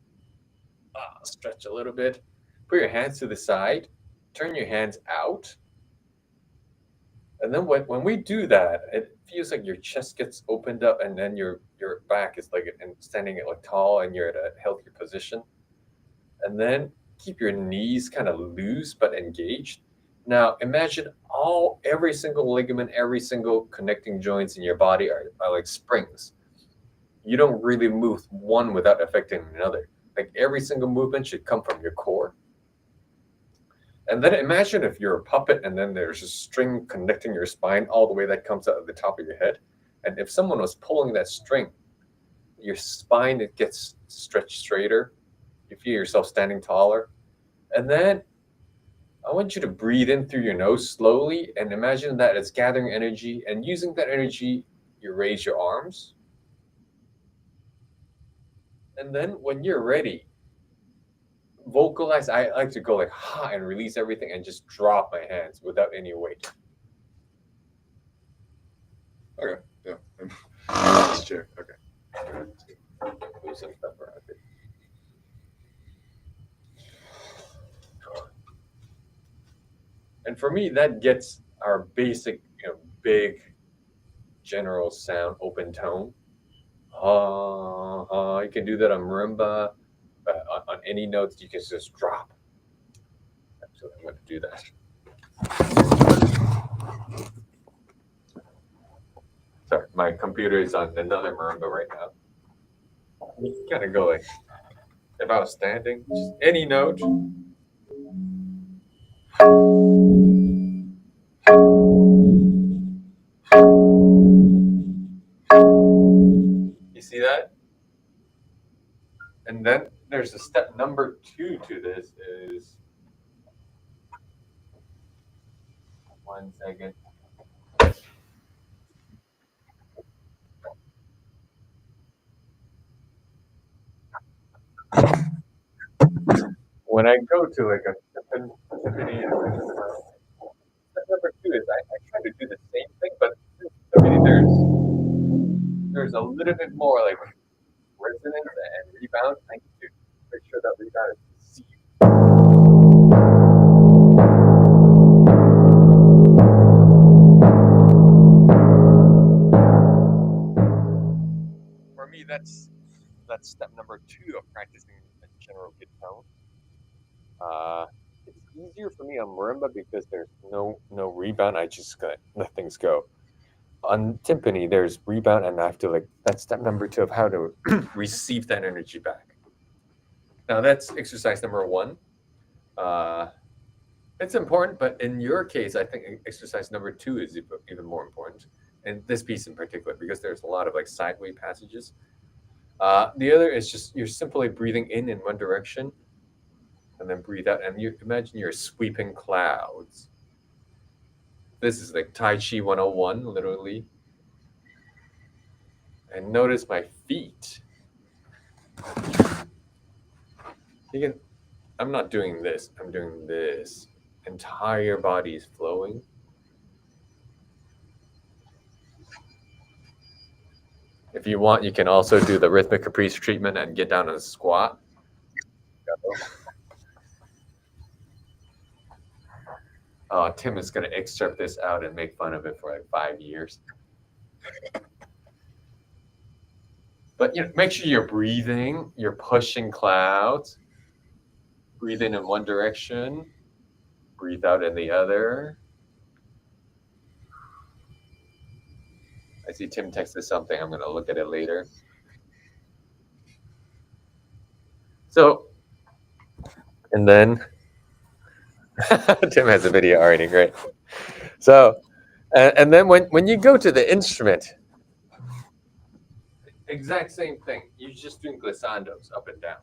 [SPEAKER 2] Stretch a little bit. Put your hands to the side. Turn your hands out. And then when we do that, it feels like your chest gets opened up, and then your back is like and standing like tall, and you're at a healthy position. And then keep your knees kind of loose but engaged. Now imagine every single ligament, every single connecting joints in your body are like springs. You don't really move one without affecting another. Like every single movement should come from your core. And then imagine if you're a puppet and then there's a string connecting your spine all the way that comes out of the top of your head. And if someone was pulling that string, your spine, it gets stretched straighter. You feel yourself standing taller. And then I want you to breathe in through your nose slowly and imagine that it's gathering energy, and using that energy, you raise your arms. And then when you're ready, vocalize. I like to go like ha and release everything and just drop my hands without any weight.
[SPEAKER 9] Okay, yeah. This chair. Okay.
[SPEAKER 2] Move some stuff around it. And for me, that gets our basic, big general sound, open tone. You can do that on marimba, on any notes. You can just drop. Actually, I'm going to do that. Sorry, my computer is on another marimba right now. You kind of go like, if I was standing, just any note. You see that? And then there's a step number 2 to this is, 1 second. when I go to like a symphony, step number 2 is I try to do the same thing, but symphony there's a little bit more like resonance and rebound. I need to make sure that rebound is received. For me, that's step number 2 of practicing a general good tone. It's easier for me on marimba because there's no rebound. I just let things go. On timpani, there's rebound, and I have to that's step number 2 of how to receive that energy back. Now that's exercise number 1. It's important, but in your case, I think exercise number 2 is even more important, and this piece in particular, because there's a lot of sideway passages. The other is just you're simply breathing in one direction, and then breathe out, and you imagine you're sweeping clouds. This is like Tai Chi 101, literally. And notice my feet. I'm not doing this, I'm doing this. Entire body is flowing. If you want, you can also do the rhythmic caprice treatment and get down and squat. Tim is going to excerpt this out and make fun of it for 5 years. But make sure you're breathing, you're pushing clouds. Breathe in one direction, breathe out in the other. I see Tim texted something. I'm going to look at it later. So, and then Tim has a video already, great. So, and then when you go to the instrument, exact same thing. You're just doing glissandos up and down.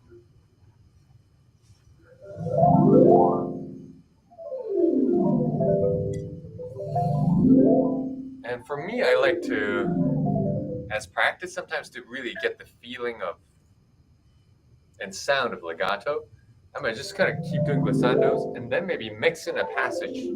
[SPEAKER 2] And for me, I like to, as practice, sometimes to really get the feeling of and sound of legato, I'm gonna just kind of keep doing glissandos and then maybe mix in a passage.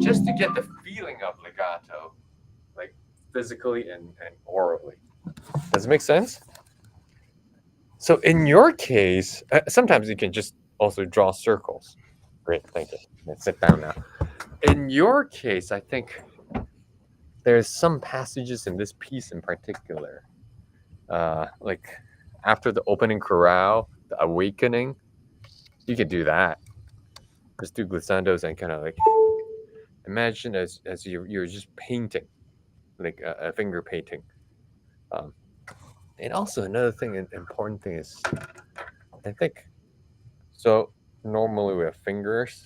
[SPEAKER 2] Just to get the feeling of legato, like physically and orally. Does it make sense? So in your case, sometimes you can just also draw circles. Great, thank you. Let's sit down now. In your case, I think there's some passages in this piece in particular, like after the opening chorale, the awakening, you could do that. Just do glissandos and kind of like imagine as you're just painting, like a finger painting. And also another thing, an important thing is, I think, so normally we have fingers.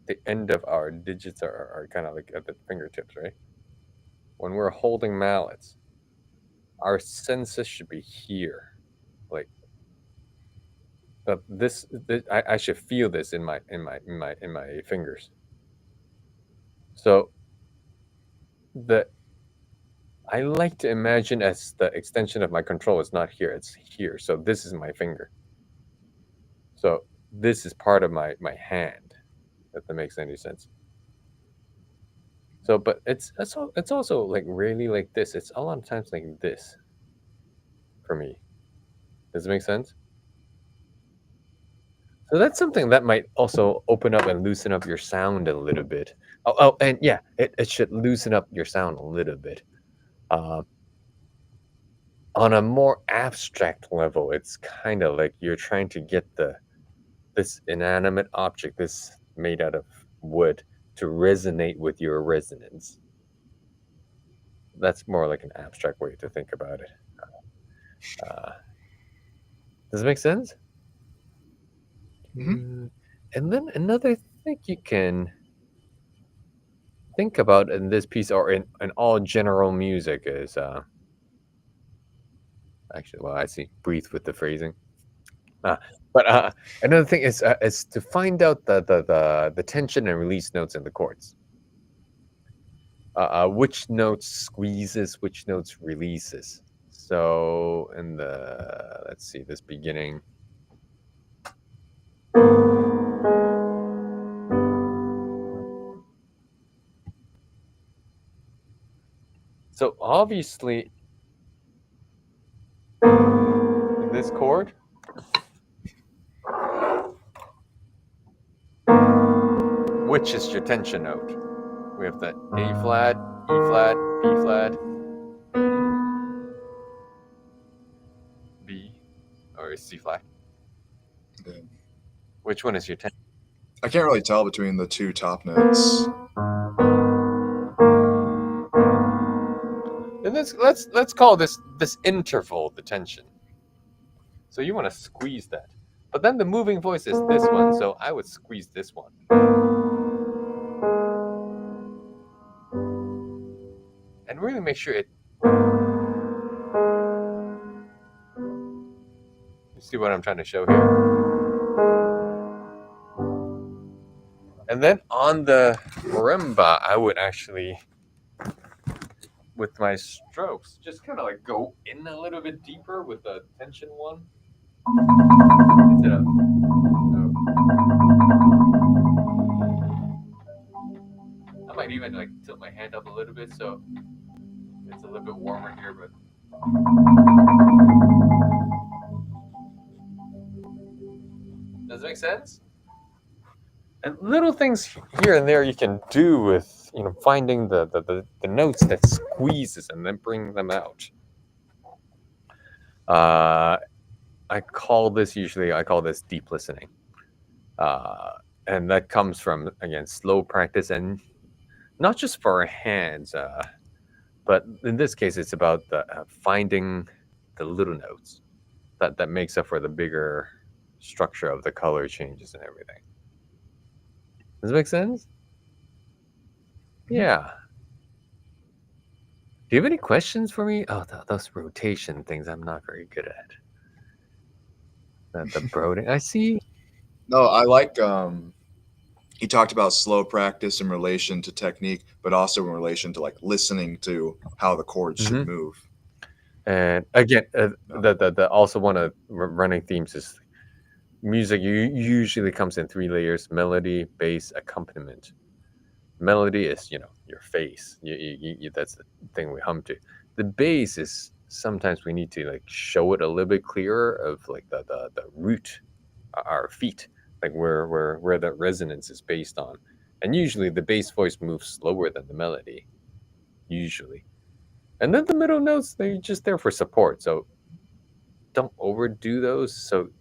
[SPEAKER 2] The end of our digits are kind of like at the fingertips, right? When we're holding mallets, our senses should be here, like. But I should feel this in my fingers. So I like to imagine as the extension of my control is not here, it's here. So this is my finger. So this is part of my hand, if that makes any sense. So, but it's also like really like this. It's a lot of times like this for me. Does it make sense? So that's something that might also open up and loosen up your sound a little bit. Oh, and yeah, it should loosen up your sound a little bit. On a more abstract level, it's kind of like you're trying to get this inanimate object, this made out of wood, to resonate with your resonance. That's more like an abstract way to think about it. Does it make sense?
[SPEAKER 9] Mm-hmm.
[SPEAKER 2] And then another thing you can think about in this piece, or in all general music, is actually, well, I see, breathe with the phrasing. But another thing is to find out the tension and release notes in the chords. Which notes squeezes, which notes releases. So in the, let's see, this beginning. So obviously, this chord, which is your tension note? We have the A flat, E flat, B flat, B, or C flat.
[SPEAKER 9] Yeah.
[SPEAKER 2] Which one is your tension?
[SPEAKER 9] I can't really tell between the two top notes.
[SPEAKER 2] And let's call this interval the tension. So you want to squeeze that, but then the moving voice is this one. So I would squeeze this one. And really make sure it. You see what I'm trying to show here? And then on the marimba, I would actually, with my strokes, just kind of like go in a little bit deeper with the tension one. Instead of, I might even like tilt my hand up a little bit so it's a little bit warmer here, but. Does it make sense? And little things here and there you can do with, finding the notes that squeezes and then bring them out. I call this deep listening. And that comes from, again, slow practice, and not just for our hands, but in this case, it's about finding the little notes that makes up for the bigger structure of the color changes and everything. Does it make sense? Yeah. Do you have any questions for me? Oh, those rotation things I'm not very good at. The brooding. I see.
[SPEAKER 9] No, I like he talked about slow practice in relation to technique, but also in relation to like listening to how the chords should move.
[SPEAKER 2] And again, the also one of running themes is music usually comes in 3 layers: melody, bass, accompaniment. Melody is, your face. You that's the thing we hum to. The bass is sometimes we need to like show it a little bit clearer of like the root, our feet, like where the resonance is based on. And usually the bass voice moves slower than the melody, usually. And then the middle notes, they're just there for support. So don't overdo those.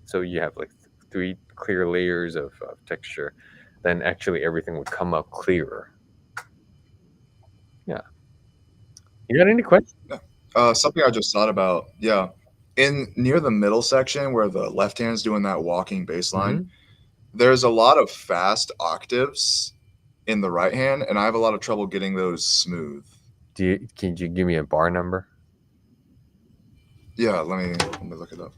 [SPEAKER 2] So you have like 3 clear layers of texture. Then actually everything would come out clearer. Yeah. You got any questions?
[SPEAKER 9] Something I just thought about. Yeah. In near the middle section where the left hand's doing that walking bass line, there's a lot of fast octaves in the right hand, and I have a lot of trouble getting those smooth.
[SPEAKER 2] Can you give me a bar number?
[SPEAKER 9] Yeah, let me look it up.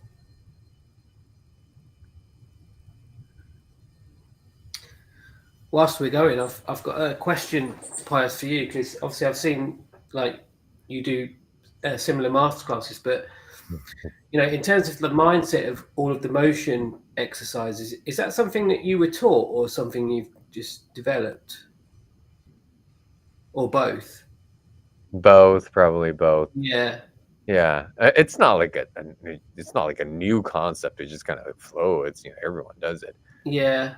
[SPEAKER 1] Whilst we're going, I've got a question, Pius, for you, because obviously I've seen like you do similar masterclasses, but in terms of the mindset of all of the motion exercises, is that something that you were taught or something you've just developed, or both?
[SPEAKER 2] Both, probably both.
[SPEAKER 1] Yeah.
[SPEAKER 2] Yeah, it's not like a new concept. It just kind of flow. It's everyone does it.
[SPEAKER 1] Yeah.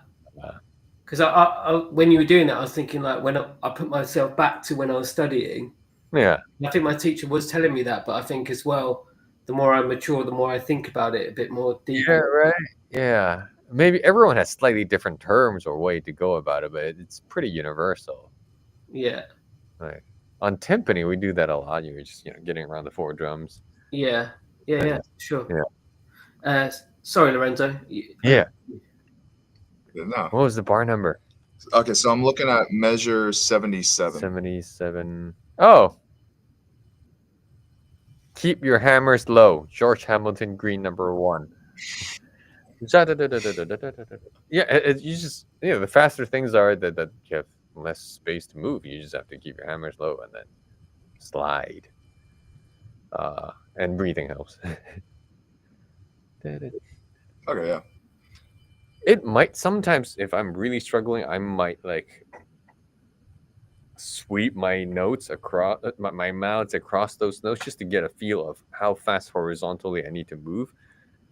[SPEAKER 1] Because I when you were doing that, I was thinking like when I put myself back to when I was studying.
[SPEAKER 2] Yeah.
[SPEAKER 1] I think my teacher was telling me that, but I think as well, the more I mature, the more I think about it a bit more deeply.
[SPEAKER 2] Yeah, right. Yeah. Maybe everyone has slightly different terms or way to go about it, but it's pretty universal.
[SPEAKER 1] Yeah.
[SPEAKER 2] Right. On timpani, we do that a lot. You're just getting around the 4 drums.
[SPEAKER 1] Yeah. Sure.
[SPEAKER 2] Yeah.
[SPEAKER 1] Sorry, Lorenzo.
[SPEAKER 2] Yeah.
[SPEAKER 9] No.
[SPEAKER 2] What was the bar number?
[SPEAKER 9] Okay, so I'm looking at measure 77.
[SPEAKER 2] 77. Oh. Keep your hammers low. George Hamilton Green, number 1. Yeah, you just the faster things are that you have less space to move. You just have to keep your hammers low and then slide. And breathing helps.
[SPEAKER 9] Okay, yeah.
[SPEAKER 2] It might sometimes, if I'm really struggling, I might like sweep my notes across my mouths across those notes just to get a feel of how fast horizontally I need to move,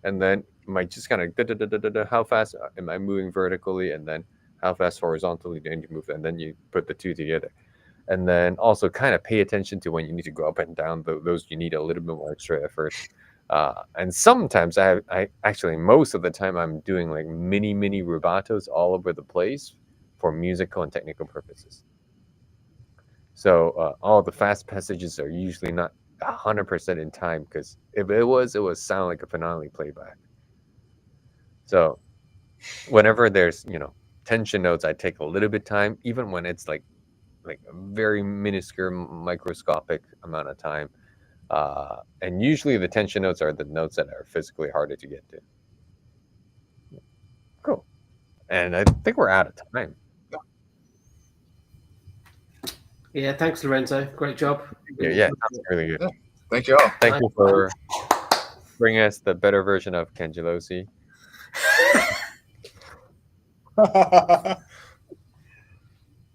[SPEAKER 2] and then might just kind of how fast am I moving vertically, and then how fast horizontally do I need to move, and then you put the two together, and then also kind of pay attention to when you need to go up and down. Those you need a little bit more extra effort. And sometimes I actually most of the time I'm doing like mini rubatos all over the place for musical and technical purposes. So all the fast passages are usually not 100% in time, because if it would sound like a finale playback. So whenever there's tension notes, I take a little bit time, even when it's like a very minuscule microscopic amount of time. And usually the tension notes are the notes that are physically harder to get to. Cool. And I think we're out of time.
[SPEAKER 1] Yeah, thanks, Lorenzo. Great job.
[SPEAKER 2] Yeah, that's really good.
[SPEAKER 9] Yeah. Thank you all.
[SPEAKER 2] Thank you for bringing us the better version of Cangelosi.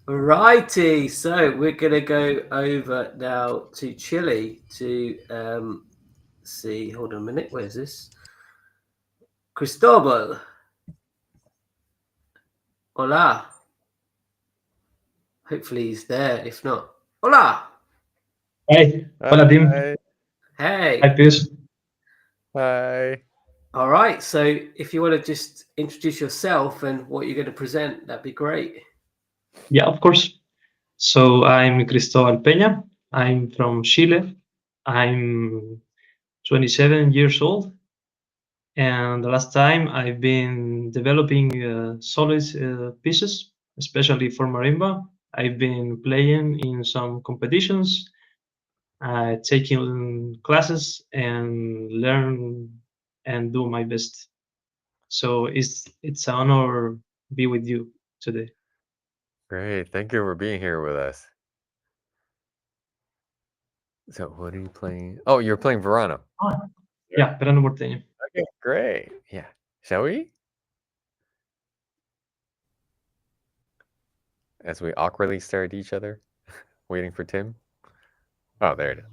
[SPEAKER 1] Righty, so we're gonna go over now to Chile to see. Hold on a minute, where's this? Cristobal. Hola. Hopefully he's there. If not, hola.
[SPEAKER 10] Hey, hola team.
[SPEAKER 2] Hi.
[SPEAKER 1] Hey.
[SPEAKER 10] Hi, Pius.
[SPEAKER 2] Hi.
[SPEAKER 1] All right. So if you want to just introduce yourself and what you're going to present, that'd be great.
[SPEAKER 10] Yeah, of course. So I'm Cristobal Peña. I'm from Chile. I'm 27 years old. And the last time I've been developing solid pieces, especially for marimba. I've been playing in some competitions, taking classes, and learn and do my best. So it's an honor to be with you today.
[SPEAKER 2] Great. Thank you for being here with us. So what are you playing? Oh, you're playing Verano.
[SPEAKER 10] Yeah, Verano Porteño.
[SPEAKER 2] Okay, great. Yeah. Shall we? As we awkwardly stare at each other, waiting for Tim. Oh, there it is.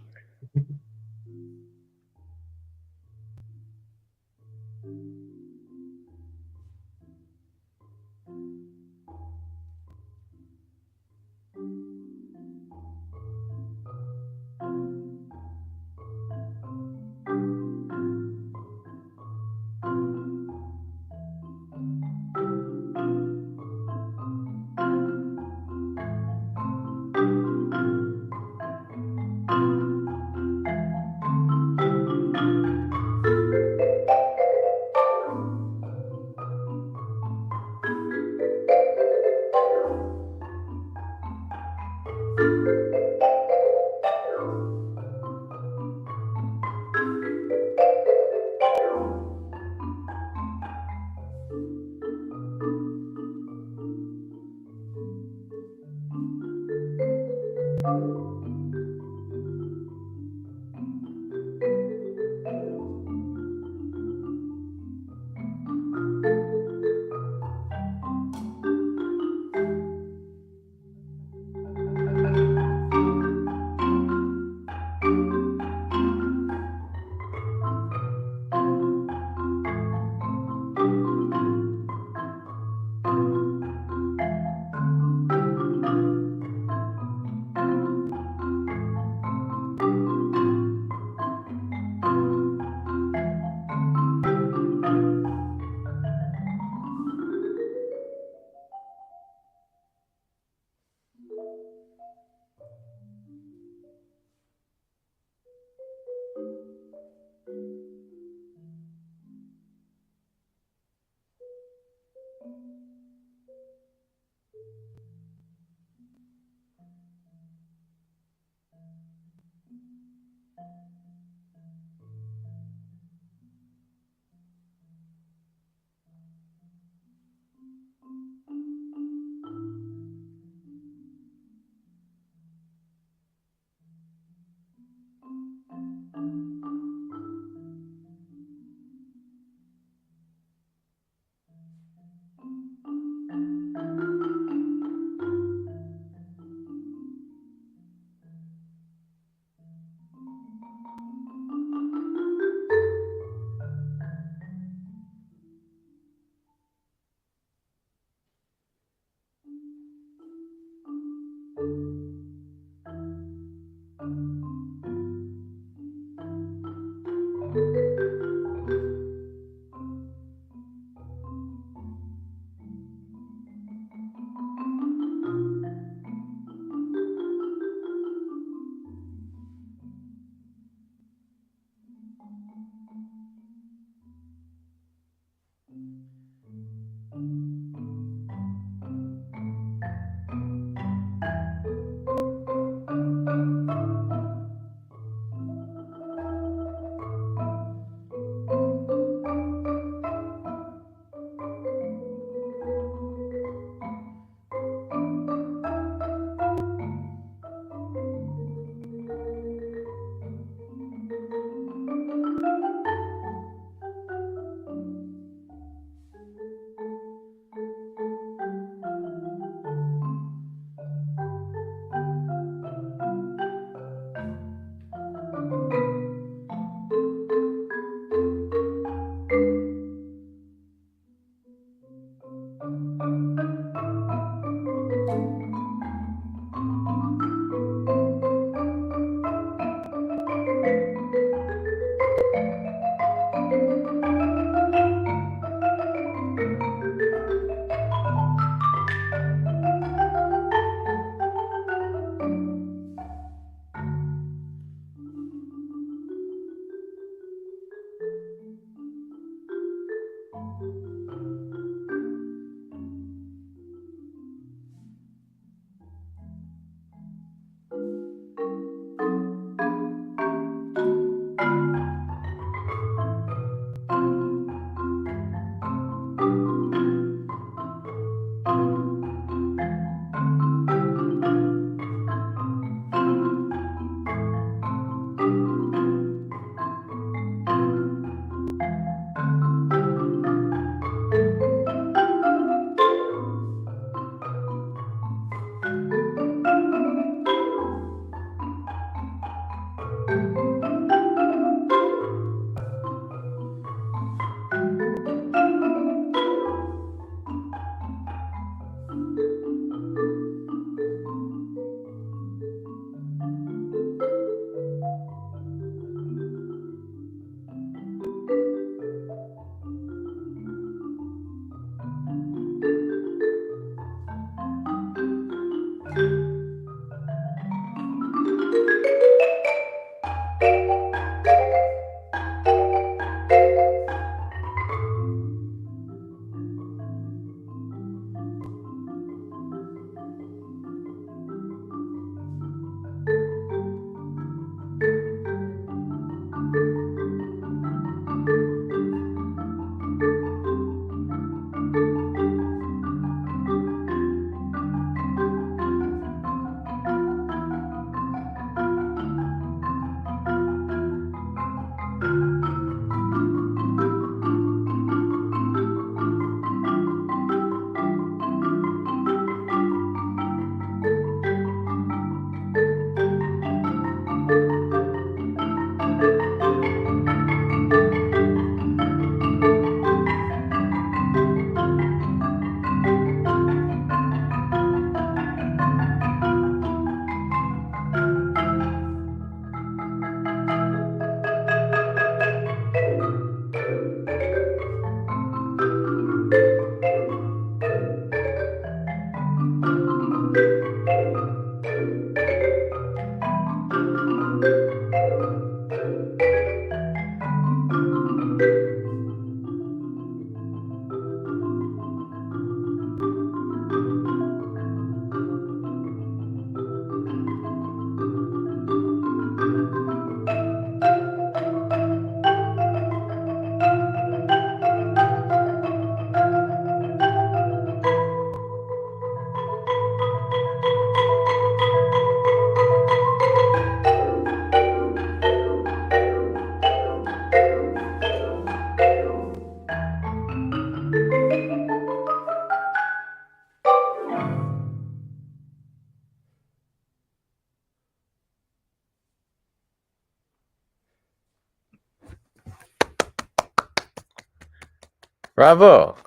[SPEAKER 2] Bravo.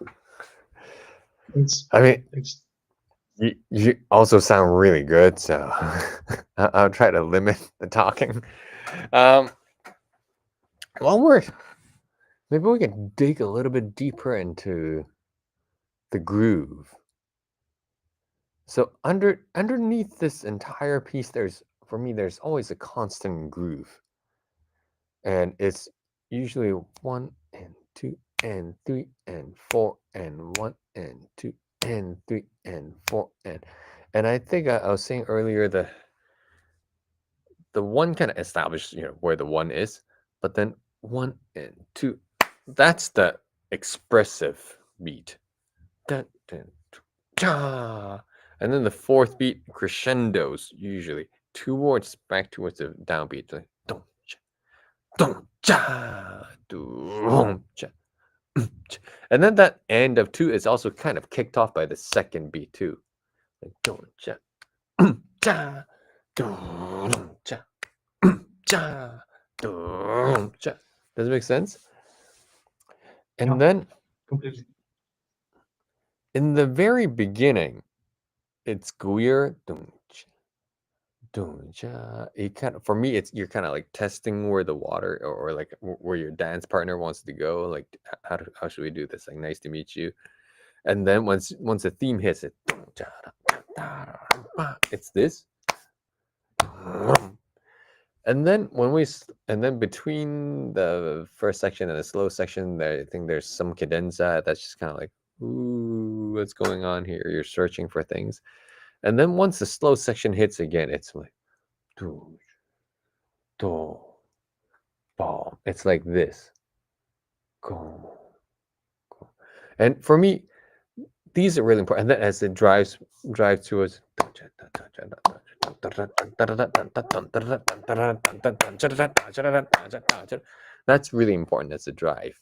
[SPEAKER 10] Thanks.
[SPEAKER 2] I mean,
[SPEAKER 10] Thanks.
[SPEAKER 2] you also sound really good, so I'll try to limit the talking. One word. Maybe we can dig a little bit deeper into the groove. So underneath this entire piece, there's always a constant groove, and it's usually 1 and 2 and 3 and 4 and 1 and 2 and 3 and 4 and I think I was saying earlier the one kind of established where the one is, but then 1 and 2, that's the expressive beat. Dun, dun, cha. And then the fourth beat crescendos usually back towards the downbeat, like don cha, don cha, don cha. And then that end of 2 is also kind of kicked off by the second beat too, like don cha, cha, don cha, cha, don cha. Does it make sense? And
[SPEAKER 10] Yeah.
[SPEAKER 2] then
[SPEAKER 10] Completely.
[SPEAKER 2] in the very beginning, it's Guir. It kind of, for me, you're kind of like testing where the water or like where your dance partner wants to go. Like, how should we do this? Like, nice to meet you. And then once the theme hits it, it's this. And then between the first section and the slow section, I think there's some cadenza that's just kind of like, ooh, what's going on here? You're searching for things. And then once the slow section hits again, it's like, do, do, ball. It's like this. Go, go. And for me, these are really important. And then as it drives towards, that's really important as a drive.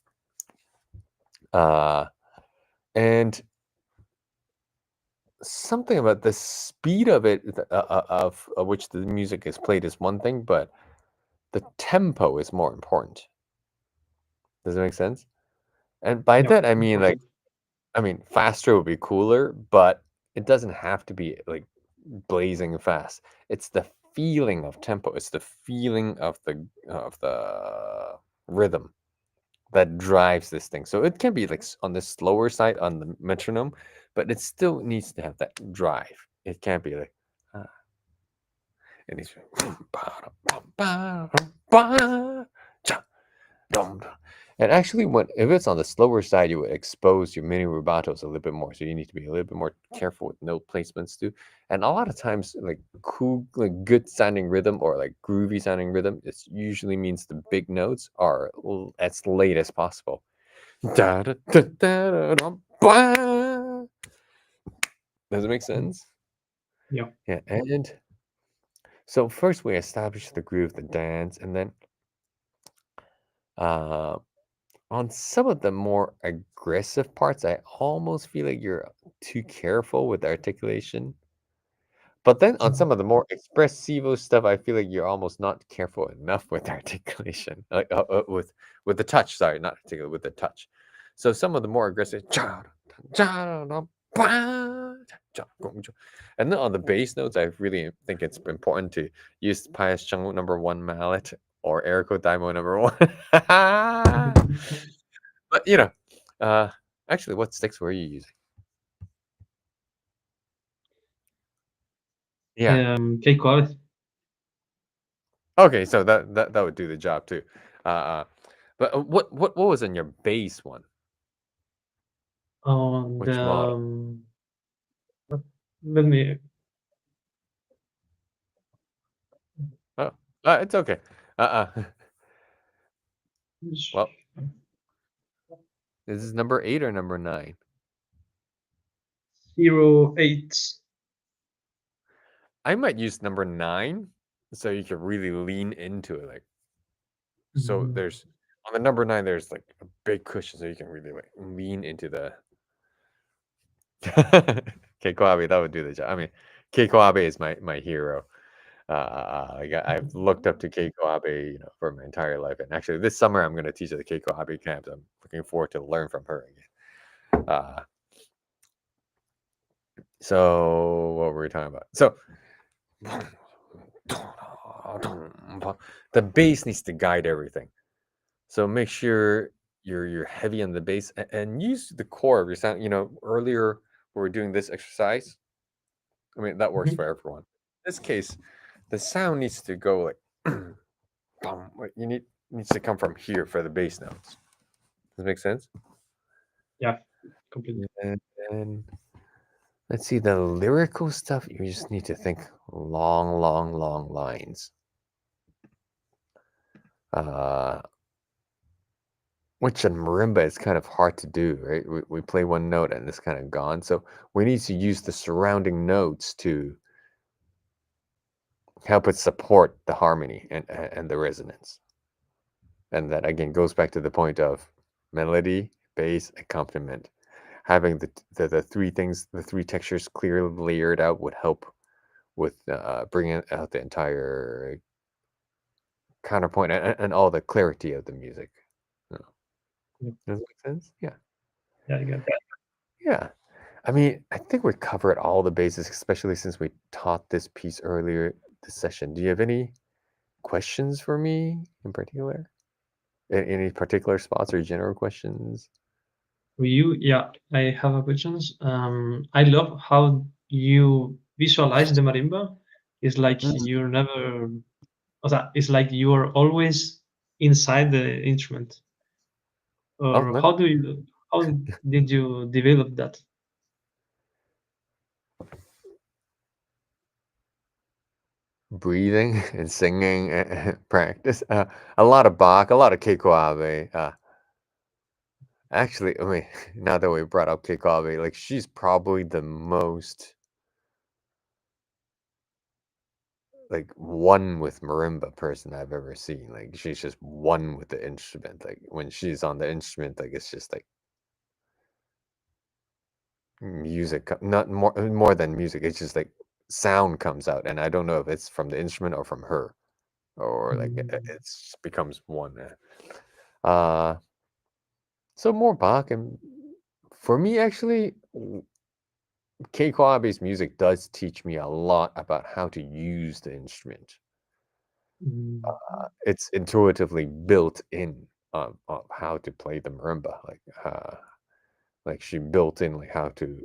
[SPEAKER 2] And something about the speed of it, of which the music is played, is one thing, but the tempo is more important. Does it make sense? And by that I mean, like, faster would be cooler, but it doesn't have to be like blazing fast. It's the feeling of tempo. It's the feeling of the rhythm that drives this thing. So it can be like on the slower side on the metronome, but it still needs to have that drive. It can't be like, it needs to be, and actually, if it's on the slower side, you would expose your mini rubatos a little bit more. So you need to be a little bit more careful with note placements too. And a lot of times, like cool, like good sounding rhythm or like groovy sounding rhythm, it usually means the big notes are as late as possible. Does it make sense?
[SPEAKER 10] Yeah.
[SPEAKER 2] Yeah. And so first we establish the groove, the dance, and then on some of the more aggressive parts, I almost feel like you're too careful with articulation. But then on some of the more expressivo stuff, I feel like you're almost not careful enough with articulation, like with the touch. Sorry, not articulate, with the touch. So some of the more aggressive, and then on the bass notes, I really think it's important to use Pius Chung #1 mallet or Eriko Daimo #1. But actually, what sticks were you using? Yeah.
[SPEAKER 10] Keiko Aves.
[SPEAKER 2] Okay, so that would do the job too. But what was in your bass one?
[SPEAKER 10] On
[SPEAKER 2] Which model?
[SPEAKER 10] let me.
[SPEAKER 2] Oh, it's okay. Well, is this number 8 or number 9?
[SPEAKER 10] 08.
[SPEAKER 2] I might use number 9, so you can really lean into it. Like, so there's on the number 9, there's like a big cushion, so you can really like lean into the. Keiko Abe, that would do the job. I mean, Keiko Abe is my hero. I've looked up to Keiko Abe, for my entire life, and actually this summer I'm going to teach at the Keiko Abe camp. I'm looking forward to learn from her again. So what were we talking about? So the bass needs to guide everything. So make sure you're heavy on the bass and use the core of your sound. You know, earlier we were doing this exercise. I mean, that works for everyone. In this case, the sound needs to go like needs to come from here for the bass notes. Does that make sense?
[SPEAKER 10] Yeah, completely.
[SPEAKER 2] And let's see, the lyrical stuff, you just need to think long lines. Which in marimba is kind of hard to do, right? We play one note and it's kind of gone. So we need to use the surrounding notes to help it support the harmony and the resonance. And that again goes back to the point of melody, bass, accompaniment. Having the three things, the three textures clearly layered out would help with bringing out the entire counterpoint and all the clarity of the music. Does that make sense? Yeah.
[SPEAKER 10] Yeah, I get that.
[SPEAKER 2] Yeah. I mean, I think we covered all the bases, especially since we taught this piece earlier this session. Do you have any questions for me in particular? Any particular spots or general questions?
[SPEAKER 10] For you, yeah, I have a questions. I love how you visualize the marimba. It's like you're never, it's like you are always inside the instrument. Or how did you develop that?
[SPEAKER 2] Breathing and singing and practice. A lot of Bach, a lot of Keiko Abe. Actually, I mean, now that we brought up Keiko Abe, like she's probably the most like one with marimba person I've ever seen. Like she's just one with the instrument. Like when she's on the instrument, like it's just like music, not more than music. It's just like sound comes out, and I don't know if it's from the instrument or from her, or like it becomes one. So more Bach, and for me, actually, Keiko Abe's music does teach me a lot about how to use the instrument. It's intuitively built in of how to play the marimba. Like she built in like how to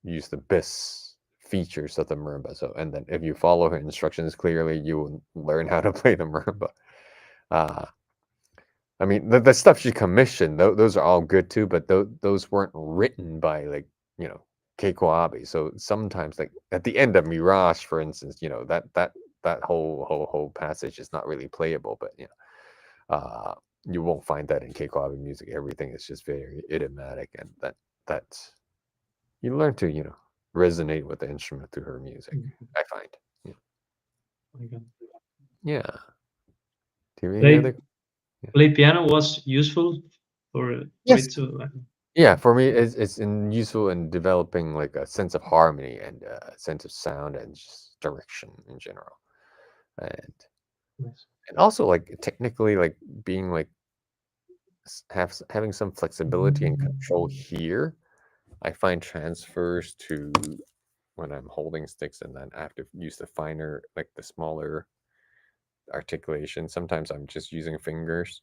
[SPEAKER 2] use the best features of the marimba. So, and then if you follow her instructions clearly, you will learn how to play the marimba. I mean, the stuff she commissioned, those are all good too, but those weren't written by like, you know, Keiko Abe. So sometimes like at the end of Mirage, for instance, you know, that whole passage is not really playable, but you know, you won't find that in Keiko Abe music. Everything is just very idiomatic, and that you learn to, you know, resonate with the instrument through her music. I find. Yeah. Yeah. Do you have any other?
[SPEAKER 10] Play piano was useful for
[SPEAKER 2] Yes.
[SPEAKER 10] it to.
[SPEAKER 2] Yeah, for me, it's useful in developing like a sense of harmony and a sense of sound and just direction in general, and also like technically like being like having some flexibility and control here. I find transfers to when I'm holding sticks and then I have to use the finer, like the smaller articulation. Sometimes I'm just using fingers.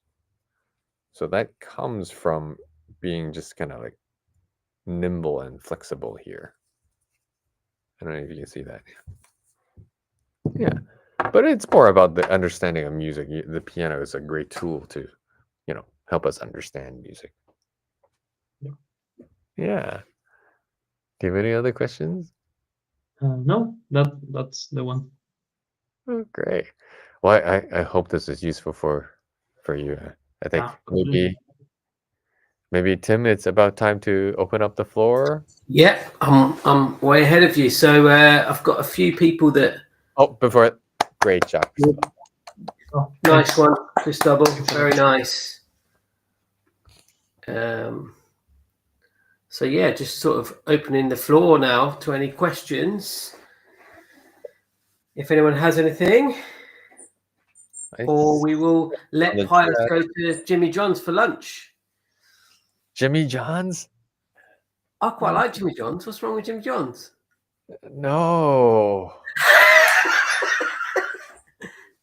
[SPEAKER 2] So that comes from being just kind of like nimble and flexible here. I don't know if you can see that. Yeah. But it's more about the understanding of music. The piano is a great tool to, you know, help us understand music. Yeah. Do you have any other questions?
[SPEAKER 10] No, that's the one.
[SPEAKER 2] Oh, great. Well, I hope this is useful for you. I think maybe Tim, it's about time to open up the floor.
[SPEAKER 1] Yeah, I'm way ahead of you. So I've got a few people that.
[SPEAKER 2] Oh, before great job.
[SPEAKER 1] Oh, nice one, Cristobal. Very nice. So yeah, just sort of opening the floor now to any questions. If anyone has anything, or we will let Pius go to Jimmy John's for lunch.
[SPEAKER 2] Jimmy John's?
[SPEAKER 1] I quite like Jimmy Johns. What's wrong with Jimmy Johns?
[SPEAKER 2] No.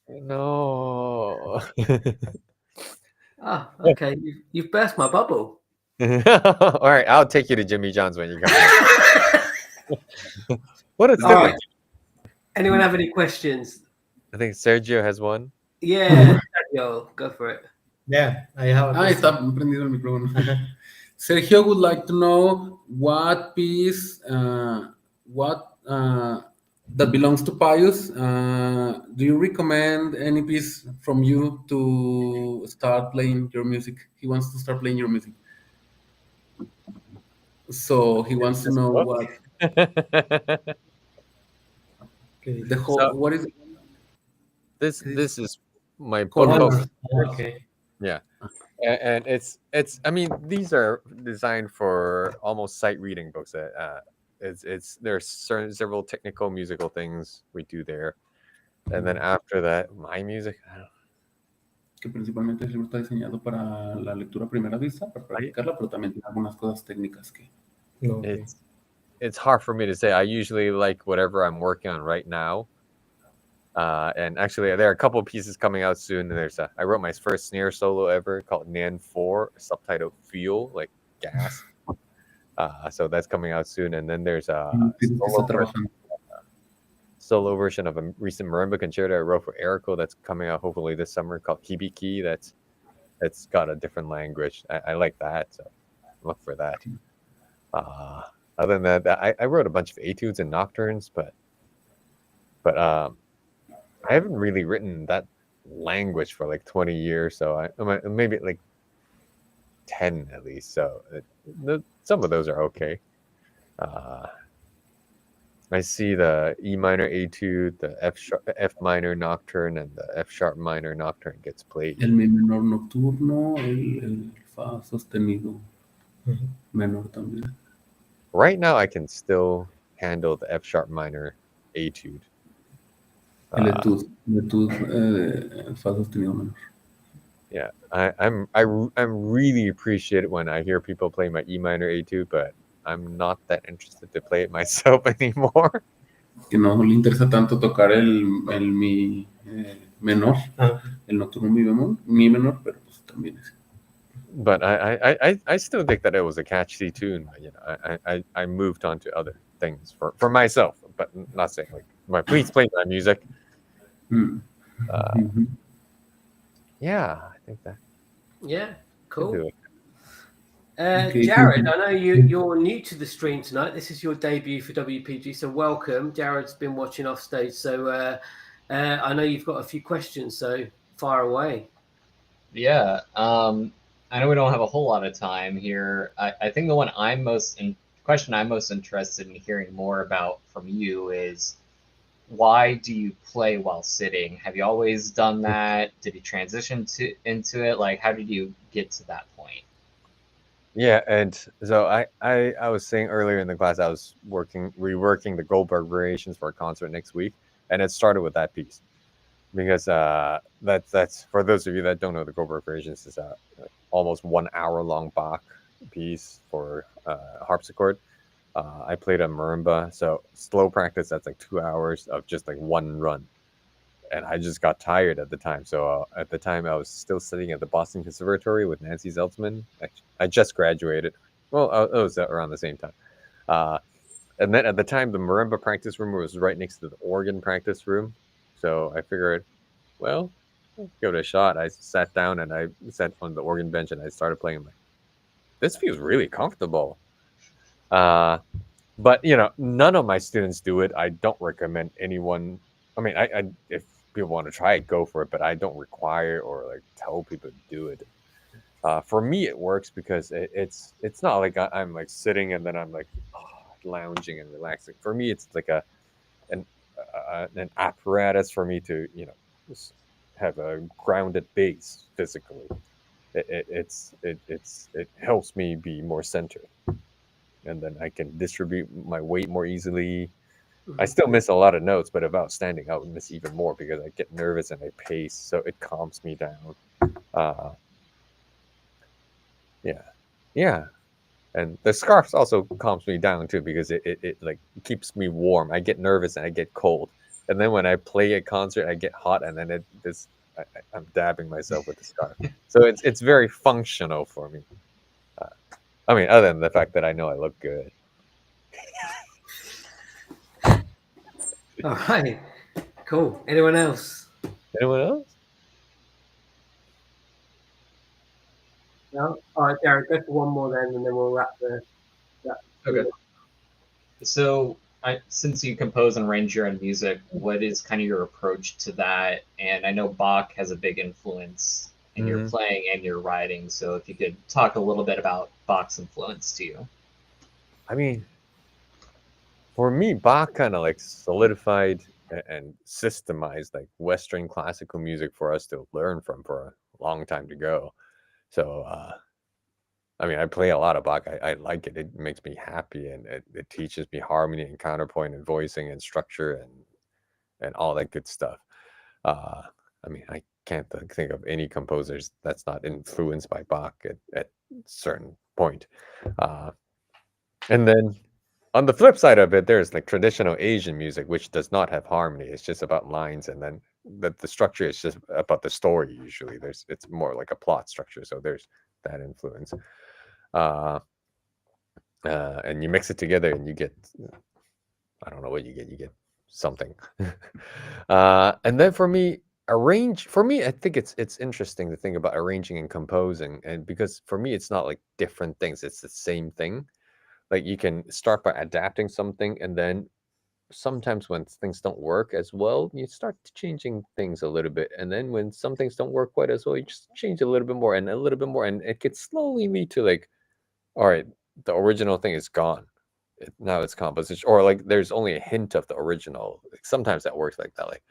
[SPEAKER 2] No.
[SPEAKER 1] Ah, okay. You've burst my bubble.
[SPEAKER 2] All right, I'll take you to Jimmy John's when you come here. What is
[SPEAKER 6] All right.
[SPEAKER 1] Anyone have any questions?
[SPEAKER 2] I think Sergio has one.
[SPEAKER 1] Yeah, yo, go for it.
[SPEAKER 7] Yeah, I have a
[SPEAKER 8] Ahí
[SPEAKER 7] question.
[SPEAKER 8] está prendido el micrófono. Sergio would like to know what piece, that belongs to Pius. Do you recommend any piece from you to start playing your music? He wants to start playing your music. So he wants to know what
[SPEAKER 7] Okay.
[SPEAKER 8] the whole,
[SPEAKER 2] So-
[SPEAKER 8] what is it?
[SPEAKER 2] This is my
[SPEAKER 8] Hold
[SPEAKER 2] book.
[SPEAKER 8] on.
[SPEAKER 2] of-
[SPEAKER 7] Okay.
[SPEAKER 2] Yeah, and it's. I mean, these are designed for almost sight reading books. There's several technical musical things we do there, and then after that, my music. I don't,
[SPEAKER 8] Que principalmente el libro está diseñado para la lectura a primera vista, para practicarla, pero también tiene algunas cosas técnicas que...
[SPEAKER 7] Okay.
[SPEAKER 2] it's hard for me to say. I usually like whatever I'm working on right now. And actually, there are a couple of pieces coming out soon. And I wrote my first snare solo ever called Nan 4, subtitled Fuel, like gas. So that's coming out soon. And then there's a solo version of a recent marimba concerto I wrote for Eriko that's coming out hopefully this summer called Hibiki. That's got a different language. I like that, so look for that. Other than that, I wrote a bunch of etudes and nocturnes, but I haven't really written that language for like 20 years, so maybe like 10 at least. So some of those are okay. I see the E minor etude, the F minor nocturne, and the F sharp minor nocturne gets played.
[SPEAKER 8] El mi menor nocturno, el fa sostenido menor también.
[SPEAKER 2] Right now, I can still handle the F sharp minor etude.
[SPEAKER 8] El etude fa sostenido menor.
[SPEAKER 2] Yeah, I'm really appreciated when I hear people play my E minor etude, but I'm not that interested to play it myself anymore.
[SPEAKER 8] Que no le interesa tanto tocar el mi menor, el nocturno mi menor, pero pues también es.
[SPEAKER 2] But I still think that it was a catchy tune. You know, I moved on to other things for myself, but not saying like please play my music. Yeah, I think that.
[SPEAKER 1] Yeah,
[SPEAKER 2] could do
[SPEAKER 1] cool.
[SPEAKER 2] it.
[SPEAKER 8] Okay.
[SPEAKER 1] Jared, I know you're new to the stream tonight. This is your debut for WPG, so welcome. Jared's been watching off stage, so I know you've got a few questions, so fire away.
[SPEAKER 11] Yeah, I know we don't have a whole lot of time here. I think the question I'm most interested in hearing more about from you is, why do you play while sitting? Have you always done that? Did you transition into it? Like, how did you get to that point?
[SPEAKER 2] Yeah, and so I was saying earlier in the class I was reworking the Goldberg variations for a concert next week, and it started with that piece because that's for those of you that don't know, the Goldberg variations is a almost 1 hour long Bach piece for harpsichord. I played a marimba, so slow practice that's like 2 hours of just like one run, and I just got tired at the time. So at the time I was still studying at the Boston Conservatory with Nancy Zeltzman. I just graduated. Well, it was around the same time. And then at the time, the marimba practice room was right next to the organ practice room. So I figured, well, I'll give it a shot. I sat down and I sat on the organ bench and I started playing. I'm like, this feels really comfortable. But you know, none of my students do it. I don't recommend anyone. I mean, I if people want to try it, go for it. But I don't require or like tell people to do it. For me, it works because it's not like I'm like sitting and then I'm like lounging and relaxing. For me, it's like an apparatus for me to just have a grounded base physically. It helps me be more centered, and then I can distribute my weight more easily. I still miss a lot of notes, but about standing out, I miss even more because I get nervous and I pace, so it calms me down. Yeah. And the scarf also calms me down too, because it like keeps me warm. I get nervous and I get cold, and then when I play a concert, I get hot, and then I'm dabbing myself with the scarf. So it's very functional for me. I mean, other than the fact that I know I look good.
[SPEAKER 1] All right, cool. Anyone else?
[SPEAKER 2] Anyone else?
[SPEAKER 1] No. All right, Jared, go for one more then, and then we'll wrap the.
[SPEAKER 11] Okay. So, since you compose and arrange your own music, what is kind of your approach to that? And I know Bach has a big influence in your playing and your writing. So, if you could talk a little bit about Bach's influence to you.
[SPEAKER 2] I mean, for me, Bach kind of like solidified and systemized like Western classical music for us to learn from for a long time to go. So, I mean, I play a lot of Bach. I like it. It makes me happy, and it teaches me harmony and counterpoint and voicing and structure and all that good stuff. I mean, I can't think of any composers that's not influenced by Bach at a certain point. And then on the flip side of it, there's like traditional Asian music, which does not have harmony. It's just about lines, and then the structure is just about the story. Usually, it's more like a plot structure. So there's that influence. And you mix it together, and you get, I don't know what you get. You get something. And then for me, I think it's interesting to think about arranging and composing, and because for me, it's not like different things. It's the same thing. Like you can start by adapting something, and then sometimes when things don't work as well, you start changing things a little bit. And then when some things don't work quite as well, you just change a little bit more and a little bit more. And it could slowly lead to like, all right, the original thing is gone. Now it's composition, or like there's only a hint of the original. Like, sometimes that works like that. Like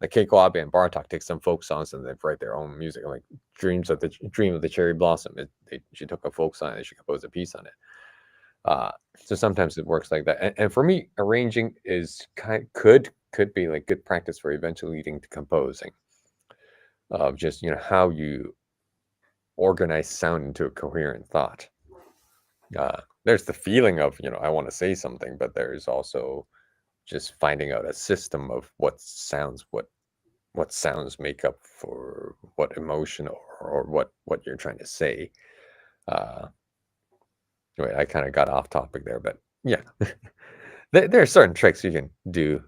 [SPEAKER 2] Keiko Abe and Bartok take some folk songs and they write their own music. Like Dream of the Cherry Blossom. She took a folk song and she composed a piece on it. So sometimes it works like that, and for me, arranging is could be like good practice for eventually leading to composing, of just how you organize sound into a coherent thought. There's the feeling of I want to say something, but there's also just finding out a system of what sounds make up for what emotion or what you're trying to say. Anyway, I kind of got off topic there, but yeah, there are certain tricks you can do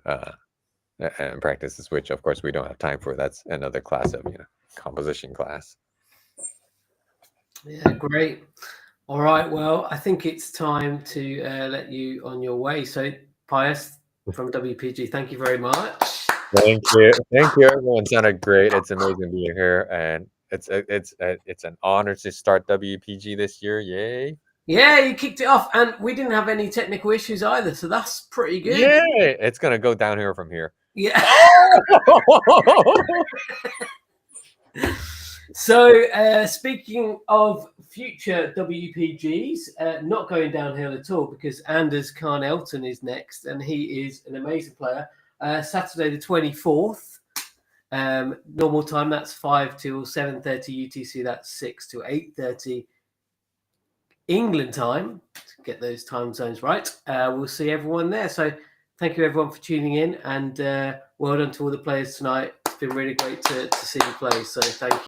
[SPEAKER 2] and practices, which of course we don't have time for. That's another class of composition class.
[SPEAKER 1] Yeah, great. All right, well, I think it's time to let you on your way. So, Pius from WPG, thank you very much.
[SPEAKER 2] Thank you. Everyone sounded great. It's amazing being here, and it's an honor to start WPG this year. Yay!
[SPEAKER 1] Yeah, you kicked it off, and we didn't have any technical issues either, so that's pretty good.
[SPEAKER 2] Yay! It's gonna go downhill from here.
[SPEAKER 1] Yeah. So, speaking of future WPGs, not going downhill at all, because Anders Khan Elton is next, and he is an amazing player. Saturday the 24th, normal time, that's 5 till 7:30 UTC, that's 6 till 8:30 England time, to get those time zones right. We'll see everyone there. So thank you everyone for tuning in, and well done to all the players tonight. It's been really great to see you play. So thank you.